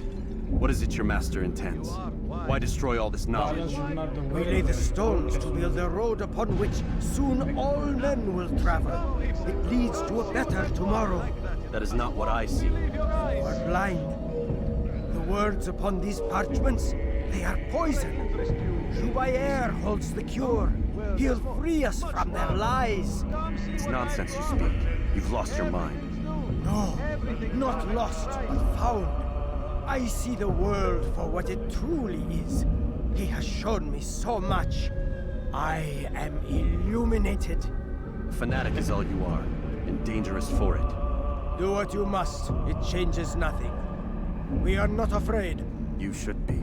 What is it your master intends? Why destroy all this knowledge? We lay the stones to build a road upon which soon all men will travel. It leads to a better tomorrow. That is not what I see. You are blind. The words upon these parchments, they are poison. Jubayer holds the cure. He'll free us from their lies. It's nonsense you speak. You've lost your mind. No, not lost, but found. I see the world for what it truly is. He has shown me so much. I am illuminated. A fanatic is all you are, and dangerous for it. Do what you must. It changes nothing. We are not afraid. You should be.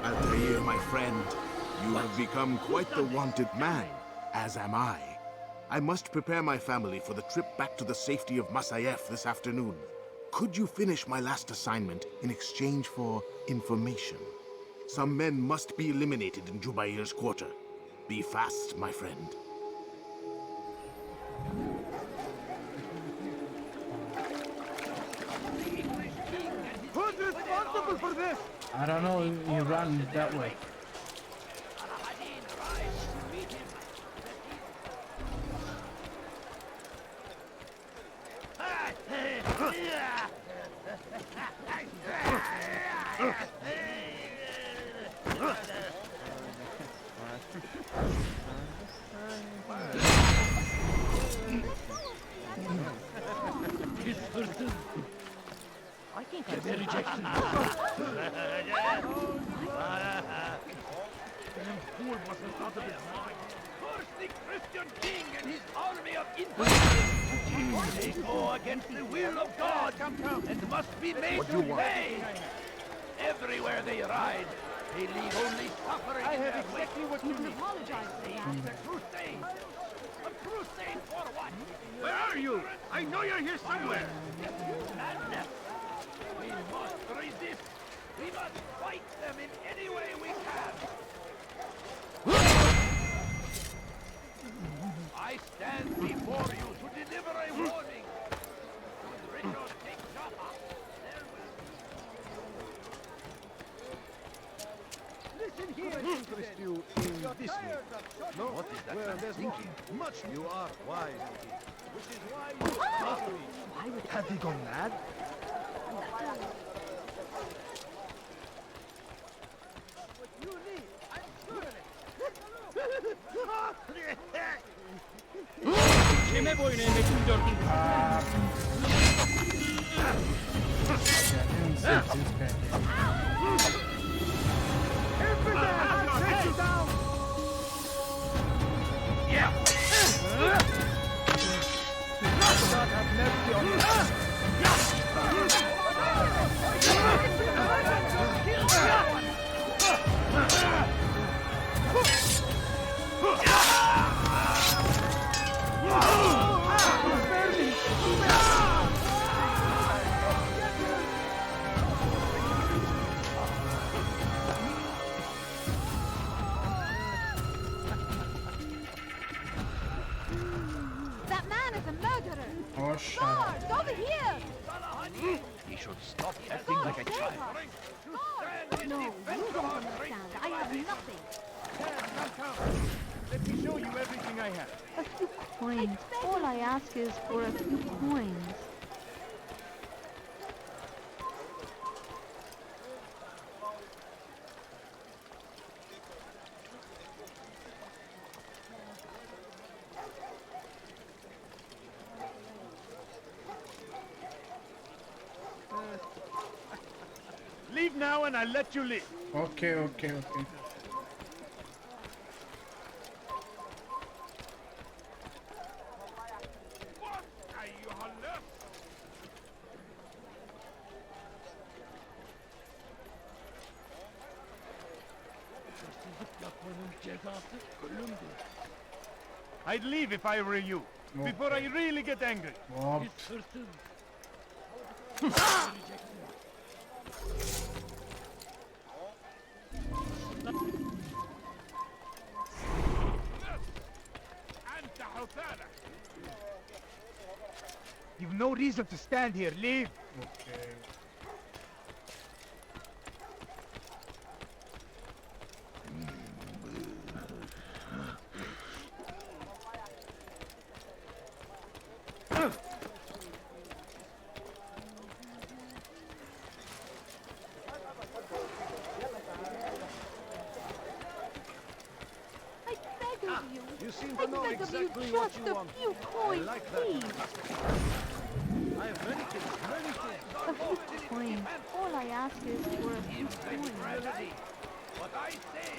Altair, my friend, you have become quite the wanted man, as am I. I must prepare my family for the trip back to the safety of Masayef this afternoon. Could you finish my last assignment in exchange for information? Some men must be eliminated in Jubair's quarter. Be fast, my friend. Who's responsible for this? I don't know, he ran that way. I think I better reject him. Fool must have thought of his mind. Curse the Christian king and his army of infidels! They go against the will of God and must be made to pay! Everywhere they ride, they leave only suffering in their wake. what you need. Apologize for that. A crusade! A crusade for what? Where are you? I know you're here somewhere! Madness! We must resist! We must fight them in any way we can! I stand before you to deliver a warning! When Richard takes Joppa, there will... Listen here, interest you in this week? No? What is that Well, man there's thinking? much you are wise, indeed. Which is why you Why would have he gone mad? What you need, I'm sure of it. Kime boyun eğmek dördün? you down! Yeah! God have mercy on you! That man is a murderer! Oh, shut up. Guards, over here! He should stop acting like a child. No, you don't understand. I have nothing. Let me show you everything I have. A few coins. All I ask is for a few coins. Leave now and I'll let you live. Okay, okay, okay. I'd leave if I were you, before I really get angry. You've no reason to stand here. Leave. Okay. You seem to know exactly what you want. Few coins, I like that. I have many things, many things. A few coins. All I ask is for a few coins. What I say.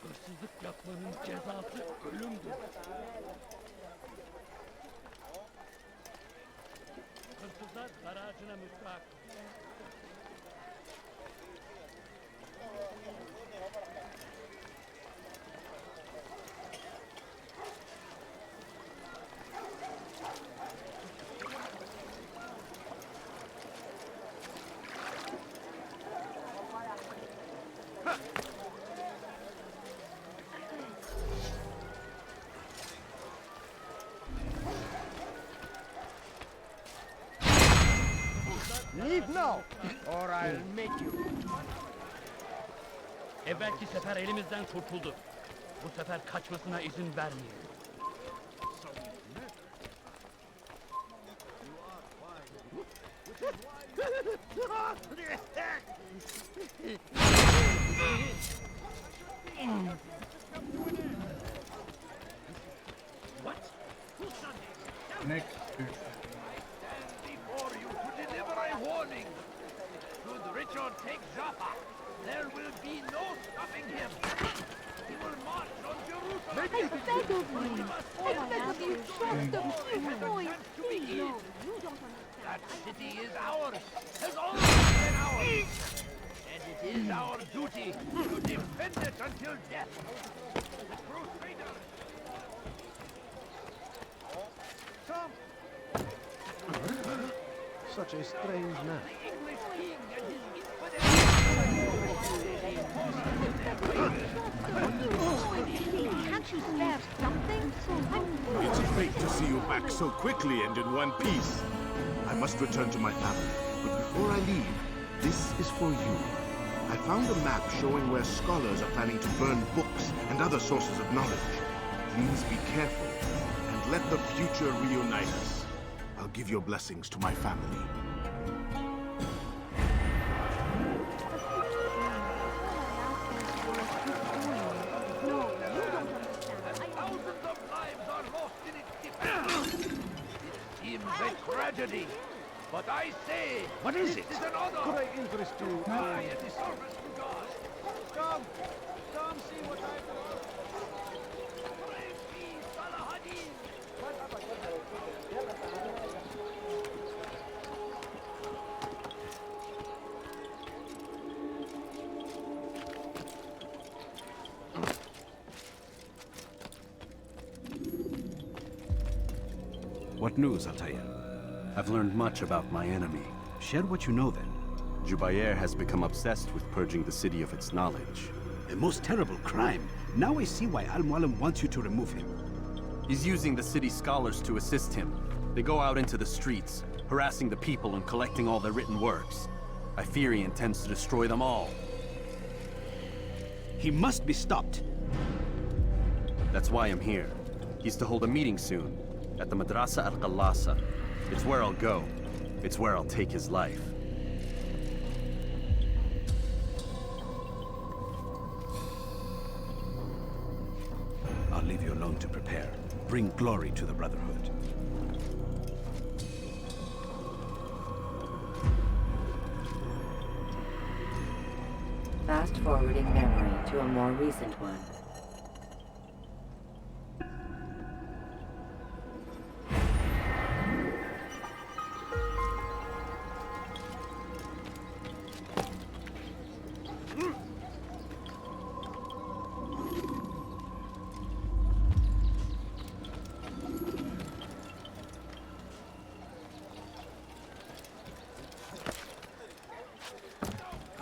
Hırsızlık yapmanın cezası ölümdür. Hırsızlar garajına müstahak. Leave now, or I'll make you. Evvelki sefer elimizden kurtuldu. Bu sefer kaçmasına izin vermeyin. Next. Before you to deliver a warning. Should Richard take Jaffa, there will be no stopping him. He will march on Jerusalem. I beg of you. All I ask is just a few coins. Please. No, you don't understand. That city is ours, has always been ours. And it is our duty to defend it until death. The Crusaders. Come. Such a strange man. Can't you spare something? It's great to see you back so quickly and in one piece. I must return to my family. before I leave, this is for you. I found a map showing where scholars are planning to burn books and other sources of knowledge. Please be careful, and let the future reunite us. I'll give your blessings to my family. Thousands of lives are lost in its defense. It seems a tragedy, but I say, What is this it? is an honor. Could I interest you? I am the service to God. Come, come see what I've done. Praise be Salahadin. What news, Altair? I've learned much about my enemy. Share what you know, then. Jubair has become obsessed with purging the city of its knowledge. A most terrible crime. Now I see why Al-Mualim wants you to remove him. He's using the city scholars to assist him. They go out into the streets, harassing the people and collecting all their written works. I fear he intends to destroy them all. He must be stopped. That's why I'm here. He's to hold a meeting soon, at the Madrasa al-Qallasa. It's where I'll go. It's where I'll take his life. I'll leave you alone to prepare. Bring glory to the Brotherhood. Fast-forwarding memory to a more recent one.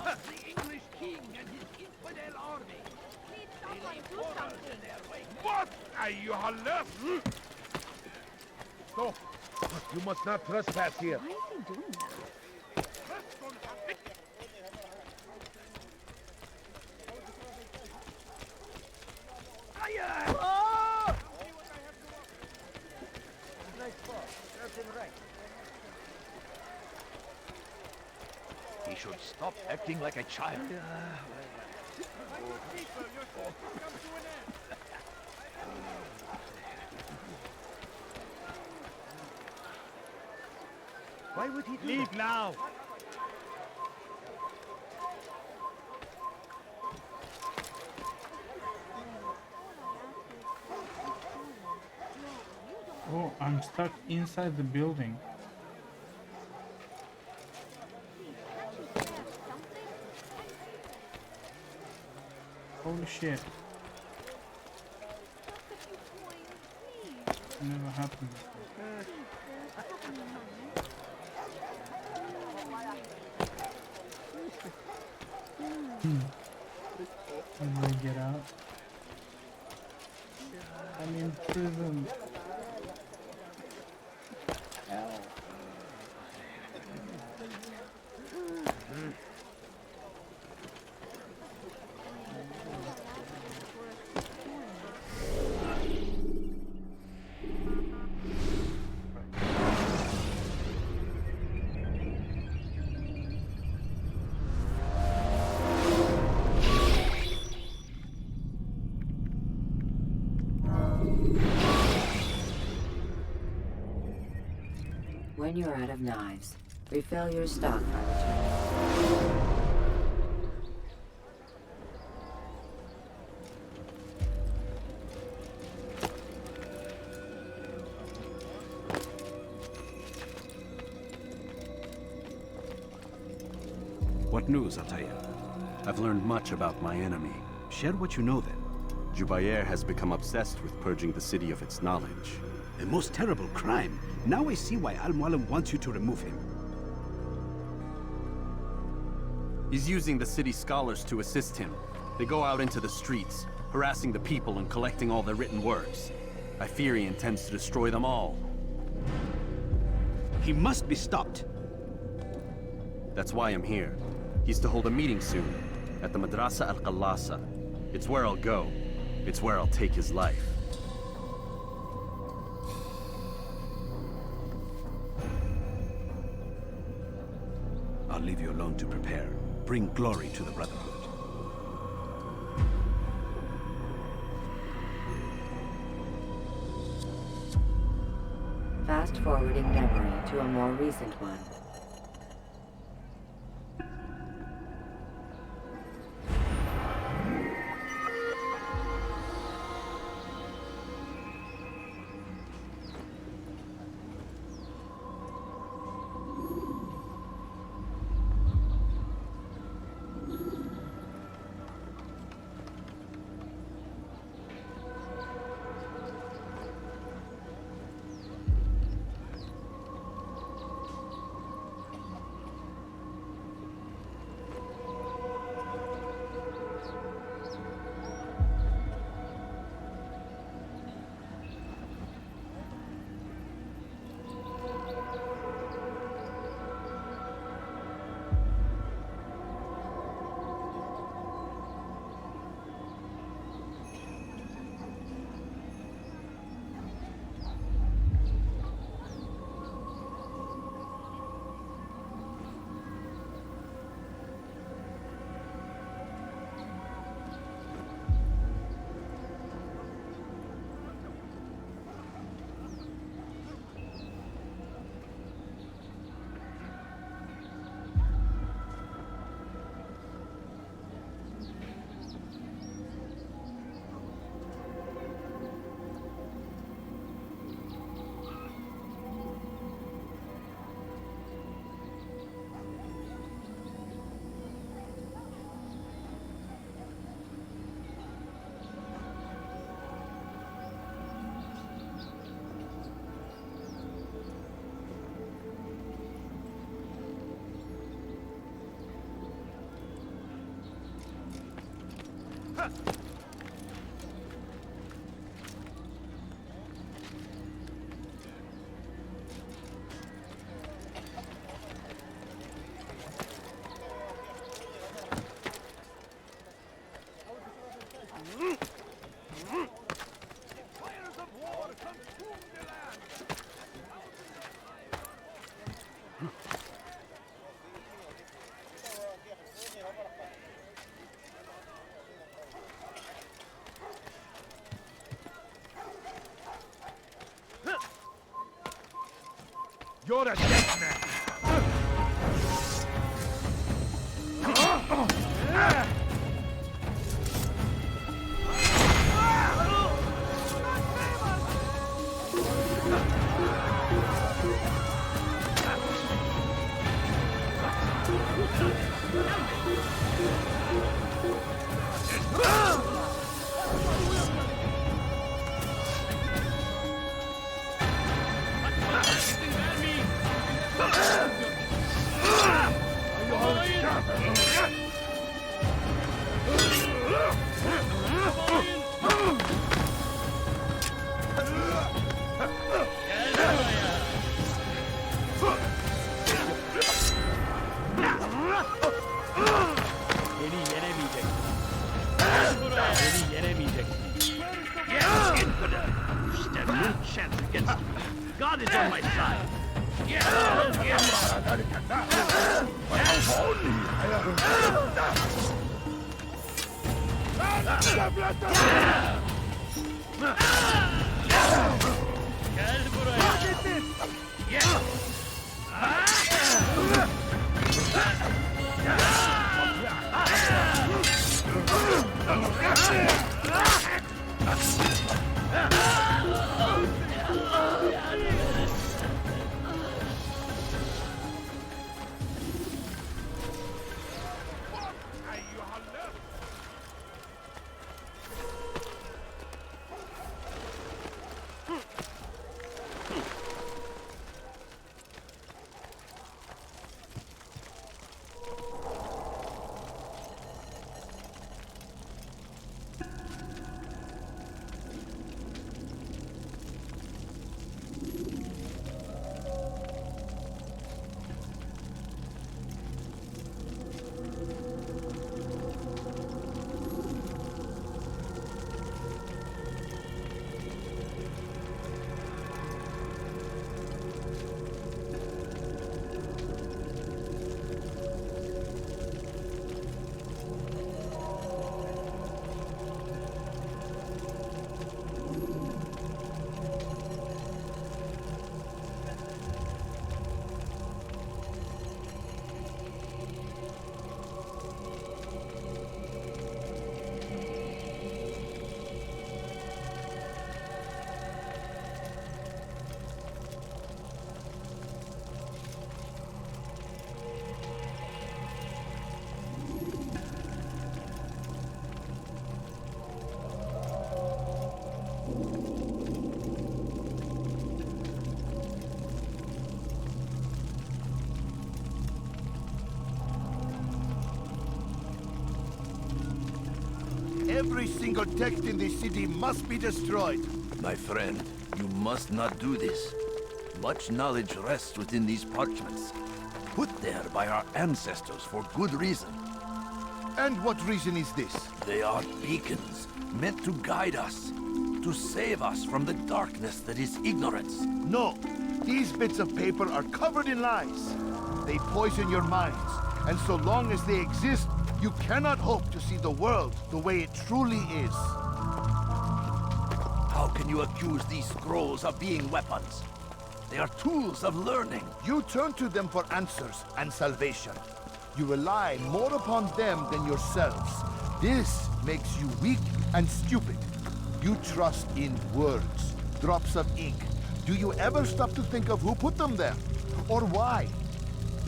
The English king and his infidel army. Need someone do something in their way. What? أيها اللص! Stop! You must not trespass here. Why is he doing that? He should stop acting like a child. Why would he leave now? Oh, I'm stuck inside the building. Holy shit. Never happened before. How do I get out? I'm in prison. Hell. When you're out of knives, refill your stock by returning. What news, Altair? I've learned much about my enemy. Share what you know, then. Jubair has become obsessed with purging the city of its knowledge. A most terrible crime. Now I see why Al-Mualim wants you to remove him. He's using the city scholars to assist him. They go out into the streets, harassing the people and collecting all their written works. I fear he intends to destroy them all. He must be stopped. That's why I'm here. He's to hold a meeting soon, at the Madrasa al-Qallasa. It's where I'll go. It's where I'll take his life. I'll leave you alone to prepare. Bring glory to the Brotherhood. Fast-forwarding memory to a more recent one. You're a dead man. God is on my side. Every single text in this city must be destroyed. My friend, you must not do this. Much knowledge rests within these parchments, put there by our ancestors for good reason. And what reason is this? They are beacons, meant to guide us, to save us from the darkness that is ignorance. No, these bits of paper are covered in lies. They poison your minds, and so long as they exist, you cannot hope to see the world the way it truly is. How can you accuse these scrolls of being weapons? They are tools of learning. You turn to them for answers and salvation. You rely more upon them than yourselves. This makes you weak and stupid. You trust in words, drops of ink. Do you ever stop to think of who put them there? Or why?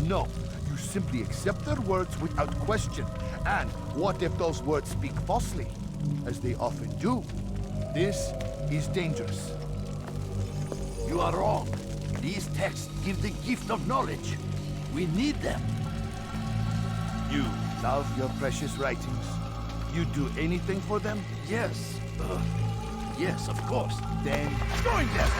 No, you simply accept their words without question. And what if those words speak falsely? As they often do. This is dangerous. You are wrong. These texts give the gift of knowledge. We need them. You love your precious writings? You'd do anything for them? Yes. Yes, of course. Then join them!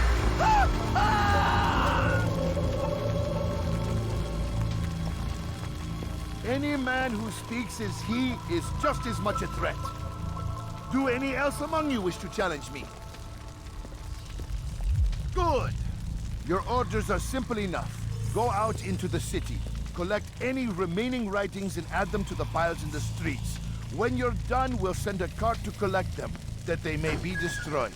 Any man who speaks as he is just as much a threat. Do any else among you wish to challenge me? Good! Your orders are simple enough. Go out into the city, collect any remaining writings and add them to the piles in the streets. When you're done, we'll send a cart to collect them, that they may be destroyed.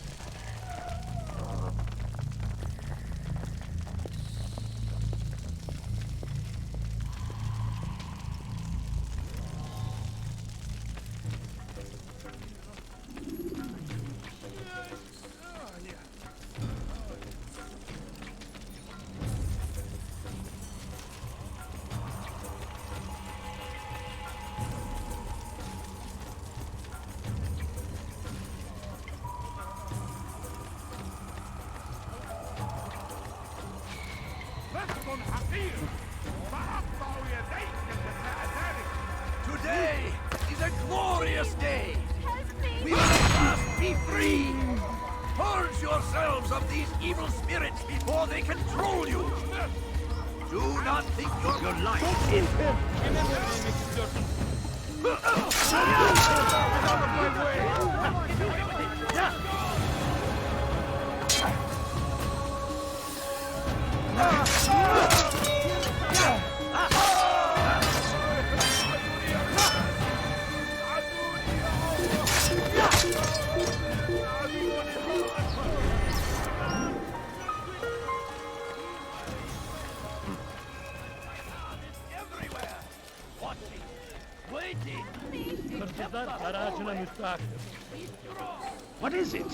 Today is a glorious day. We will at last be free. Purge yourselves of these evil spirits before they control you. Do not think your life is... What is it?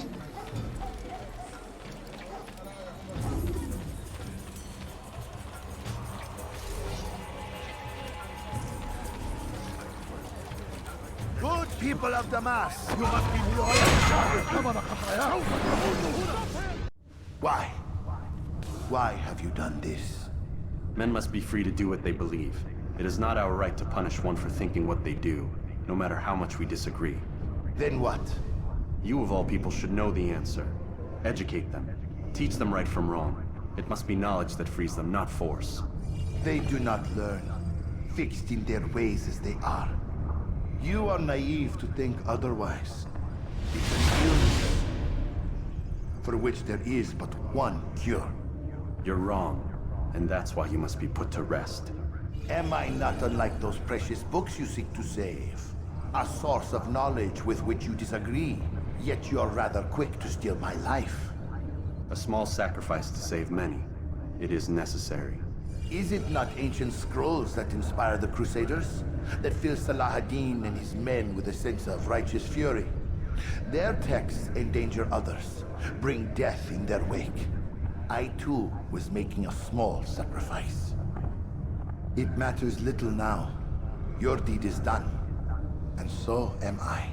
Good people of Damas, you must be loyal. Why? Why have you done this? Men must be free to do what they believe. It is not our right to punish one for thinking what they do, no matter how much we disagree. Then what? You of all people should know the answer. Educate them. Teach them right from wrong. It must be knowledge that frees them, not force. They do not learn, fixed in their ways as they are. You are naive to think otherwise. It's an illness for which there is but one cure. You're wrong, and that's why you must be put to rest. Am I not unlike those precious books you seek to save? A source of knowledge with which you disagree, yet you're rather quick to steal my life. A small sacrifice to save many. It is necessary. Is it not ancient scrolls that inspire the Crusaders? That fill Salah ad-Din and his men with a sense of righteous fury? Their texts endanger others, bring death in their wake. I too was making a small sacrifice. It matters little now. Your deed is done, and so am I.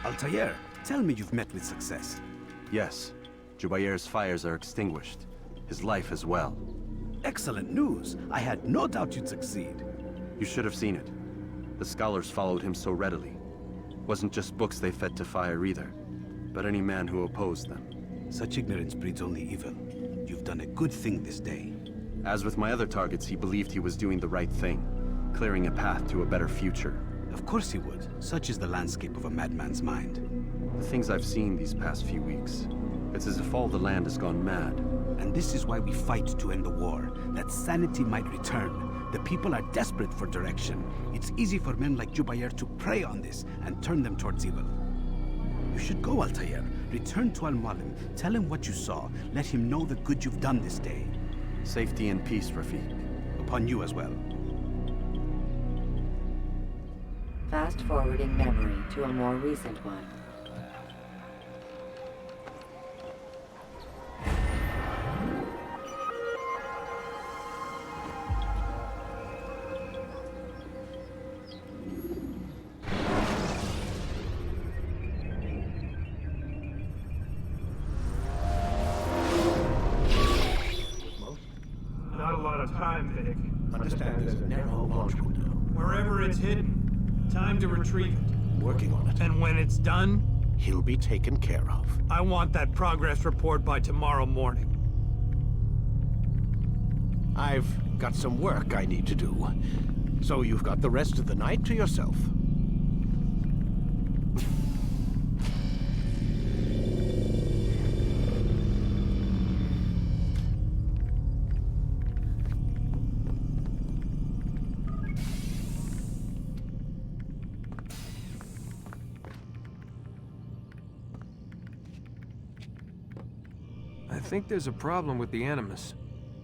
Altair, tell me you've met with success. Yes. Jubair's fires are extinguished. His life as well. Excellent news. I had no doubt you'd succeed. You should have seen it. The scholars followed him so readily. Wasn't just books they fed to fire either, but any man who opposed them. Such ignorance breeds only evil. You've done a good thing this day. As with my other targets, he believed he was doing the right thing, clearing a path to a better future. Of course he would. Such is the landscape of a madman's mind. The things I've seen these past few weeks, it's as if all the land has gone mad. And this is why we fight to end the war, that sanity might return. The people are desperate for direction. It's easy for men like Jubair to prey on this and turn them towards evil. You should go, Altair. Return to Al-Mualim. Tell him what you saw. Let him know the good you've done this day. Safety and peace, Rafiq. Upon you as well. Fast-forwarding memory to a more recent one. Not a lot of time, Vic. Understand there's a narrow launch window. Wherever it's hidden, time to retrieve it. Working on it. And when it's done, He'll be taken care of. I want that progress report by tomorrow morning. I've got some work I need to do. So you've got the rest of the night to yourself. I think there's a problem with the Animus.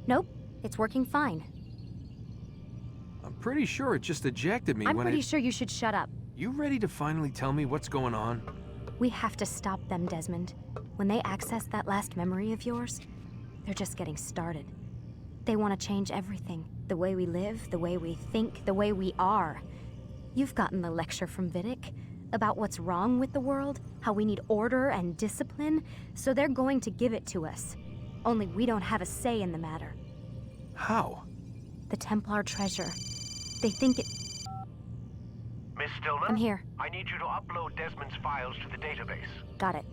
Nope, it's working fine. I'm pretty sure it just ejected me I'm when pretty sure you should shut up. You ready to finally tell me what's going on? We have to stop them, Desmond. When they access that last memory of yours, they're just getting started. They want to change everything. The way we live, the way we think, the way we are. You've gotten the lecture from Vidic about what's wrong with the world, how we need order and discipline, so they're going to give it to us. Only we don't have a say in the matter. How? The Templar treasure. They think it... Miss Stillman? I'm here. I need you to upload Desmond's files to the database. Got it.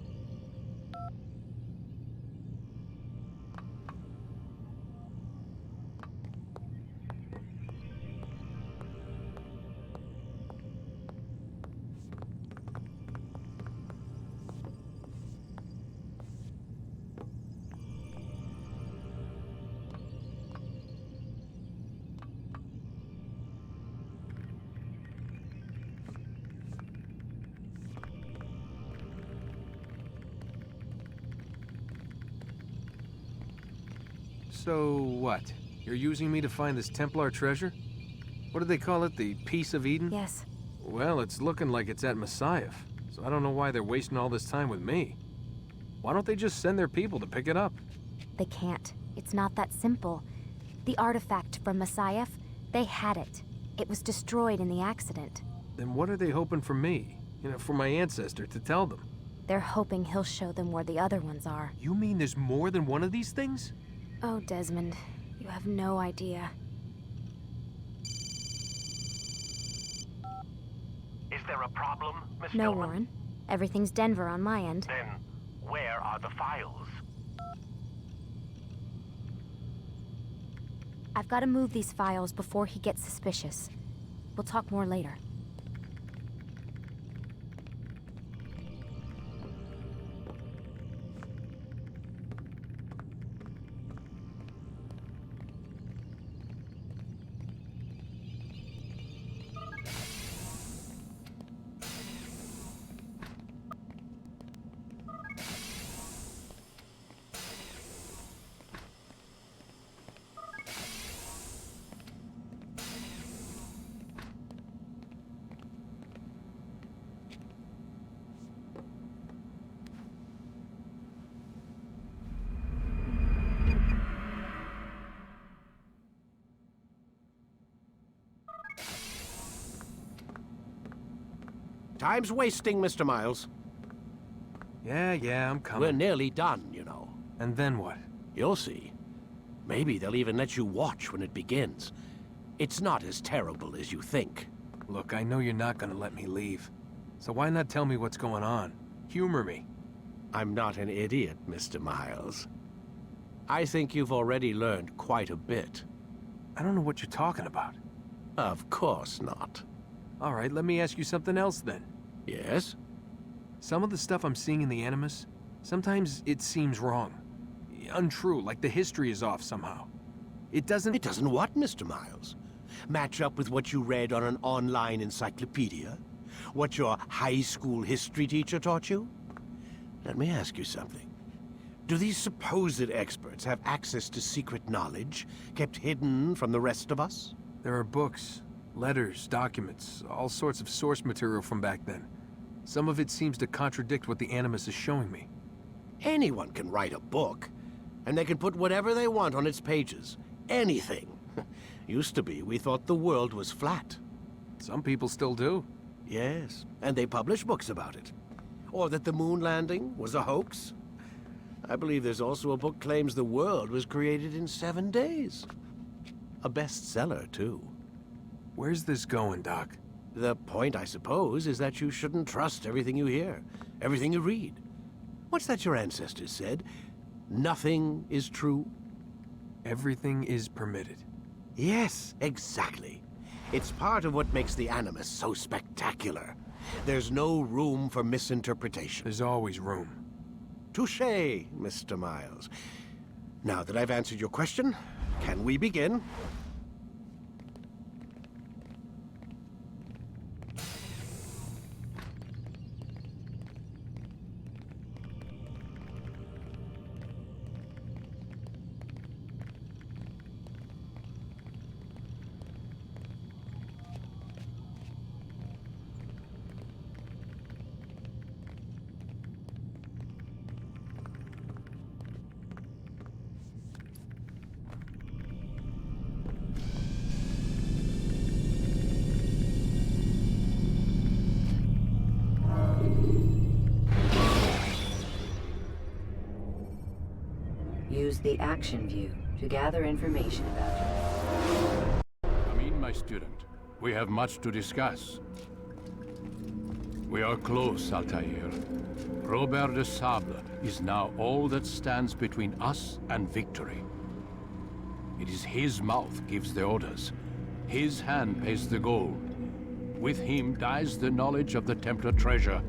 So what? You're using me to find this Templar treasure? What do they call it? The Piece of Eden? Yes. Well, it's looking like it's at Messiah, so I don't know why they're wasting all this time with me. Why don't they just send their people to pick it up? They can't. It's not that simple. The artifact from Messiah, they had it. It was destroyed in the accident. Then what are they hoping for me? You know, for my ancestor to tell them? They're hoping he'll show them where the other ones are. You mean there's more than one of these things? Oh, Desmond, you have no idea. Is there a problem, Miss No, Stillman? Warren. Everything's Denver on my end. Then, where are the files? I've got to move these files before he gets suspicious. We'll talk more later. Time's wasting, Mr. Miles. Yeah, I'm coming. We're nearly done, you know. And then what? You'll see. Maybe they'll even let you watch when it begins. It's not as terrible as you think. Look, I know you're not gonna let me leave. So why not tell me what's going on? Humor me. I'm not an idiot, Mr. Miles. I think you've already learned quite a bit. I don't know what you're talking about. Of course not. All right, let me ask you something else then. Yes? Some of the stuff I'm seeing in the Animus, sometimes it seems wrong. Untrue, like the history is off somehow. It doesn't... It doesn't what, Mr. Miles? Match up with what you read on an online encyclopedia? What your high school history teacher taught you? Let me ask you something. Do these supposed experts have access to secret knowledge kept hidden from the rest of us? There are books, letters, documents, all sorts of source material from back then. Some of it seems to contradict what the Animus is showing me. Anyone can write a book, and they can put whatever they want on its pages. Anything. Used to be, we thought the world was flat. Some people still do. Yes, and they publish books about it. Or that the moon landing was a hoax. I believe there's also a book claims the world was created in 7 days. A bestseller, too. Where's this going, Doc? The point, I suppose, is that you shouldn't trust everything you hear, everything you read. What's that your ancestors said? Nothing is true? Everything is permitted. Yes, exactly. It's part of what makes the Animus so spectacular. There's no room for misinterpretation. There's always room. Touché, Mr. Miles. Now that I've answered your question, can we begin? Use the action view to gather information about you. Come in, my student. We have much to discuss. We are close, Altair. Robert de Sable is now all that stands between us and victory. It is his mouth gives the orders. His hand pays the gold. With him dies the knowledge of the Templar treasure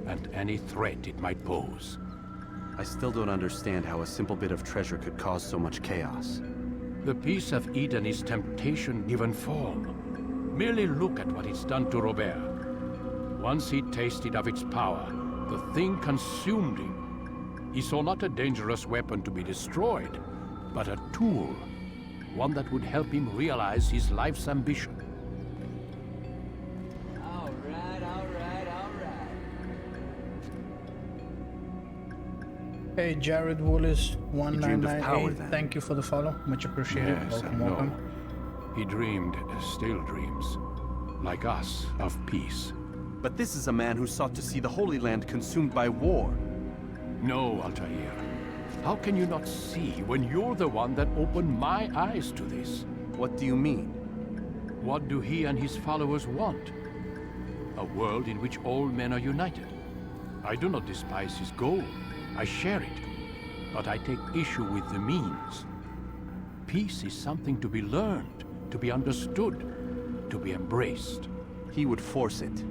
and any threat it might pose. I still don't understand how a simple bit of treasure could cause so much chaos. The peace of Eden is temptation given form. Merely look at what it's done to Robert. Once he tasted of its power, the thing consumed him. He saw not a dangerous weapon to be destroyed, but a tool. One that would help him realize his life's ambition. All right. Hey, Jared Willis, He dreamed of power, 1998. then. Thank you for the follow. Much appreciated. Yes, I Welcome. know. He dreamed, still dreams, like us, of peace. But this is a man who sought to see the Holy Land consumed by war. No, Altair. How can you not see when you're the one that opened my eyes to this? What do you mean? What do he and his followers want? A world in which all men are united. I do not despise his goal. I share it. But I take issue with the means. Peace is something to be learned, to be understood, to be embraced. He would force it.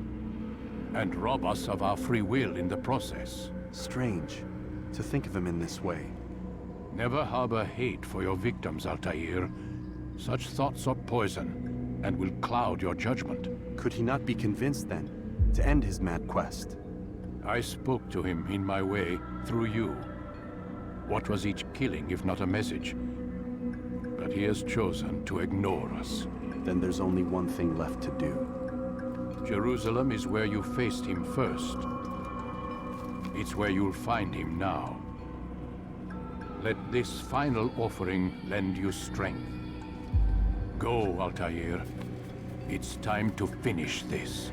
And rob us of our free will in the process. Strange to think of him in this way. Never harbor hate for your victims, Altair. Such thoughts are poison and will cloud your judgment. Could he not be convinced, then, to end his mad quest? I spoke to him in my way, through you. What was each killing if not a message? But he has chosen to ignore us. Then there's only one thing left to do. Jerusalem is where you faced him first. It's where you'll find him now. Let this final offering lend you strength. Go, Altair. It's time to finish this.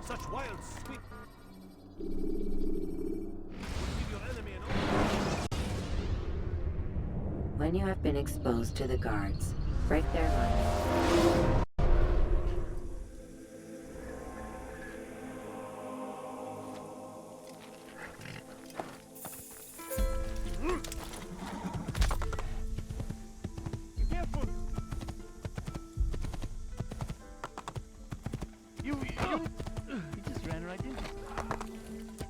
Such wild sweep. When you have been exposed to the guards, break their line. You just ran right into it.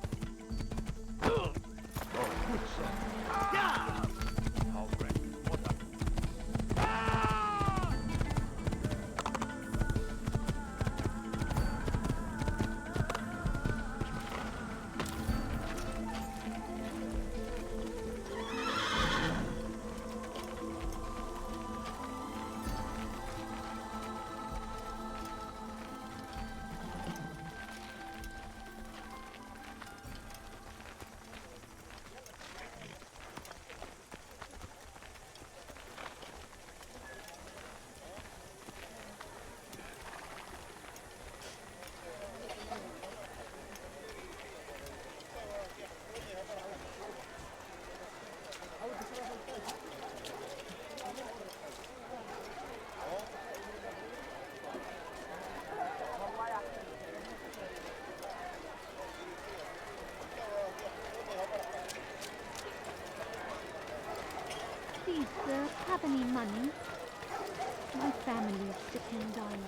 Please, sir, have any money? My family's sick and dying.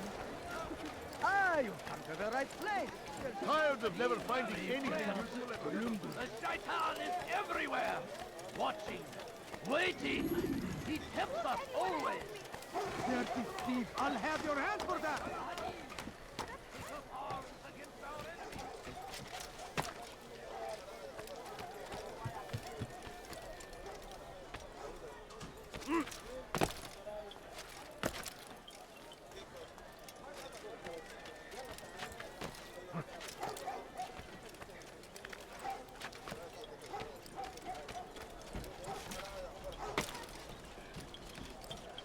Ah, you've come to the right place. Tired of never finding anything useful at The shaitan is everywhere! watching, waiting. He tempts us always. Dirty thief! I'll have your hand for that!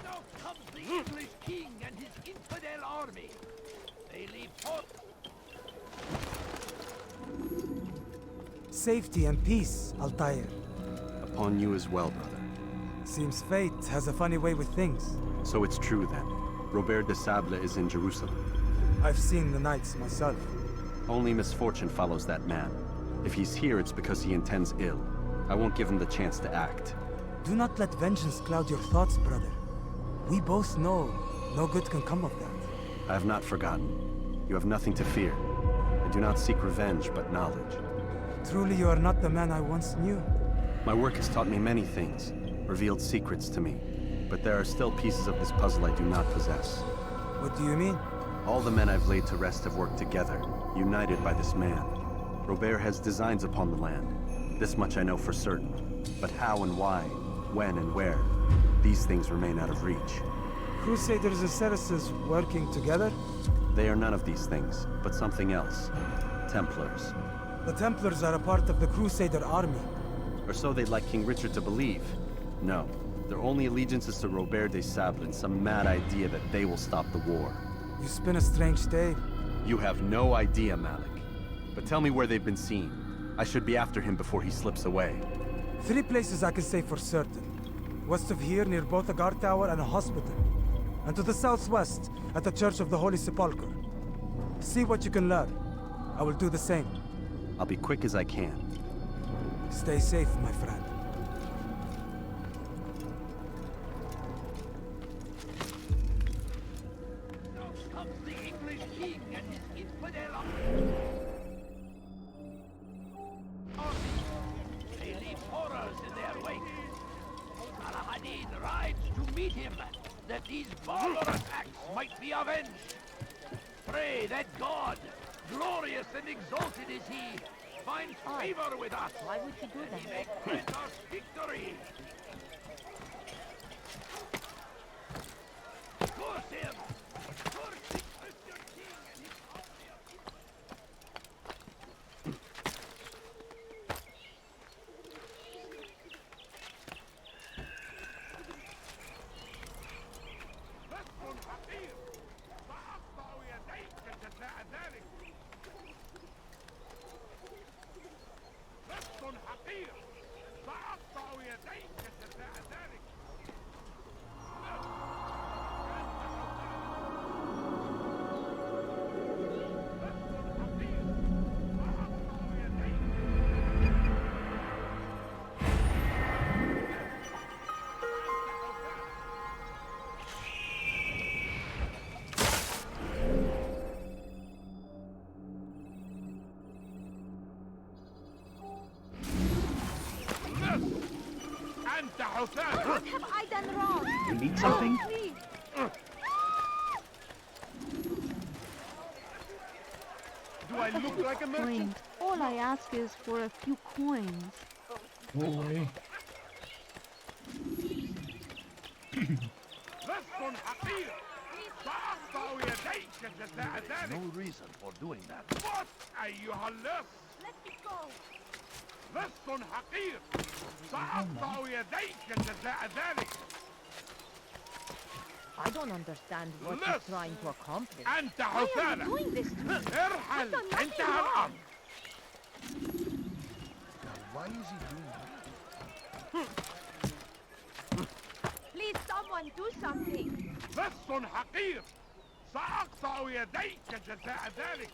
Now comes the English king and his infidel army. They leave port. Safety and peace, Altair. Upon you as well, brother. Seems fate has a funny way with things. So it's true then. Robert de Sable is in Jerusalem. I've seen the knights myself. Only misfortune follows that man. If he's here, it's because he intends ill. I won't give him the chance to act. Do not let vengeance cloud your thoughts, brother. We both know no good can come of that. I have not forgotten. You have nothing to fear. I do not seek revenge, but knowledge. Truly you are not the man I once knew. My work has taught me many things, revealed secrets to me. But there are still pieces of this puzzle I do not possess. What do you mean? All the men I've laid to rest have worked together, united by this man. Robert has designs upon the land. This much I know for certain. But how and why, when and where, these things remain out of reach. Crusaders and Saracens working together? They are none of these things, but something else. Templars. The Templars are a part of the Crusader army. Or so they'd like King Richard to believe. No, their only allegiance is to Robert de Sable and some mad idea that they will stop the war. You spin a strange tale. You have no idea, Malik. But tell me where they've been seen. I should be after him before he slips away. 3 places I can say for certain. West of here, near both a guard tower and a hospital. And to the southwest, at the Church of the Holy Sepulchre. See what you can learn. I will do the same. I'll be quick as I can. Stay safe, my friend. Now comes the English king and his infidel army. They leave horrors in their wake. Saladin rides to meet him, that these barbarous acts might be avenged. Pray that God, glorious and exalted is he, finds favor with us. Why would he do that? He may grant us victory. Curse him! Curse the Christian king and his army of... رسم حقير سأقطع يديك جزاء ذلك. رسم حقير سأقطع يديك جزاء ذلك. أنت حسام. What have I done wrong? You need something? Oh, please. Do I look like a merchant? All I ask is for a few coins. Go away. رسم حقير سأقطع يديك جزاء ذلك. No reason for doing that. What أيها اللص? Let me go. لص حقير سأقطع يديك جزاء ذلك. I don't understand what you're trying to accomplish. أنت Why are you حسالة. doing this to me? ارحل. I've done nothing انتهى wrong. الأمر. Why is he doing that? Please, someone do something. لص حقير سأقطع يديك جزاء ذلك.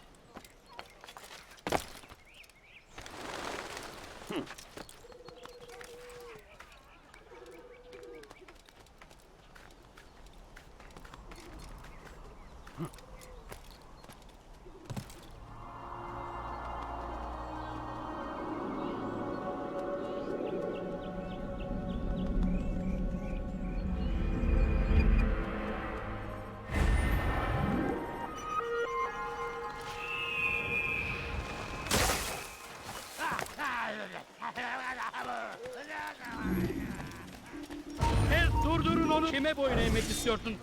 Tez durdurun onu. Kime boyun eğmek istiyorsun?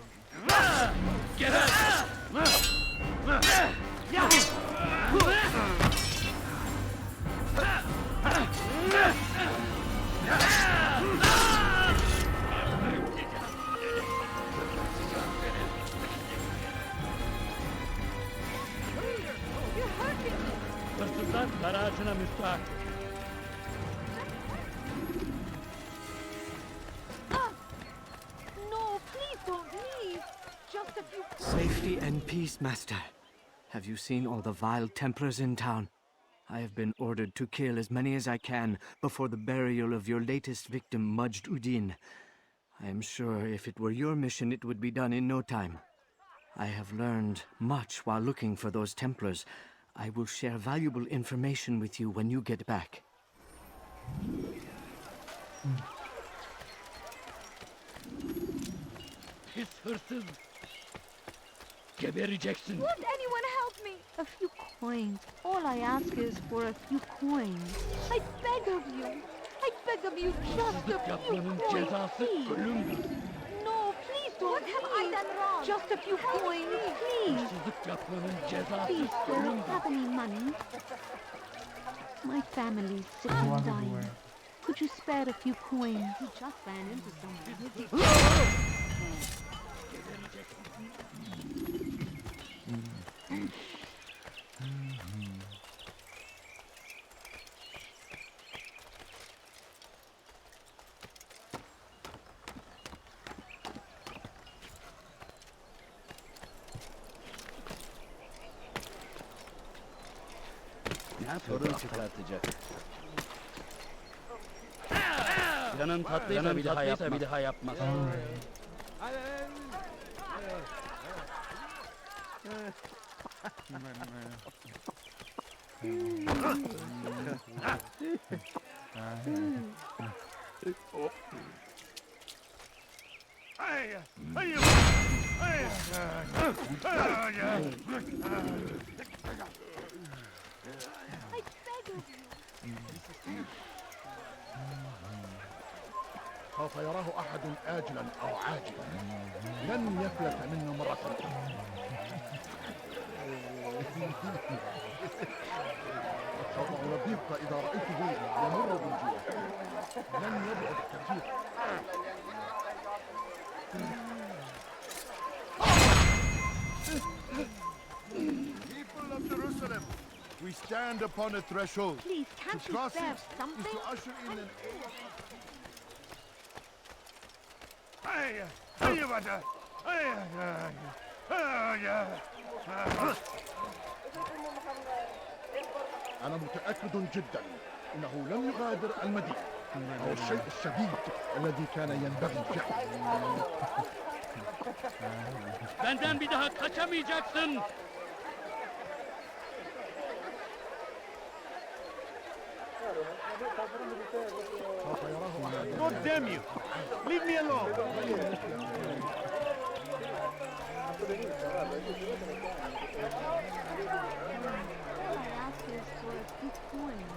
Geber! Hırsızlar garajına müstahak. No, please don't leave. Just a few... Safety and peace, Master. Have you seen all the vile Templars in town? I have been ordered to kill as many as I can before the burial of your latest victim, Majd Udin. I am sure if it were your mission, it would be done in no time. I have learned much while looking for those Templars. I will share valuable information with you when you get back. Pis hırsız. Gebereceksin. Won't anyone help me? A few coins. All I ask is for a few coins. I beg of you. I beg of you just a few Yapmanın coins, cezası please. ölümdür. No, please don't leave. What have I done wrong? Just a few coins, please. Hırsızlık yapmanın cezası Please, sir, ölümdür. have any money? My family's sick and dying. Could you spare a few coins? He just ran into someone. Sorun çıkartacak. Canın tatlıysa bir daha yapmaz. سوف يراه أحد آجلا أو عاجلا لن يفلت منه مرة أخرى سوف أنبهك إذا رأيته يمر بالجوع لن يبعد كثيرا People of Jerusalem, we stand upon a threshold. Please, can't to you cross spare it is something? to usher in an age. أنا متأكد جدا أنه لم يغادر المدينة أو الشيء الشديد الذي كان ينبغي فعله. Benden bir daha kaçamayacaksın. God damn you! Leave me alone! All I ask is for a few coins.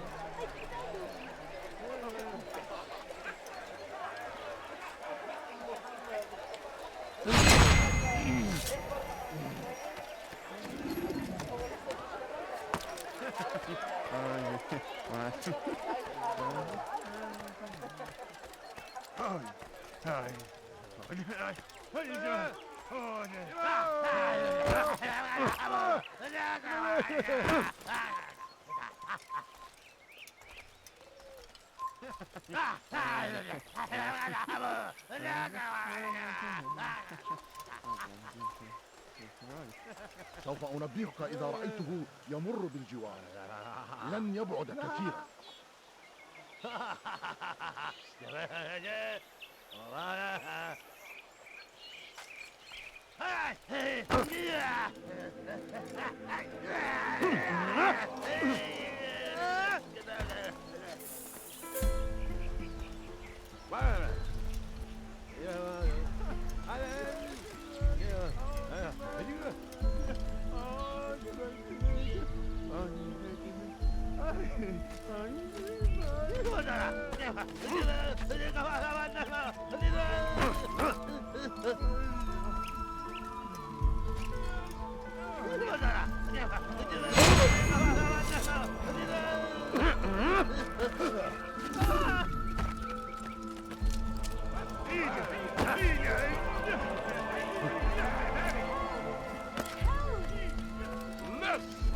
سوف أنبهك إذا رأيته يمر بالجوار لن يبعد كثيرا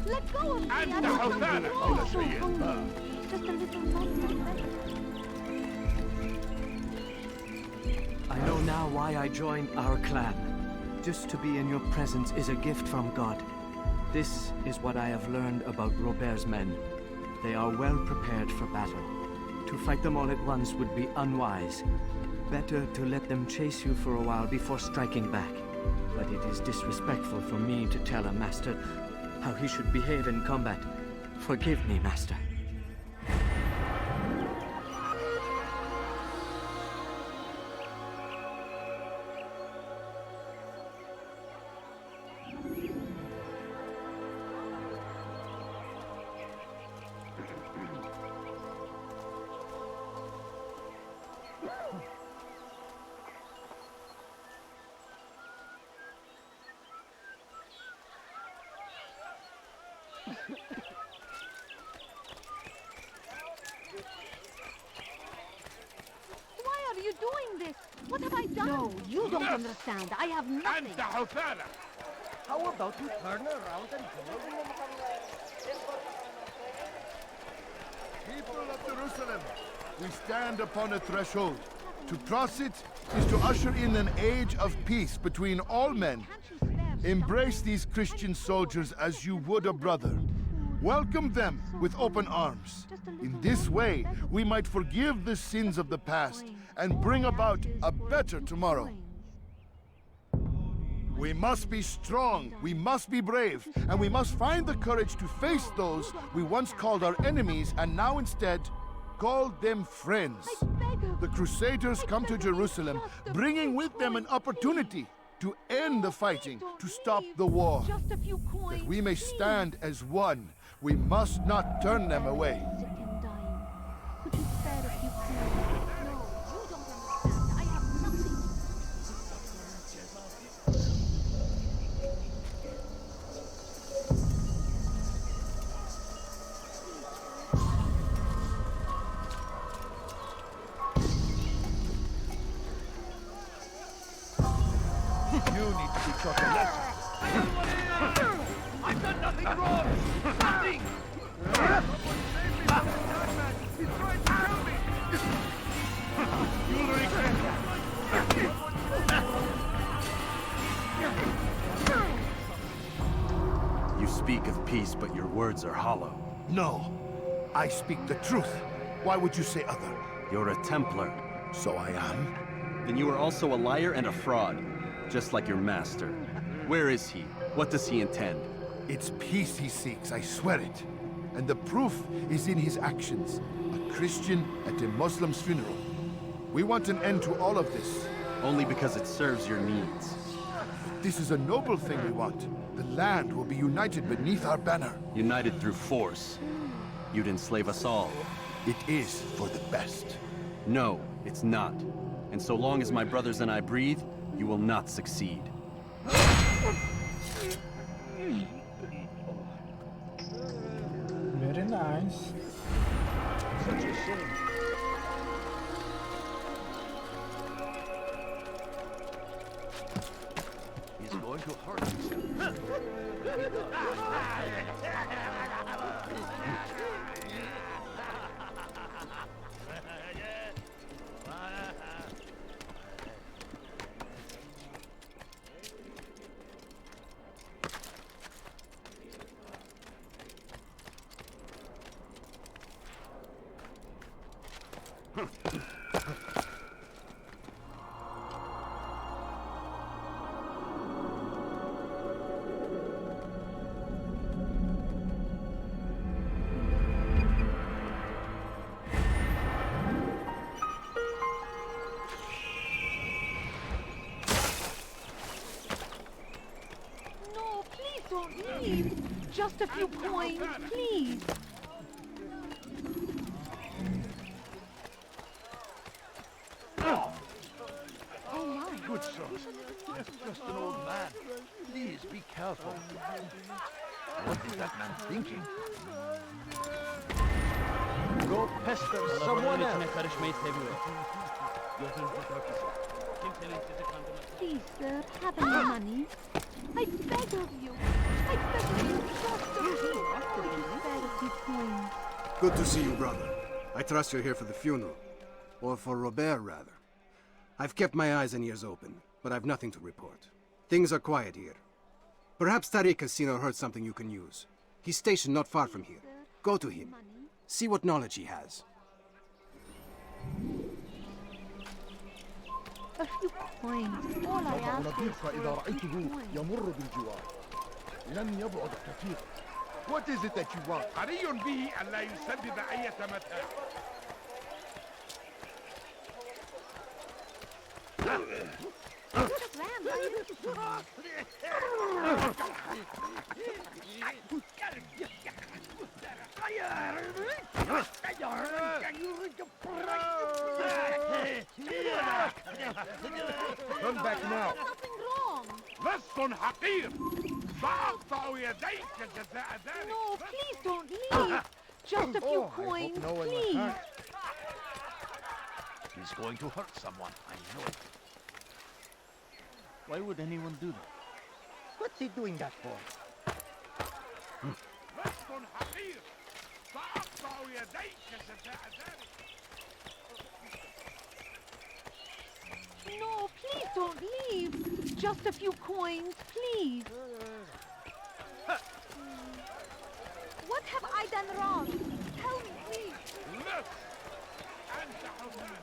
Let go of me! And I'm the not Hosanna! so hungry. Just a little more. I know now why I joined our clan. Just to be in your presence is a gift from God. This is what I have learned about Robert's men. They are well prepared for battle. To fight them all at once would be unwise. Better to let them chase you for a while before striking back. But it is disrespectful for me to tell a master how he should behave in combat. Forgive me, master. Why are you doing this? What have I done? No, you don't understand. I have nothing. And the Hosanna! How about you turn around and go? People of Jerusalem, we stand upon a threshold. To cross it is to usher in an age of peace between all men. Embrace these Christian soldiers as you would a brother. Welcome them with open arms. In this way, we might forgive the sins of the past and bring about a better tomorrow. We must be strong, we must be brave, and we must find the courage to face those we once called our enemies and now instead call them friends. The Crusaders come to Jerusalem, bringing with them an opportunity to end the fighting, to stop the war. That we may stand as one, we must not turn them away. Could you spare a few coins? No, you don't understand. I have nothing. You need to be taught a lesson. I've done nothing wrong! Nothing! He's trying to kill me! You'll regret You speak of peace, but your words are hollow. No, I speak the truth. Why would you say other? You're a Templar. So I am. Then you are also a liar and a fraud, just like your master. Where is he? What does he intend? It's peace he seeks, I swear it. And the proof is in his actions. A Christian at a Muslim's funeral. We want an end to all of this. Only because it serves your needs. This is a noble thing we want. The land will be united beneath our banner. United through force. You'd enslave us all. It is for the best. No, it's not. And so long as my brothers and I breathe, you will not succeed. Very nice. Such a shame. He's going to hurt himself. No, please don't leave. Just a few coins, please. good sir. He's just an old man. Please be careful. What is that man thinking? Go pester someone else. Please, sir, have any money? I beg of you. I beg of you, just a few. Could you spare a few coins? Good to see you, brother. I trust you're here for the funeral. Or for Robert, rather. I've kept my eyes and ears open, but I've nothing to report. Things are quiet here. Perhaps Tariq has seen or heard something you can use. He's stationed not far from here. Go to him. See what knowledge he has. A few coins. All I ask is for إذا a few رأيته coins. يمر بالجوار. لن يبعد كثير. What is it that you want? قري به أن لا يسبب أي متاع. Come back now. Nothing wrong. لص حقير. سأقطع يديك جزاء ذلك. No, please don't leave. Just a few coins, no one was please. hurt. He's going to hurt someone, I know it. Why would anyone do that? What's he doing that for? لص حقير. سأقطع يديك جزاء ذلك. No, please don't leave. Just a few coins, please. What have I done wrong? Tell me, please. لص. أنت حمار.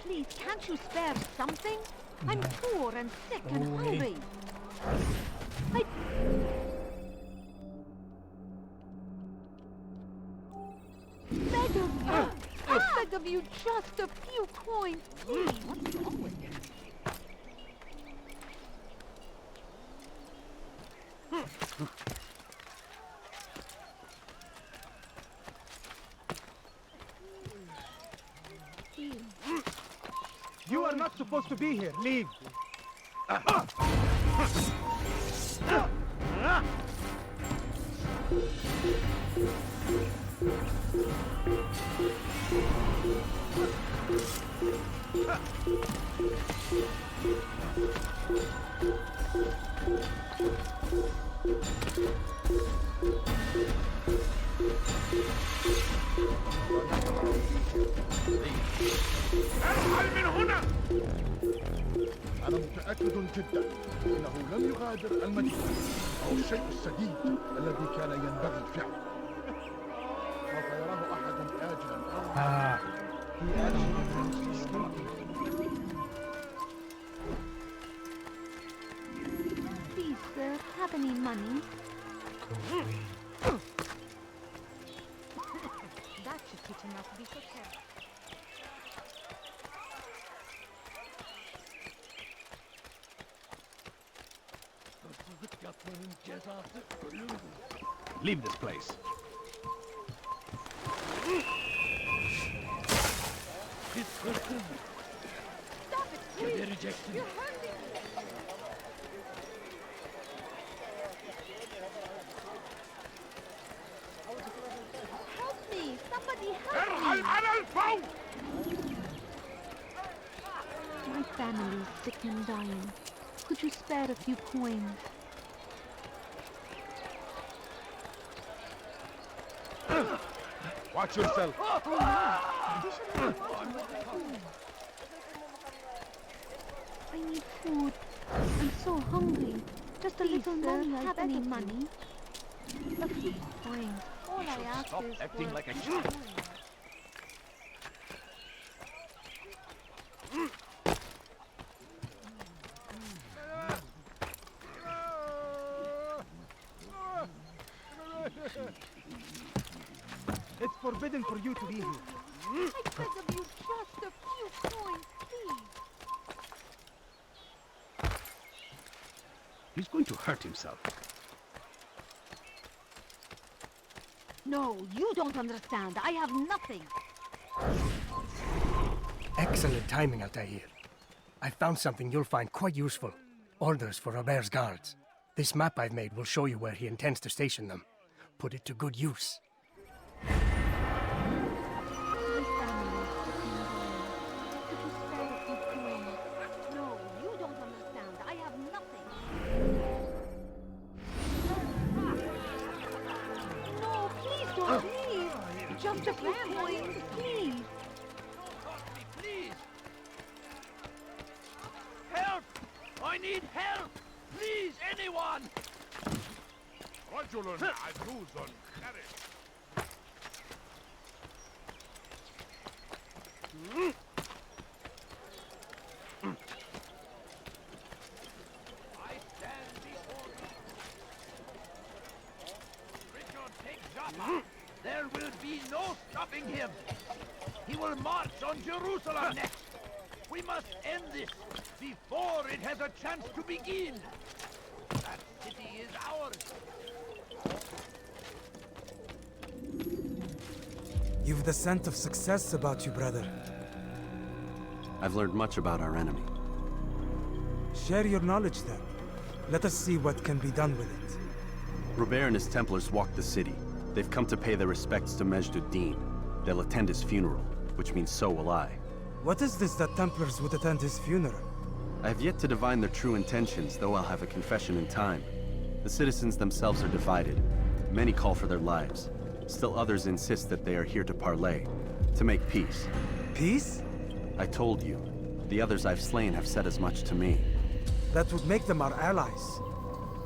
Please, can't you spare something? I'm poor and sick and hungry. I... Beg of you. I beg of you, just a few coins, please. What's wrong with you? You are not supposed to be here. Leave. ارحل من هنا. أنا متأكد جدا أنه لم يغادر المدينة أو الشيء السديد الذي كان ينبغي فعله. سوف يراه أحد آجلا. Please, sir, have any money? That should teach him not to be so careful. Leave this place. Stop it, please. You're hurting me. Help me! Somebody help ارحل me! على الفور. My family is sick and dying. Could you spare a few coins? Watch yourself. Oh no! You should have watched what you're doing. I need food. I'm so hungry. Just a little money. Have any money? A few coins. All I ask Stop is acting for like a few child. coins. It's forbidden for you to be here. I beg of you, just a few coins, please. He's going to hurt himself. No, you don't understand. I have nothing. Excellent timing, Altair. I found something you'll find quite useful. Orders for Robert's guards. This map I've made will show you where he intends to station them. Put it to good use. No, you don't understand. I have nothing. No, please don't leave. Just a few coins, please. Please! Help! I need help! Please, anyone! رجل عجوز خرس. I stand before you. Richard, take Joppa. There will be no stopping him. He will march on Jerusalem next. We must end this before it has a chance to begin. That city is ours. You've the scent of success about you, brother. I've learned much about our enemy. Share your knowledge then. Let us see what can be done with it. Robert and his Templars walked the city. They've come to pay their respects to Majd ud-Din. They'll attend his funeral, which means so will I. What is this that Templars would attend his funeral? I have yet to divine their true intentions, though I'll have a confession in time. The citizens themselves are divided. Many call for their lives. Still others insist that they are here to parley, to make peace. Peace? I told you. The others I've slain have said as much to me. That would make them our allies.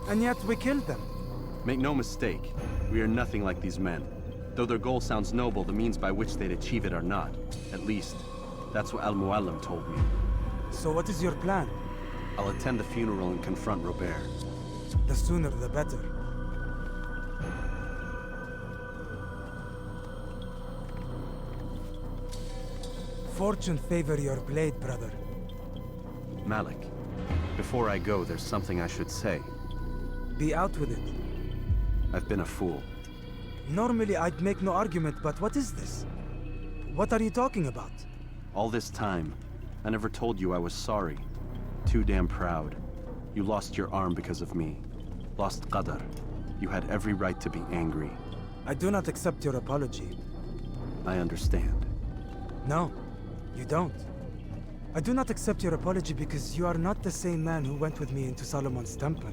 And yet we killed them. Make no mistake, we are nothing like these men. Though their goal sounds noble, the means by which they'd achieve it are not. At least, that's what Al-Mualim told me. So what is your plan? I'll attend the funeral and confront Robert. The sooner the better. Fortune favor your blade, brother. Malik, before I go, there's something I should say. Be out with it. I've been a fool. Normally I'd make no argument, but what is this? What are you talking about? All this time, I never told you I was sorry. Too damn proud. You lost your arm because of me. Lost Qadar. You had every right to be angry. I do not accept your apology. I understand. No, you don't. I do not accept your apology because you are not the same man who went with me into Solomon's temple.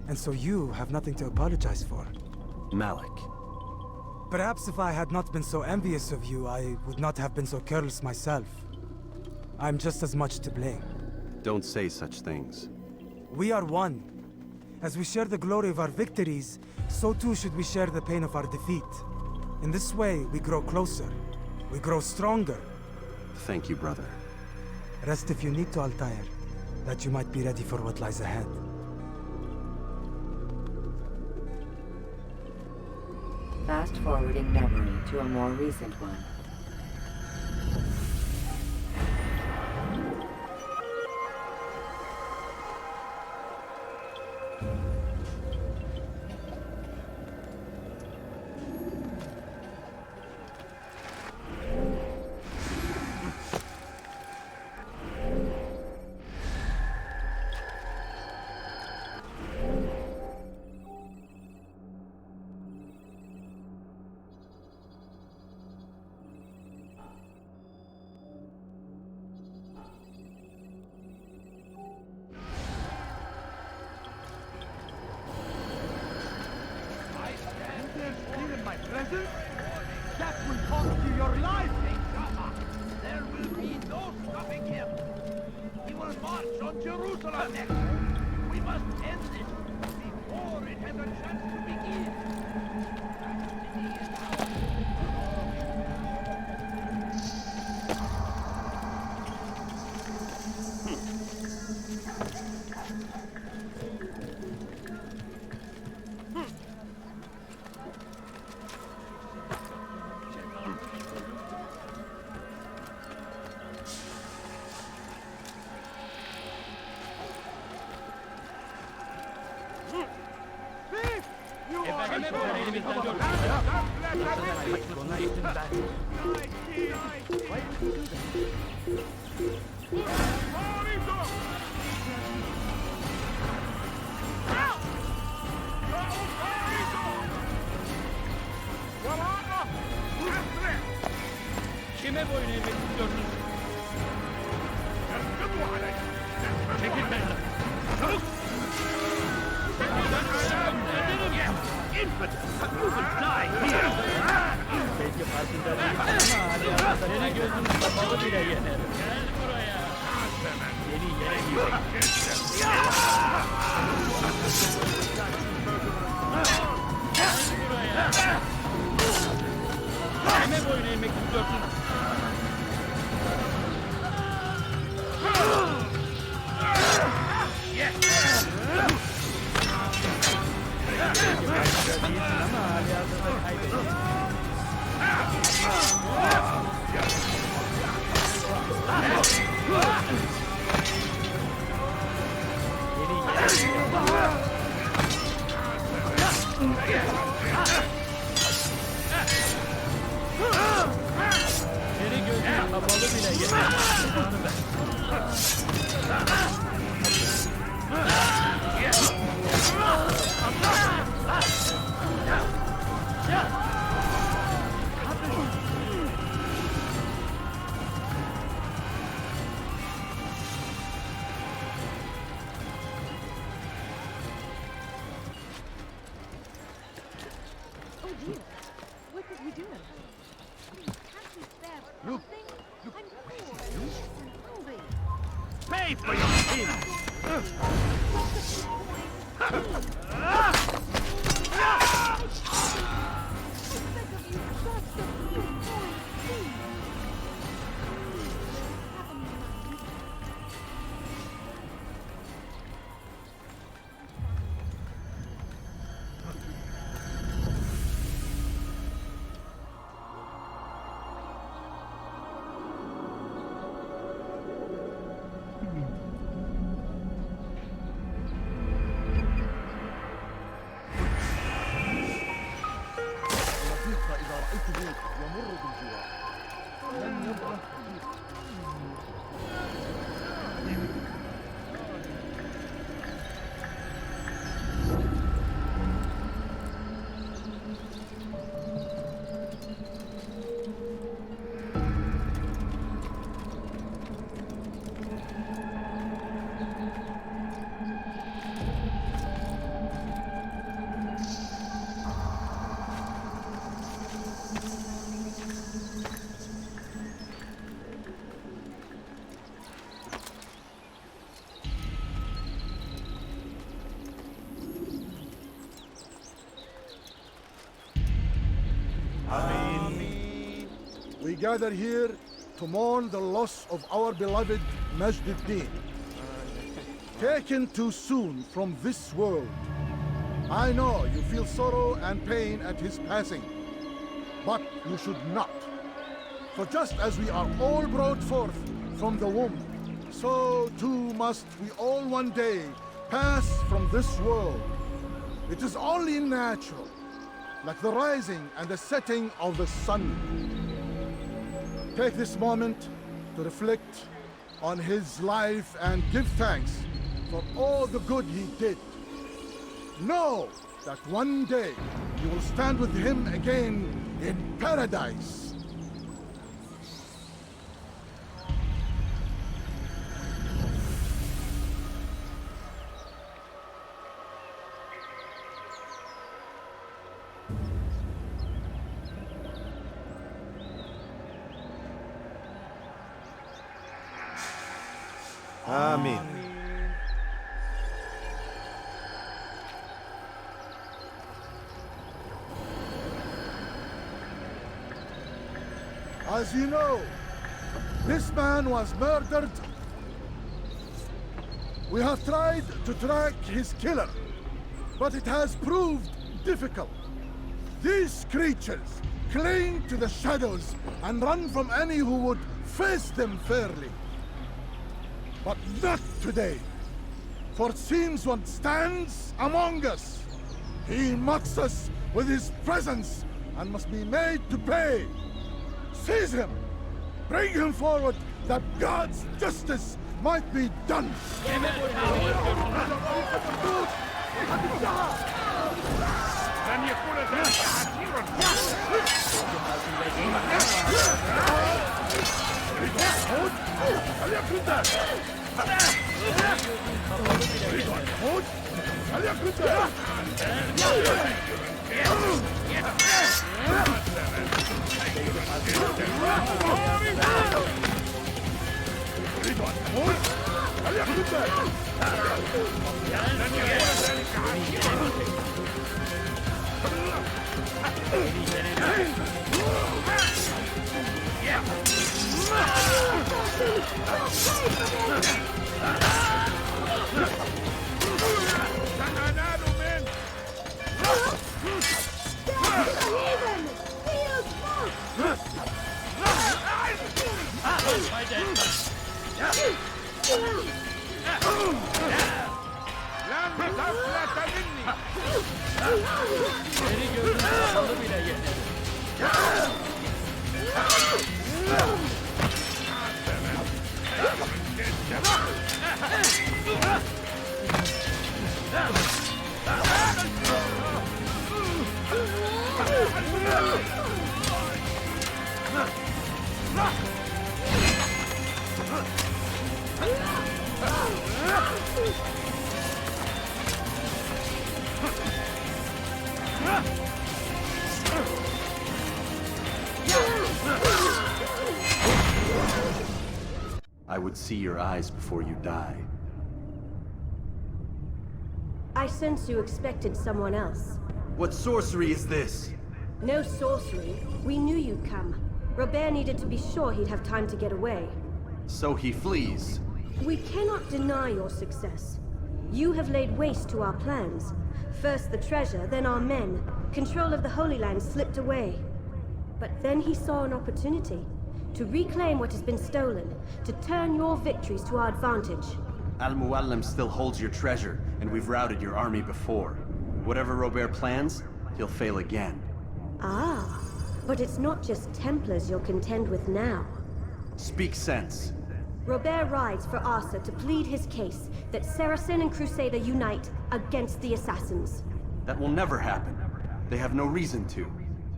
And so you have nothing to apologize for. Malik. Perhaps if I had not been so envious of you, I would not have been so careless myself. I'm just as much to blame. Don't say such things. We are one. As we share the glory of our victories, so too should we share the pain of our defeat. In this way, we grow closer. We grow stronger. Thank you, brother. Rest if you need to, Altair, that you might be ready for what lies ahead. Fast-forwarding memory to a more recent one. That will cost you your life! There will be no stopping him! He will march on Jerusalem next! We must end this before it has a chance to begin! That city is Elimizden dört. Onlar yüzünden. Kime boyun eğmek istiyorsunuz? Çekil benden. Çabuk! You will die here! Belki farkında değilsin ama seni gözün kapalı bile yener. Gel buraya. Seni yere yiyecek. Gel buraya. Kime boyun eğmek istiyorsun? Ama hali hazırda kaybettim. Seni gözün kapalı bile yeter. Oh dear, what did we do? Can't we spare something? I'm poor and hungry. Pay for your sins! We gather here to mourn the loss of our beloved Majd-ud-Din, taken too soon from this world. I know you feel sorrow and pain at his passing, but you should not. For just as we are all brought forth from the womb, so too must we all one day pass from this world. It is only natural, like the rising and the setting of the sun. Take this moment to reflect on his life and give thanks for all the good he did. Know that one day you will stand with him again in paradise. Amen. As you know, this man was murdered. We have tried to track his killer, but it has proved difficult. These creatures cling to the shadows and run from any who would face them fairly. But not today, for it seems one stands among us. He mocks us with his presence and must be made to pay. Seize him! Bring him forward that God's justice might be done! I would see your eyes before you die. I sense you expected someone else. What sorcery is this? No sorcery. We knew you'd come. Robert needed to be sure he'd have time to get away. So he flees. We cannot deny your success. You have laid waste to our plans. First the treasure, then our men. Control of the Holy Land slipped away. But then he saw an opportunity. To reclaim what has been stolen. To turn your victories to our advantage. Al-Mualim still holds your treasure, and we've routed your army before. Whatever Robert plans, he'll fail again. Ah, but it's not just Templars you'll contend with now. Speak sense. Robert rides for Arsa to plead his case that Saracen and Crusader unite against the Assassins. That will never happen. They have no reason to.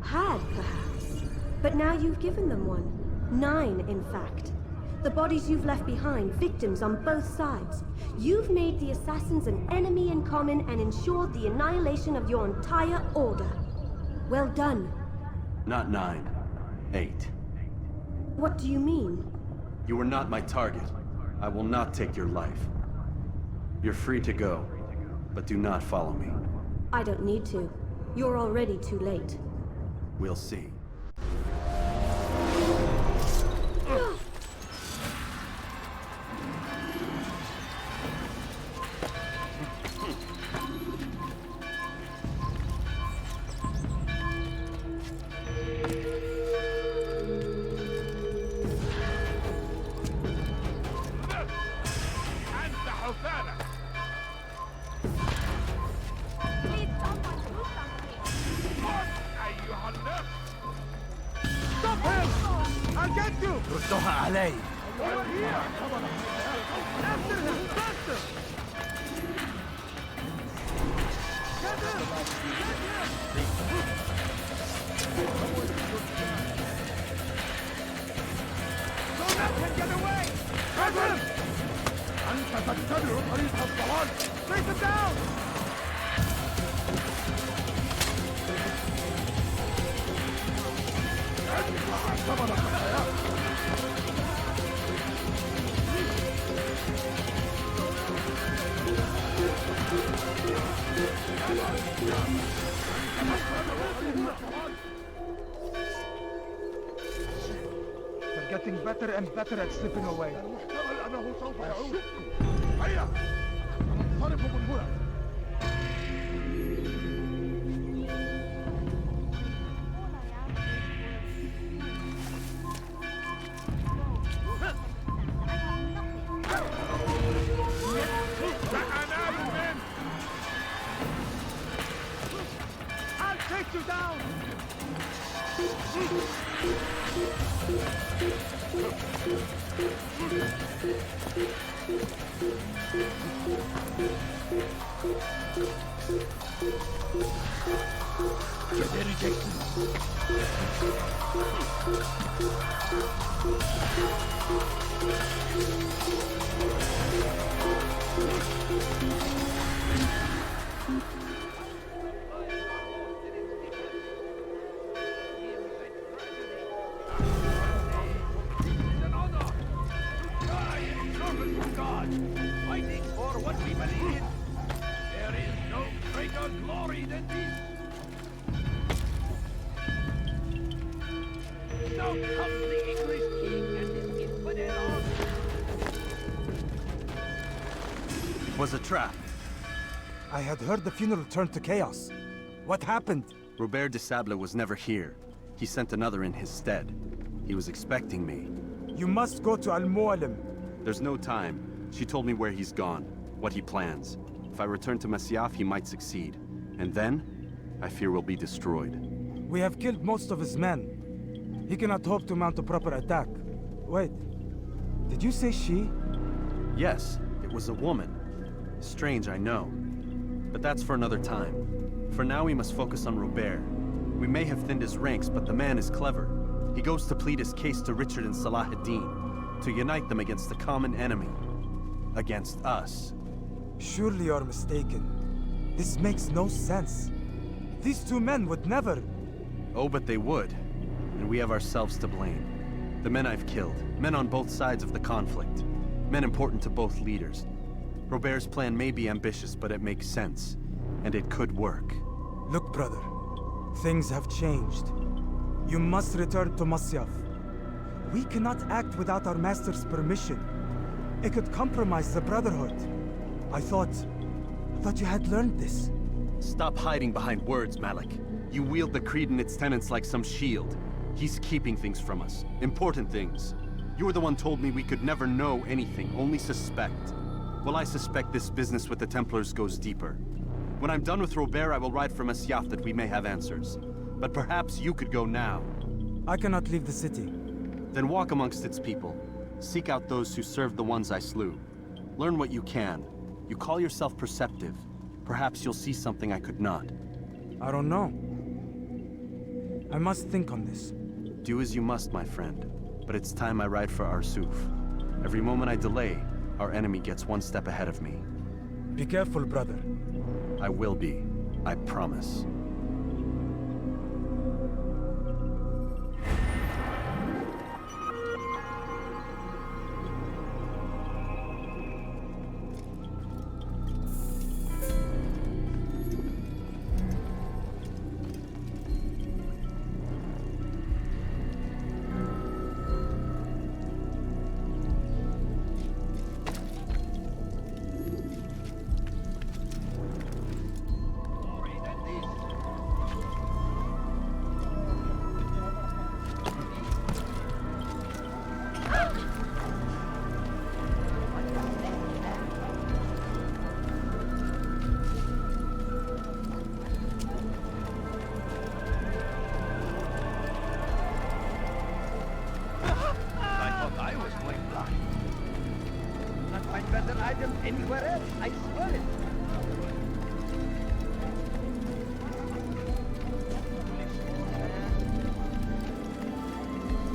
Had, perhaps. But now you've given them one. 9, in fact. The bodies you've left behind, victims on both sides. You've made the Assassins an enemy in common and ensured the annihilation of your entire order. Well done. Not 9. 8. What do you mean? You are not my target. I will not take your life. You're free to go, but do not follow me. I don't need to. You're already too late. We'll see. ردوها علي. أنت تتبع طريق الضلال. Face him down! They're getting better and better at slipping away. أنه سوف يعود. هيا انصرفوا من هنا. Chiede Jackson. Fighting for what we believe in. There is no greater glory than this. Now comes the English king and his infidel army. It was a trap. I had heard the funeral turned to chaos. What happened? Robert de Sable was never here. He sent another in his stead. He was expecting me. You must go to Al-Mualim. There's no time. She told me where he's gone, what he plans. If I return to Masyaf, he might succeed. And then, I fear we'll be destroyed. We have killed most of his men. He cannot hope to mount a proper attack. Wait, did you say she? Yes, it was a woman. Strange, I know. But that's for another time. For now, we must focus on Robert. We may have thinned his ranks, but the man is clever. He goes to plead his case to Richard and Salah ad-Din, to unite them against the common enemy. Against us. Surely you're mistaken. This makes no sense. These two men would never... Oh, but they would. And we have ourselves to blame. The men I've killed, men on both sides of the conflict, men important to both leaders. Robert's plan may be ambitious, but it makes sense. And it could work. Look, brother. Things have changed. You must return to Masyaf. We cannot act without our master's permission. It could compromise the Brotherhood. I thought you had learned this. Stop hiding behind words, Malik. You wield the creed and its tenets like some shield. He's keeping things from us. Important things. You were the one told me we could never know anything, only suspect. Well, I suspect this business with the Templars goes deeper. When I'm done with Robert, I will ride for Masyaf that we may have answers. But perhaps you could go now. I cannot leave the city. Then walk amongst its people. Seek out those who served the ones I slew. Learn what you can. You call yourself perceptive. Perhaps you'll see something I could not. I don't know. I must think on this. Do as you must, my friend. But it's time I ride for Arsuf. Every moment I delay, our enemy gets one step ahead of me. Be careful, brother. I will be. I promise. Anywhere else, I swear it.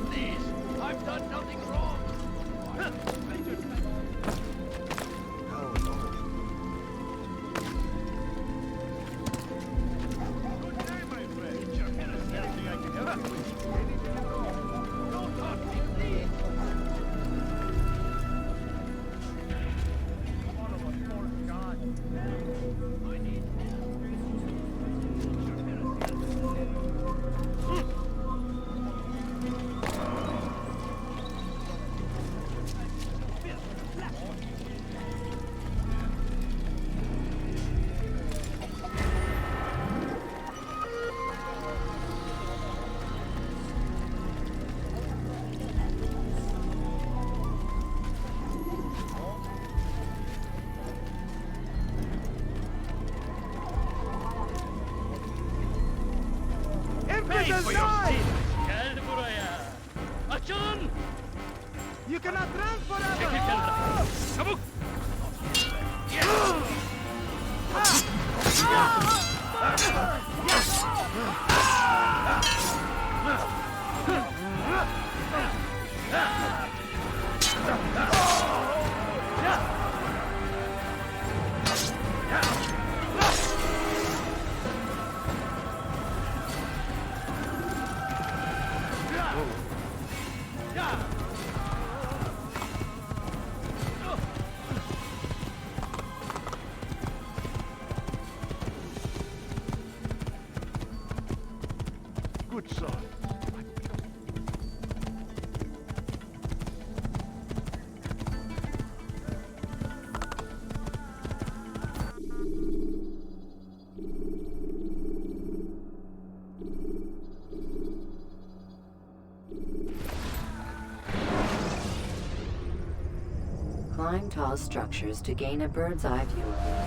Please, I've done nothing wrong. Gel buraya. Açın! You cannot run forever! Çabuk! good, sir. Climb tall structures to gain a bird's eye view of it.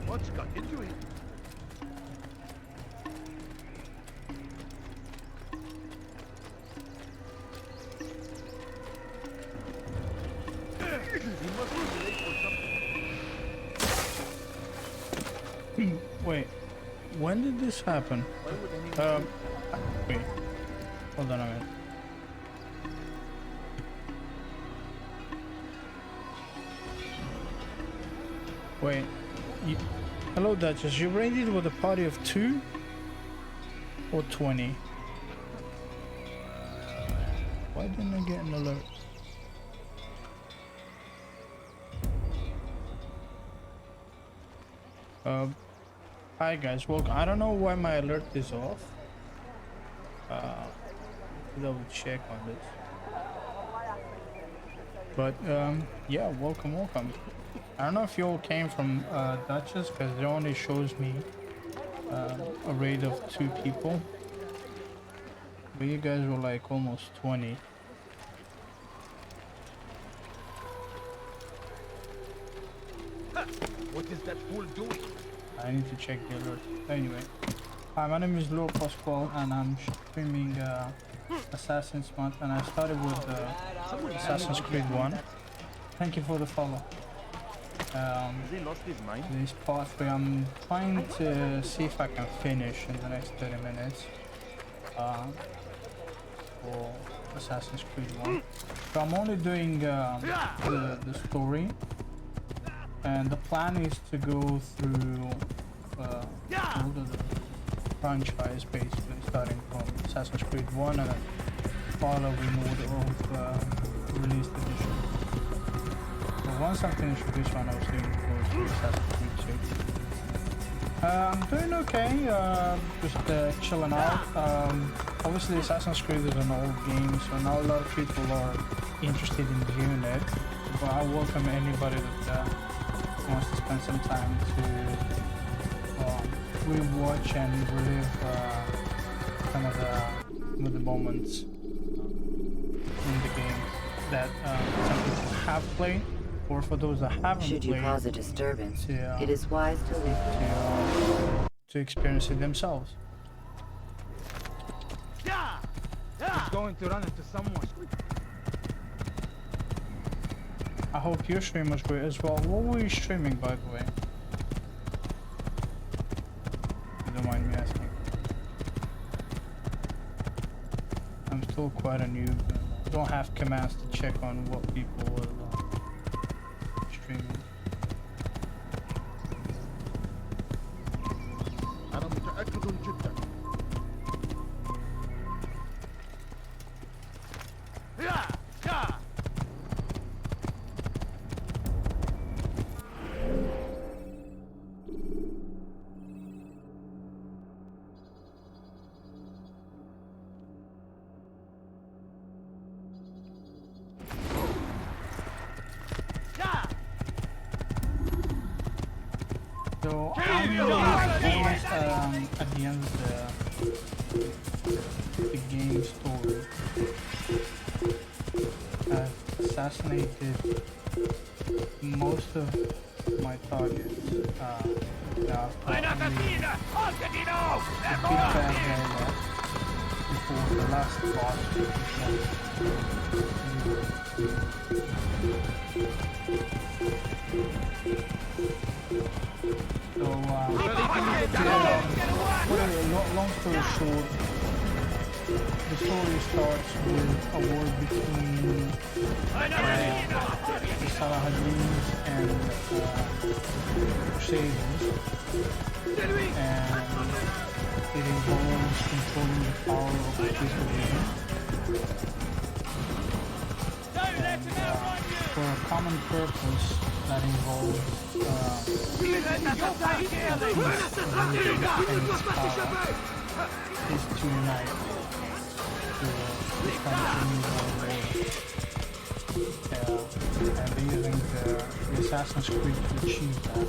What's got into it? He must be late for something. Wait, when did this happen? Wait, hold on a minute. Wait, hello Duchess, you raided with a party of 2 or 20? Why didn't I get an alert? Hi guys, welcome. I don't know why my alert is off. Double check on this. But yeah, welcome. I don't know if you all came from Duchess, because it only shows me a raid of 2 people. But you guys were like almost 20. What is that fool doing? I need to check the alert. Anyway, hi, my name is Lord Pasqual, and I'm streaming Assassin's Month, and I started with Assassin's Creed 1. Thank you for the follow. Has he lost his mind? This pathway, I'm trying to see if I can finish in the next 30 minutes for Assassin's Creed 1. So I'm only doing the story, and the plan is to go through all the franchise, basically starting from Assassin's Creed 1 and then follow in order of released edition. So once I finish with this one, I was going to go to Assassin's Creed 2. I'm doing okay, just chilling out. Obviously Assassin's Creed is an old game, so not a lot of people are interested in viewing it, but I welcome anybody that wants to spend some time to rewatch and relive some of the moments in the game that some people have played, or for those that haven't played. Should you cause a disturbance, it is wise to leave to experience it themselves. He's going to run into someone. I hope your stream was great as well. What were you streaming, by the way? If you don't mind me asking. I'm still quite a noob. I don't have commands to check on what people are streaming. So I'm almost at the end of the game story. I've assassinated most of my targets. Yeah, I've got the big bad guy left before the last boss. So, long story short, the story starts with a war between the Salahadins and Crusaders, and it involves controlling the power of the Crusaders. And for a common purpose that involves is to unite to come to new world. And they're using the Assassin's Creed to achieve that.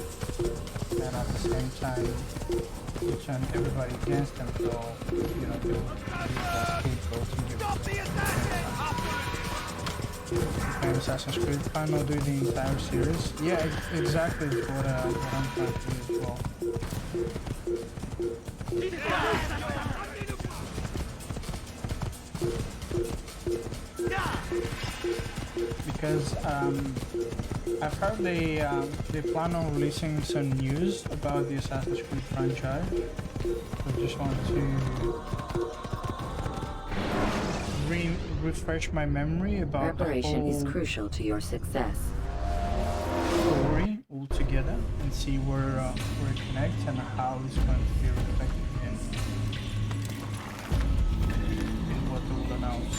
And at the same time, they turn everybody against them, so, you know, they will use that scapegoat to give Assassin's Creed. I'm not doing the entire series. Yeah, exactly what I'm trying to do as well. Because I've heard they plan on releasing some news about the Assassin's Creed franchise. So just want to refresh my memory about Preparation the is whole crucial to your success. story altogether and see where it connects and how it's going to be reflected in what they will announce.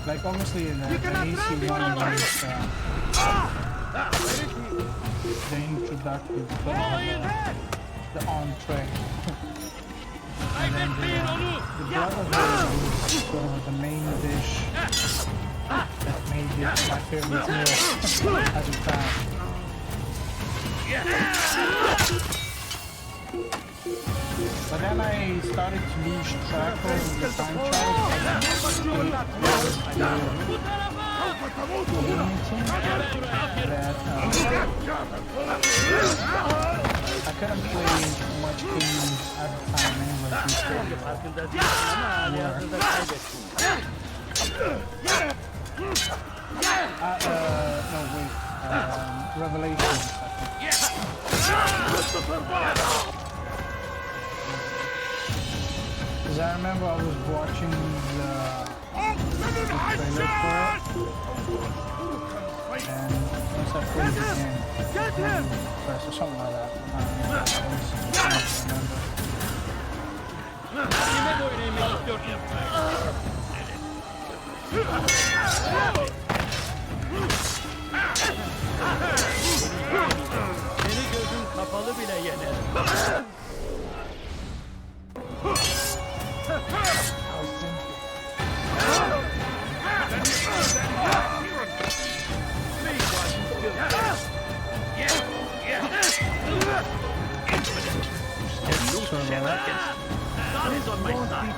Like obviously in the AC1 was the introductory, the entree, and then the Brotherhood was sort of the main dish that made it my favorite meal at the time. But then I started to lose track of the franchise. I couldn't play much games at the time anyway. No, wait. Revelations, I think. Because I remember I was watching the trailer for it, and once I played the game, press or something like that. Seni gözün kapalı bile yener. God is on my side.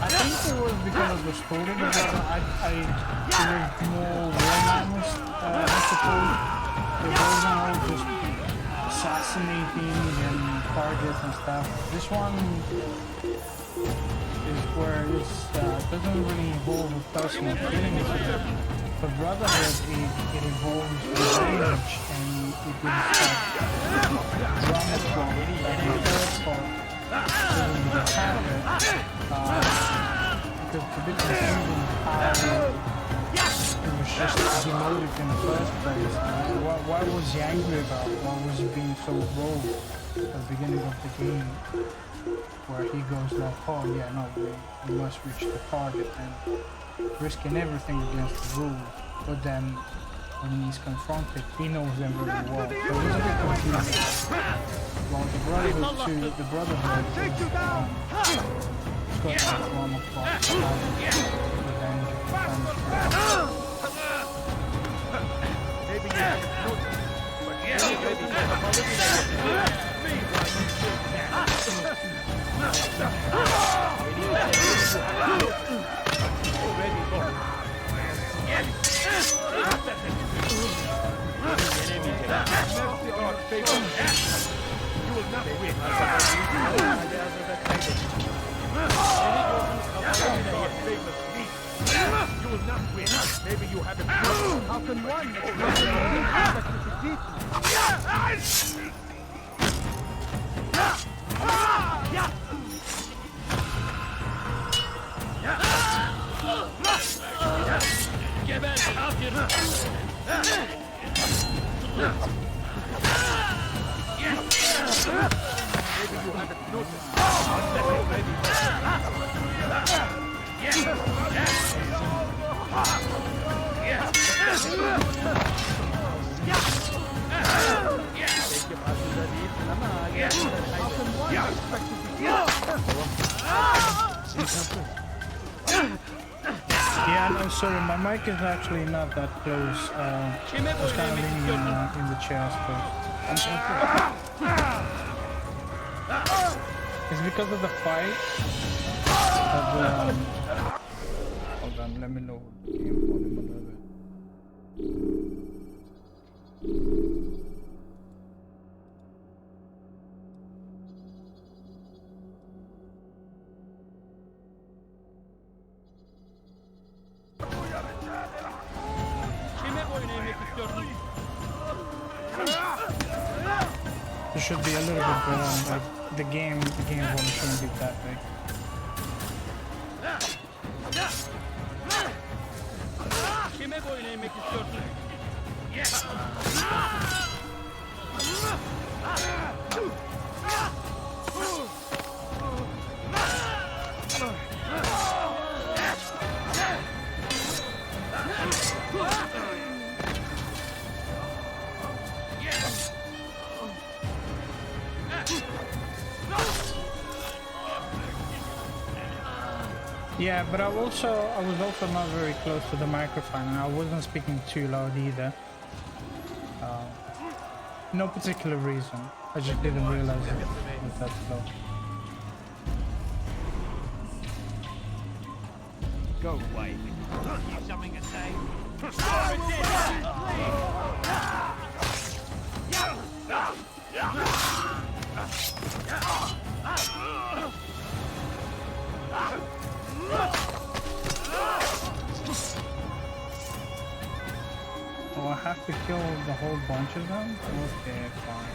I think it was because of the story, but it was more romance, I suppose. It wasn't all just assassinating and targets and stuff. This one is where it doesn't really involve a personal feeling. The Brotherhood, it involves revenge, and it is drama plot. Like the third part doesn't really have it. Because it's a bit confusing how it was just demoted in the first place. Why was he angry about? Why was he being so rogue at the beginning of the game? Where he goes like, oh yeah, no, we must reach the target, and risking everything against the rules. But then, when he's confronted, he knows them very well. So it was a bit confusing. Well, the Brotherhood too, the Brotherhood is, it's got that drama plot, revenge, You will not win. You will not win. Maybe you haven't. How can one? Maybe you haven't noticed. Yeah, no, sorry, my mic is actually not that close. I was kind of leaning in the chair, I suppose. It's because of the fight. Hold on, let me know. It should be a little bit better, like the game volume shouldn't be that big. Yeah, but I was also not very close to the microphone, and I wasn't speaking too loud either. No particular reason. I just didn't realize it was that low. Go away. You've something to say? Oh, I have to kill the whole bunch of them? Okay, fine.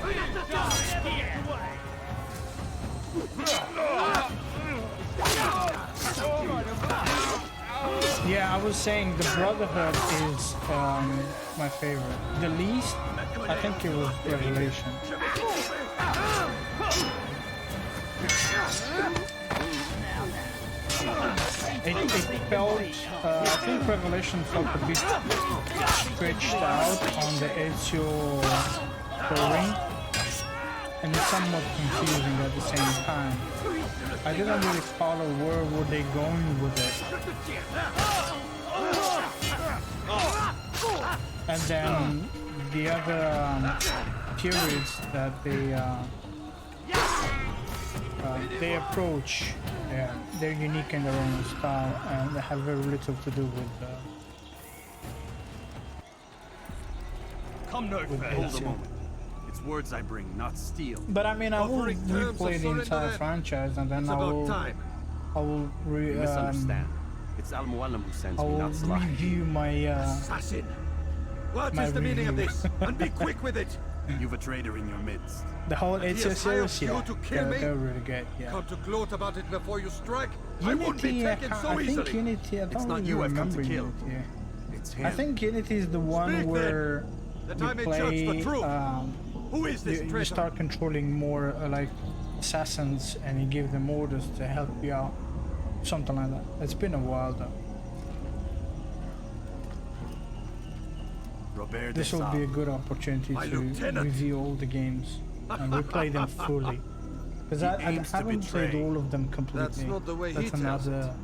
Yeah, I was saying the Brotherhood is my favorite. The least, I think it was Revelation. It felt, I think Revelation felt a bit stretched out on the Ezio story, and it's somewhat confusing at the same time. I didn't really follow where were they going with it. And then the other periods that they approach, they're unique in their own style, and they have very little to do with Come no further. Hold a moment. It's words I bring, not steel. But I mean, I will replay the entire franchise, and then I will I will You misunderstand. It's Al Mualim who sends me, not Salah. review my Assassin! What my is the meaning of review. this? And be quick with it! You've a traitor in your midst. The whole And he it's a has hired series, you yeah. to kill me? They're really good, yeah. Come to gloat about it before you strike? I won't be Unity, taken so I think easily. Unity, I It's don't not really you I've come to remember kill. Unity. It's him. I think Unity is the one Speak, then, where that you I may play, judge the truth. Who is this you traitor? start controlling more like assassins and you give them orders to help you out. Something like that. It's been a while though. Robert This de will be a Sable. good opportunity My to lieutenant. review all the games and replay them fully. Because I aims to haven't played betray. all of them completely. That's not the way he That's tells another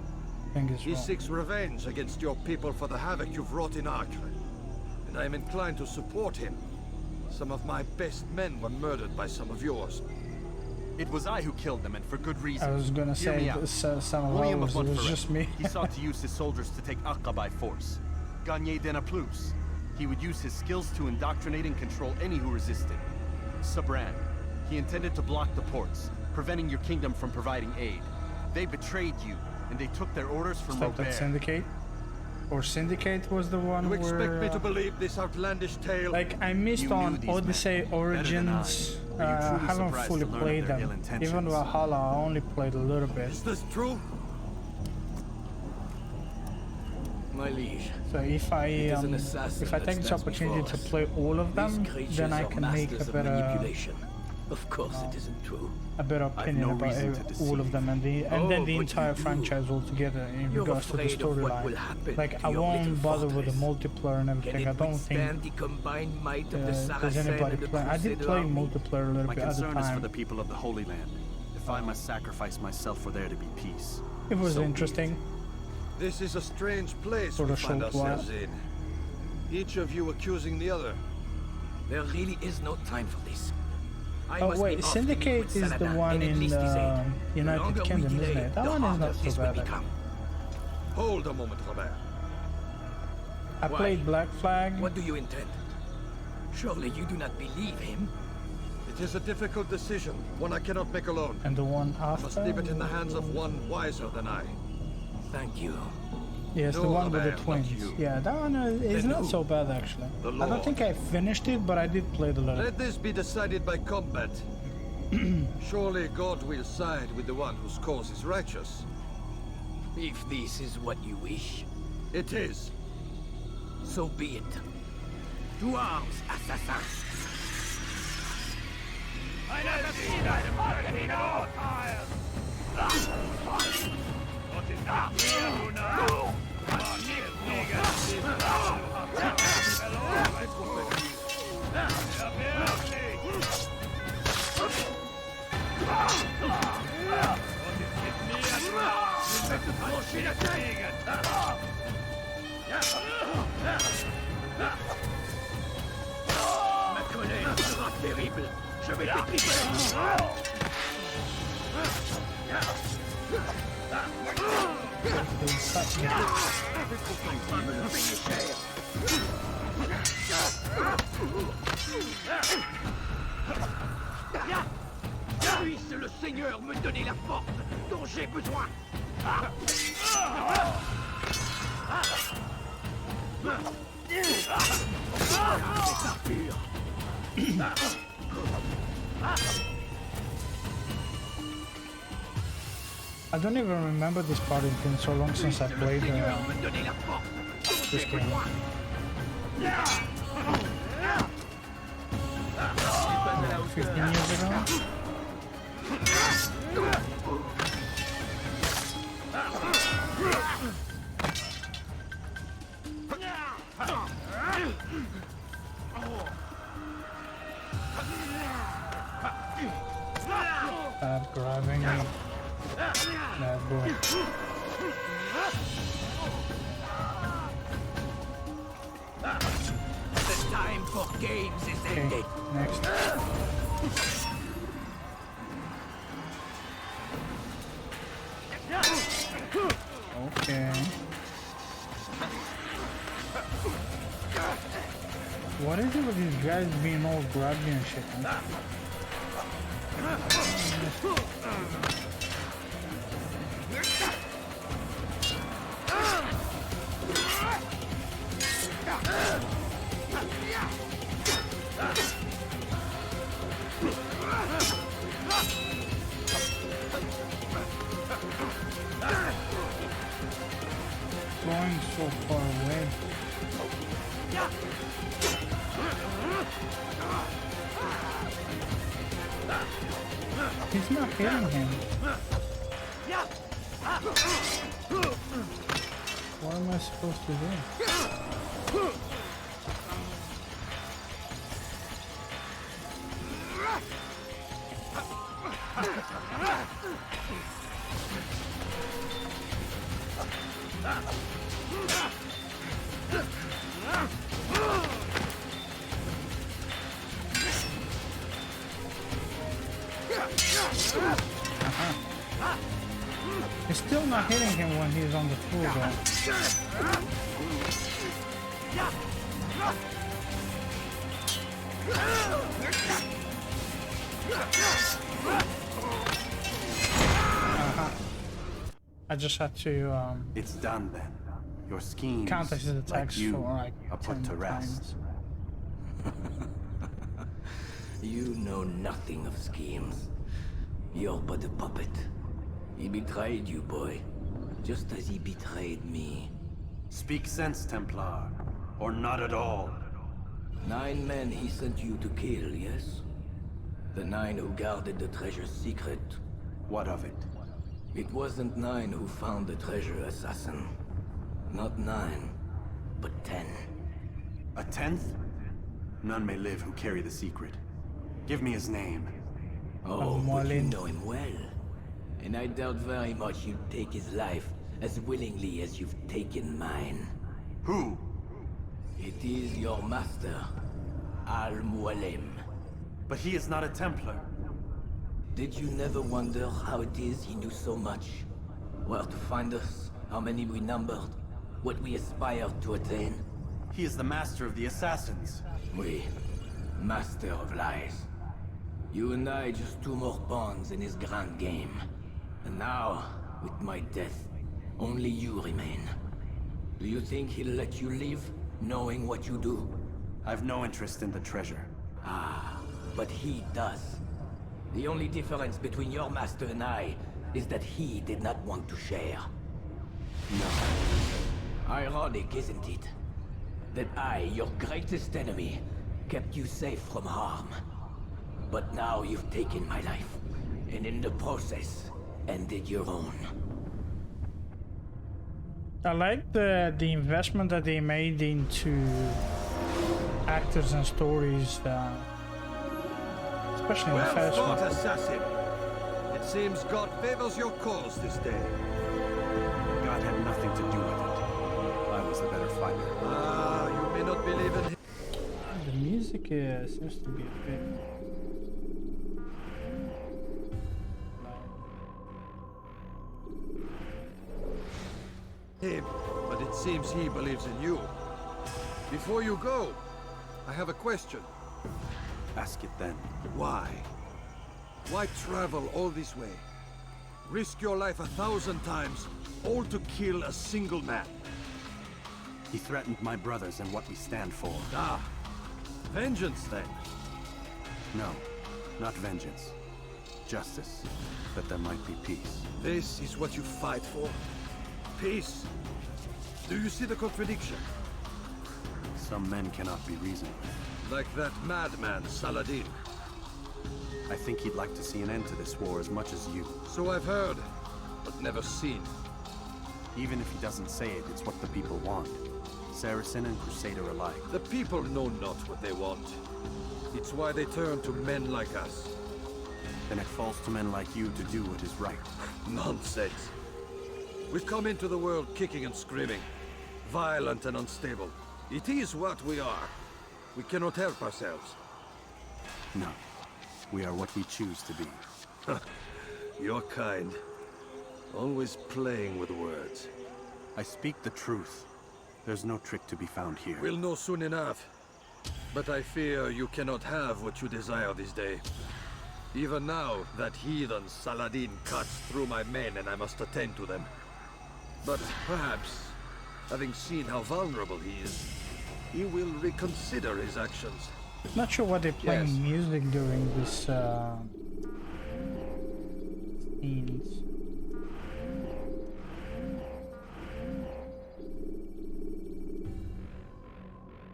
thing as He well. seeks revenge against your people for the havoc you've wrought in Acre. And I am inclined to support him. Some of my best men were murdered by some of yours. It was I who killed them, and for good reason. I was gonna Hear say me out. this, some of William ours, of it was Montferrat. just me. He sought to use his soldiers to take Acre by force. Gagner de Naplouse. He would use his skills to indoctrinate and control any who resisted. Sabran. He intended to block the ports, preventing your kingdom from providing aid. They betrayed you, and they took their orders from Stop that Robert. Syndicate? Or Syndicate was the one You where... expect me to believe this outlandish tale? Like, I missed You knew on these Odyssey men better than Origins. I. Are you I truly haven't surprised fully to learn of played their ill them. intentions? Even Valhalla, I only played a little bit. Is this true? My liege. So if I is an assassin if I that take this stands opportunity before to us. play all of them, These creatures then I are can make masters a of better manipulation. Of course it isn't true. opinion no about reason to all of them and then Oh, the but entire you do. franchise altogether in You're regards to the afraid of what will storyline. happen Like to I your won't little bother with the fortress. multiplayer and Can everything. I it don't think withstand the combined might of the there's Saracen anybody and the playing. I did Crusader play army? multiplayer a little My bit at the concern is for time. the people of the Holy Land. If I must sacrifice myself for there to be peace. It was so be it. interesting. This is a strange place For we a find short while. ourselves in. Each of you accusing the other. There really is no time for this. I Oh must wait, be off Syndicate with is the Saladin one and in enlist his aid. The United longer we Kingdom, delay, isn't it? That the one is harder not so this will bad. become. Hold a moment, Robert. I Why? played Black Flag. What do you intend? Surely you do not believe him? It is a difficult decision, one I cannot make alone. And the one I must after? leave it in the hands of one wiser than I. Thank you. Yes, the No, one with the Robert, not twins. you. Yeah, that one is Then not who? so bad actually. The I don't Lord. think I finished it, but I did play the little. Let this be decided by combat. Surely God will side with the one whose cause is righteous. If this is what you wish, It is. so be it. To arms, assassins! Eine widerwärtige Urteil! Was ist das hier, du Narr? Aber nicht gegen diesen verloren! Er wird nicht! Was ist mit mir dran? Du möchtest Bullshit kriegen! Ma colère sera terrible. Je vais t'étriper. Puisse le Seigneur me donner la force dont j'ai besoin. I don't even remember this part. It's been so long since I played this game. 15 years ago. Grabbing me. Bad boy. The time for games is ended. Next. Okay. What is it with these guys being all grabby and shit, man? going so far away? He's not hitting him. What am I supposed to do? He's still not hitting him when he's on the floor though. I just had to It's done then. Your schemes, counter his attacks like you, for like are put 10 to rest. You know nothing of schemes. You're but a puppet. He betrayed you, boy. Just as he betrayed me. Speak sense, Templar. Or not at all. 9 men he sent you to kill, yes? The 9 who guarded the treasure's secret. What of it? It wasn't 9 who found the treasure, assassin. Not 9, but 10. A 10th? None may live who carry the secret. Give me his name. Oh, but you know him well. And I doubt very much you'd take his life as willingly as you've taken mine. Who? It is your master, Al-Mualim. But he is not a Templar. Did you never wonder how it is he knew so much? Where to find us, how many we numbered, what we aspired to attain? He is the master of the assassins. Oui, master of lies. You and I just 2 more pawns in his grand game. And now, with my death, only you remain. Do you think he'll let you live, knowing what you do? I've no interest in the treasure. Ah, but he does. The only difference between your master and I is that he did not want to share. No. Ironic, isn't it? That I, your greatest enemy, kept you safe from harm. But now you've taken my life, and in the process, ended your own. I like the investment that they made into actors and stories, especially in the first Well one. fought, assassin. It seems God favors your cause this day. God had nothing to do with it. I was the better fighter. Ah, you may not believe in him. The music seems to be a bit... Him, but it seems he believes in you. Before you go, I have a question. Ask it then. Why? Why travel all this way? Risk your life 1,000 times, all to kill a single man. He threatened my brothers and what we stand for. Ah, vengeance then. No, not vengeance. Justice, that there might be peace. This is what you fight for? Peace? Do you see the contradiction? Some men cannot be reasoned with. Like that madman, Saladin. I think he'd like to see an end to this war as much as you. So I've heard, but never seen. Even if he doesn't say it, it's what the people want. Saracen and Crusader alike. The people know not what they want. It's why they turn to men like us. Then it falls to men like you to do what is right. Nonsense. We've come into the world kicking and screaming. Violent and unstable. It is what we are. We cannot help ourselves. No. We are what we choose to be. Your kind. Always playing with words. I speak the truth. There's no trick to be found here. We'll know soon enough. But I fear you cannot have what you desire this day. Even now, that heathen Saladin cuts through my men and I must attend to them. But perhaps, having seen how vulnerable he is, he will reconsider his actions. Not sure why they're playing music during this scenes.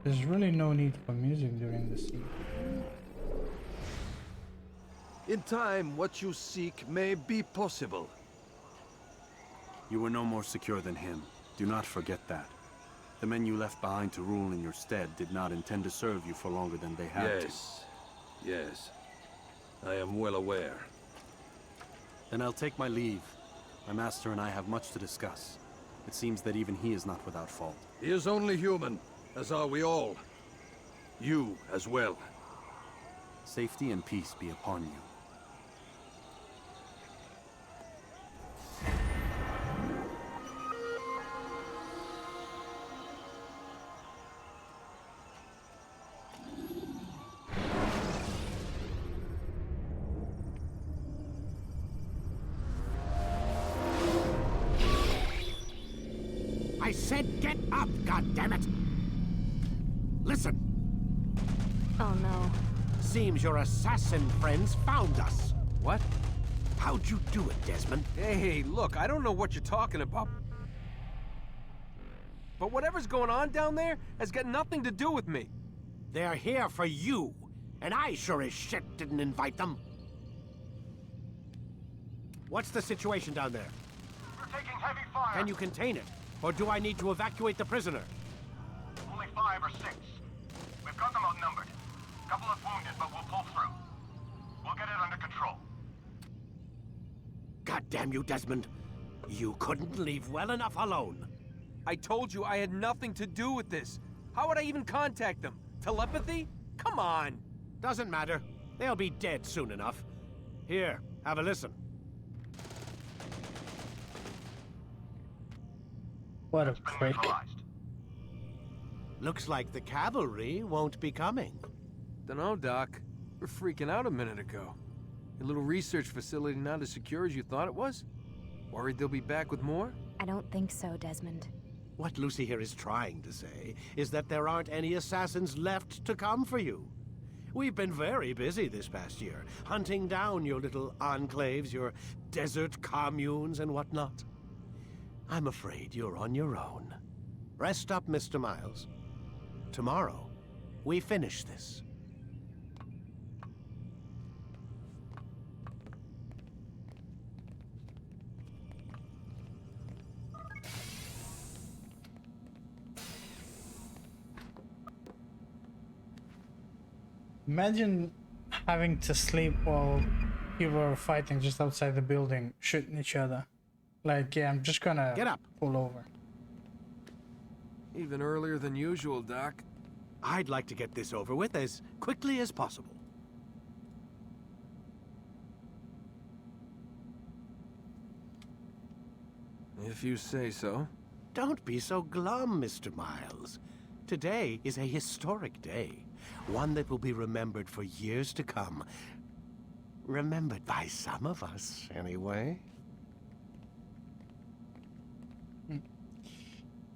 There's really no need for music during the scene. In time, what you seek may be possible. You were no more secure than him. Do not forget that. The men you left behind to rule in your stead did not intend to serve you for longer than they had to. Yes. I am well aware. Then I'll take my leave. My master and I have much to discuss. It seems that even he is not without fault. He is only human, as are we all. You as well. Safety and peace be upon you. I said get up, goddammit! Listen. Oh no. Seems your assassin friends found us. What? How'd you do it, Desmond? Hey, look, I don't know what you're talking about. But whatever's going on down there has got nothing to do with me. They're here for you, and I sure as shit didn't invite them. What's the situation down there? We're taking heavy fire. Can you contain it? Or do I need to evacuate the prisoner? Only 5 or 6. We've got them outnumbered. Couple of wounded, but we'll pull through. We'll get it under control. God damn you, Desmond. You couldn't leave well enough alone. I told you I had nothing to do with this. How would I even contact them? Telepathy? Come on. Doesn't matter. They'll be dead soon enough. Here, have a listen. What a prick. Looks like the cavalry won't be coming. Dunno, Doc. We're freaking out a minute ago. Your little research facility not as secure as you thought it was? Worried they'll be back with more? I don't think so, Desmond. What Lucy here is trying to say is that there aren't any assassins left to come for you. We've been very busy this past year, hunting down your little enclaves, your desert communes and whatnot. I'm afraid you're on your own. Rest up, Mr. Miles. Tomorrow, we finish this. Imagine having to sleep while people are fighting just outside the building, shooting each other. Like, yeah, I'm just gonna get up, pull over. Even earlier than usual, Doc. I'd like to get this over with as quickly as possible. If you say so. Don't be so glum, Mr. Miles. Today is a historic day. One that will be remembered for years to come. Remembered by some of us, anyway.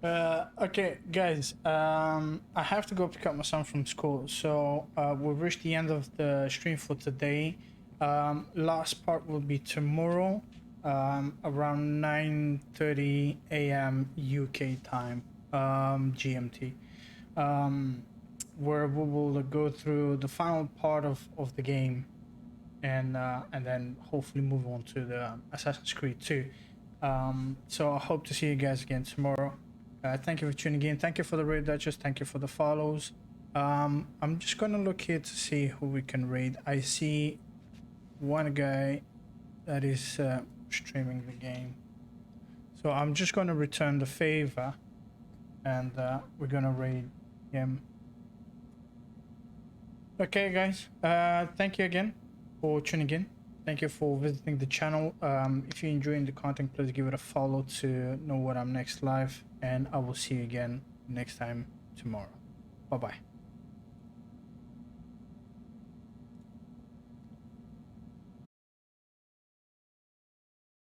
Okay, guys, I have to go pick up my son from school, so we've reached the end of the stream for today. Last part will be tomorrow, around 9:30 a.m. UK time, GMT, where we will go through the final part of the game, and then hopefully move on to the Assassin's Creed 2. So I hope to see you guys again tomorrow. Thank you for tuning in. Thank you for the raid, Duchess. Thank you for the follows. I'm just gonna look here to see who we can raid. I see one guy that is streaming the game, so I'm just gonna return the favor, and we're gonna raid him. Okay, guys. Thank you again for tuning in. Thank you for visiting the channel. If you're enjoying the content, please give it a follow to know when I'm next live, and I will see you again next time tomorrow. Bye bye.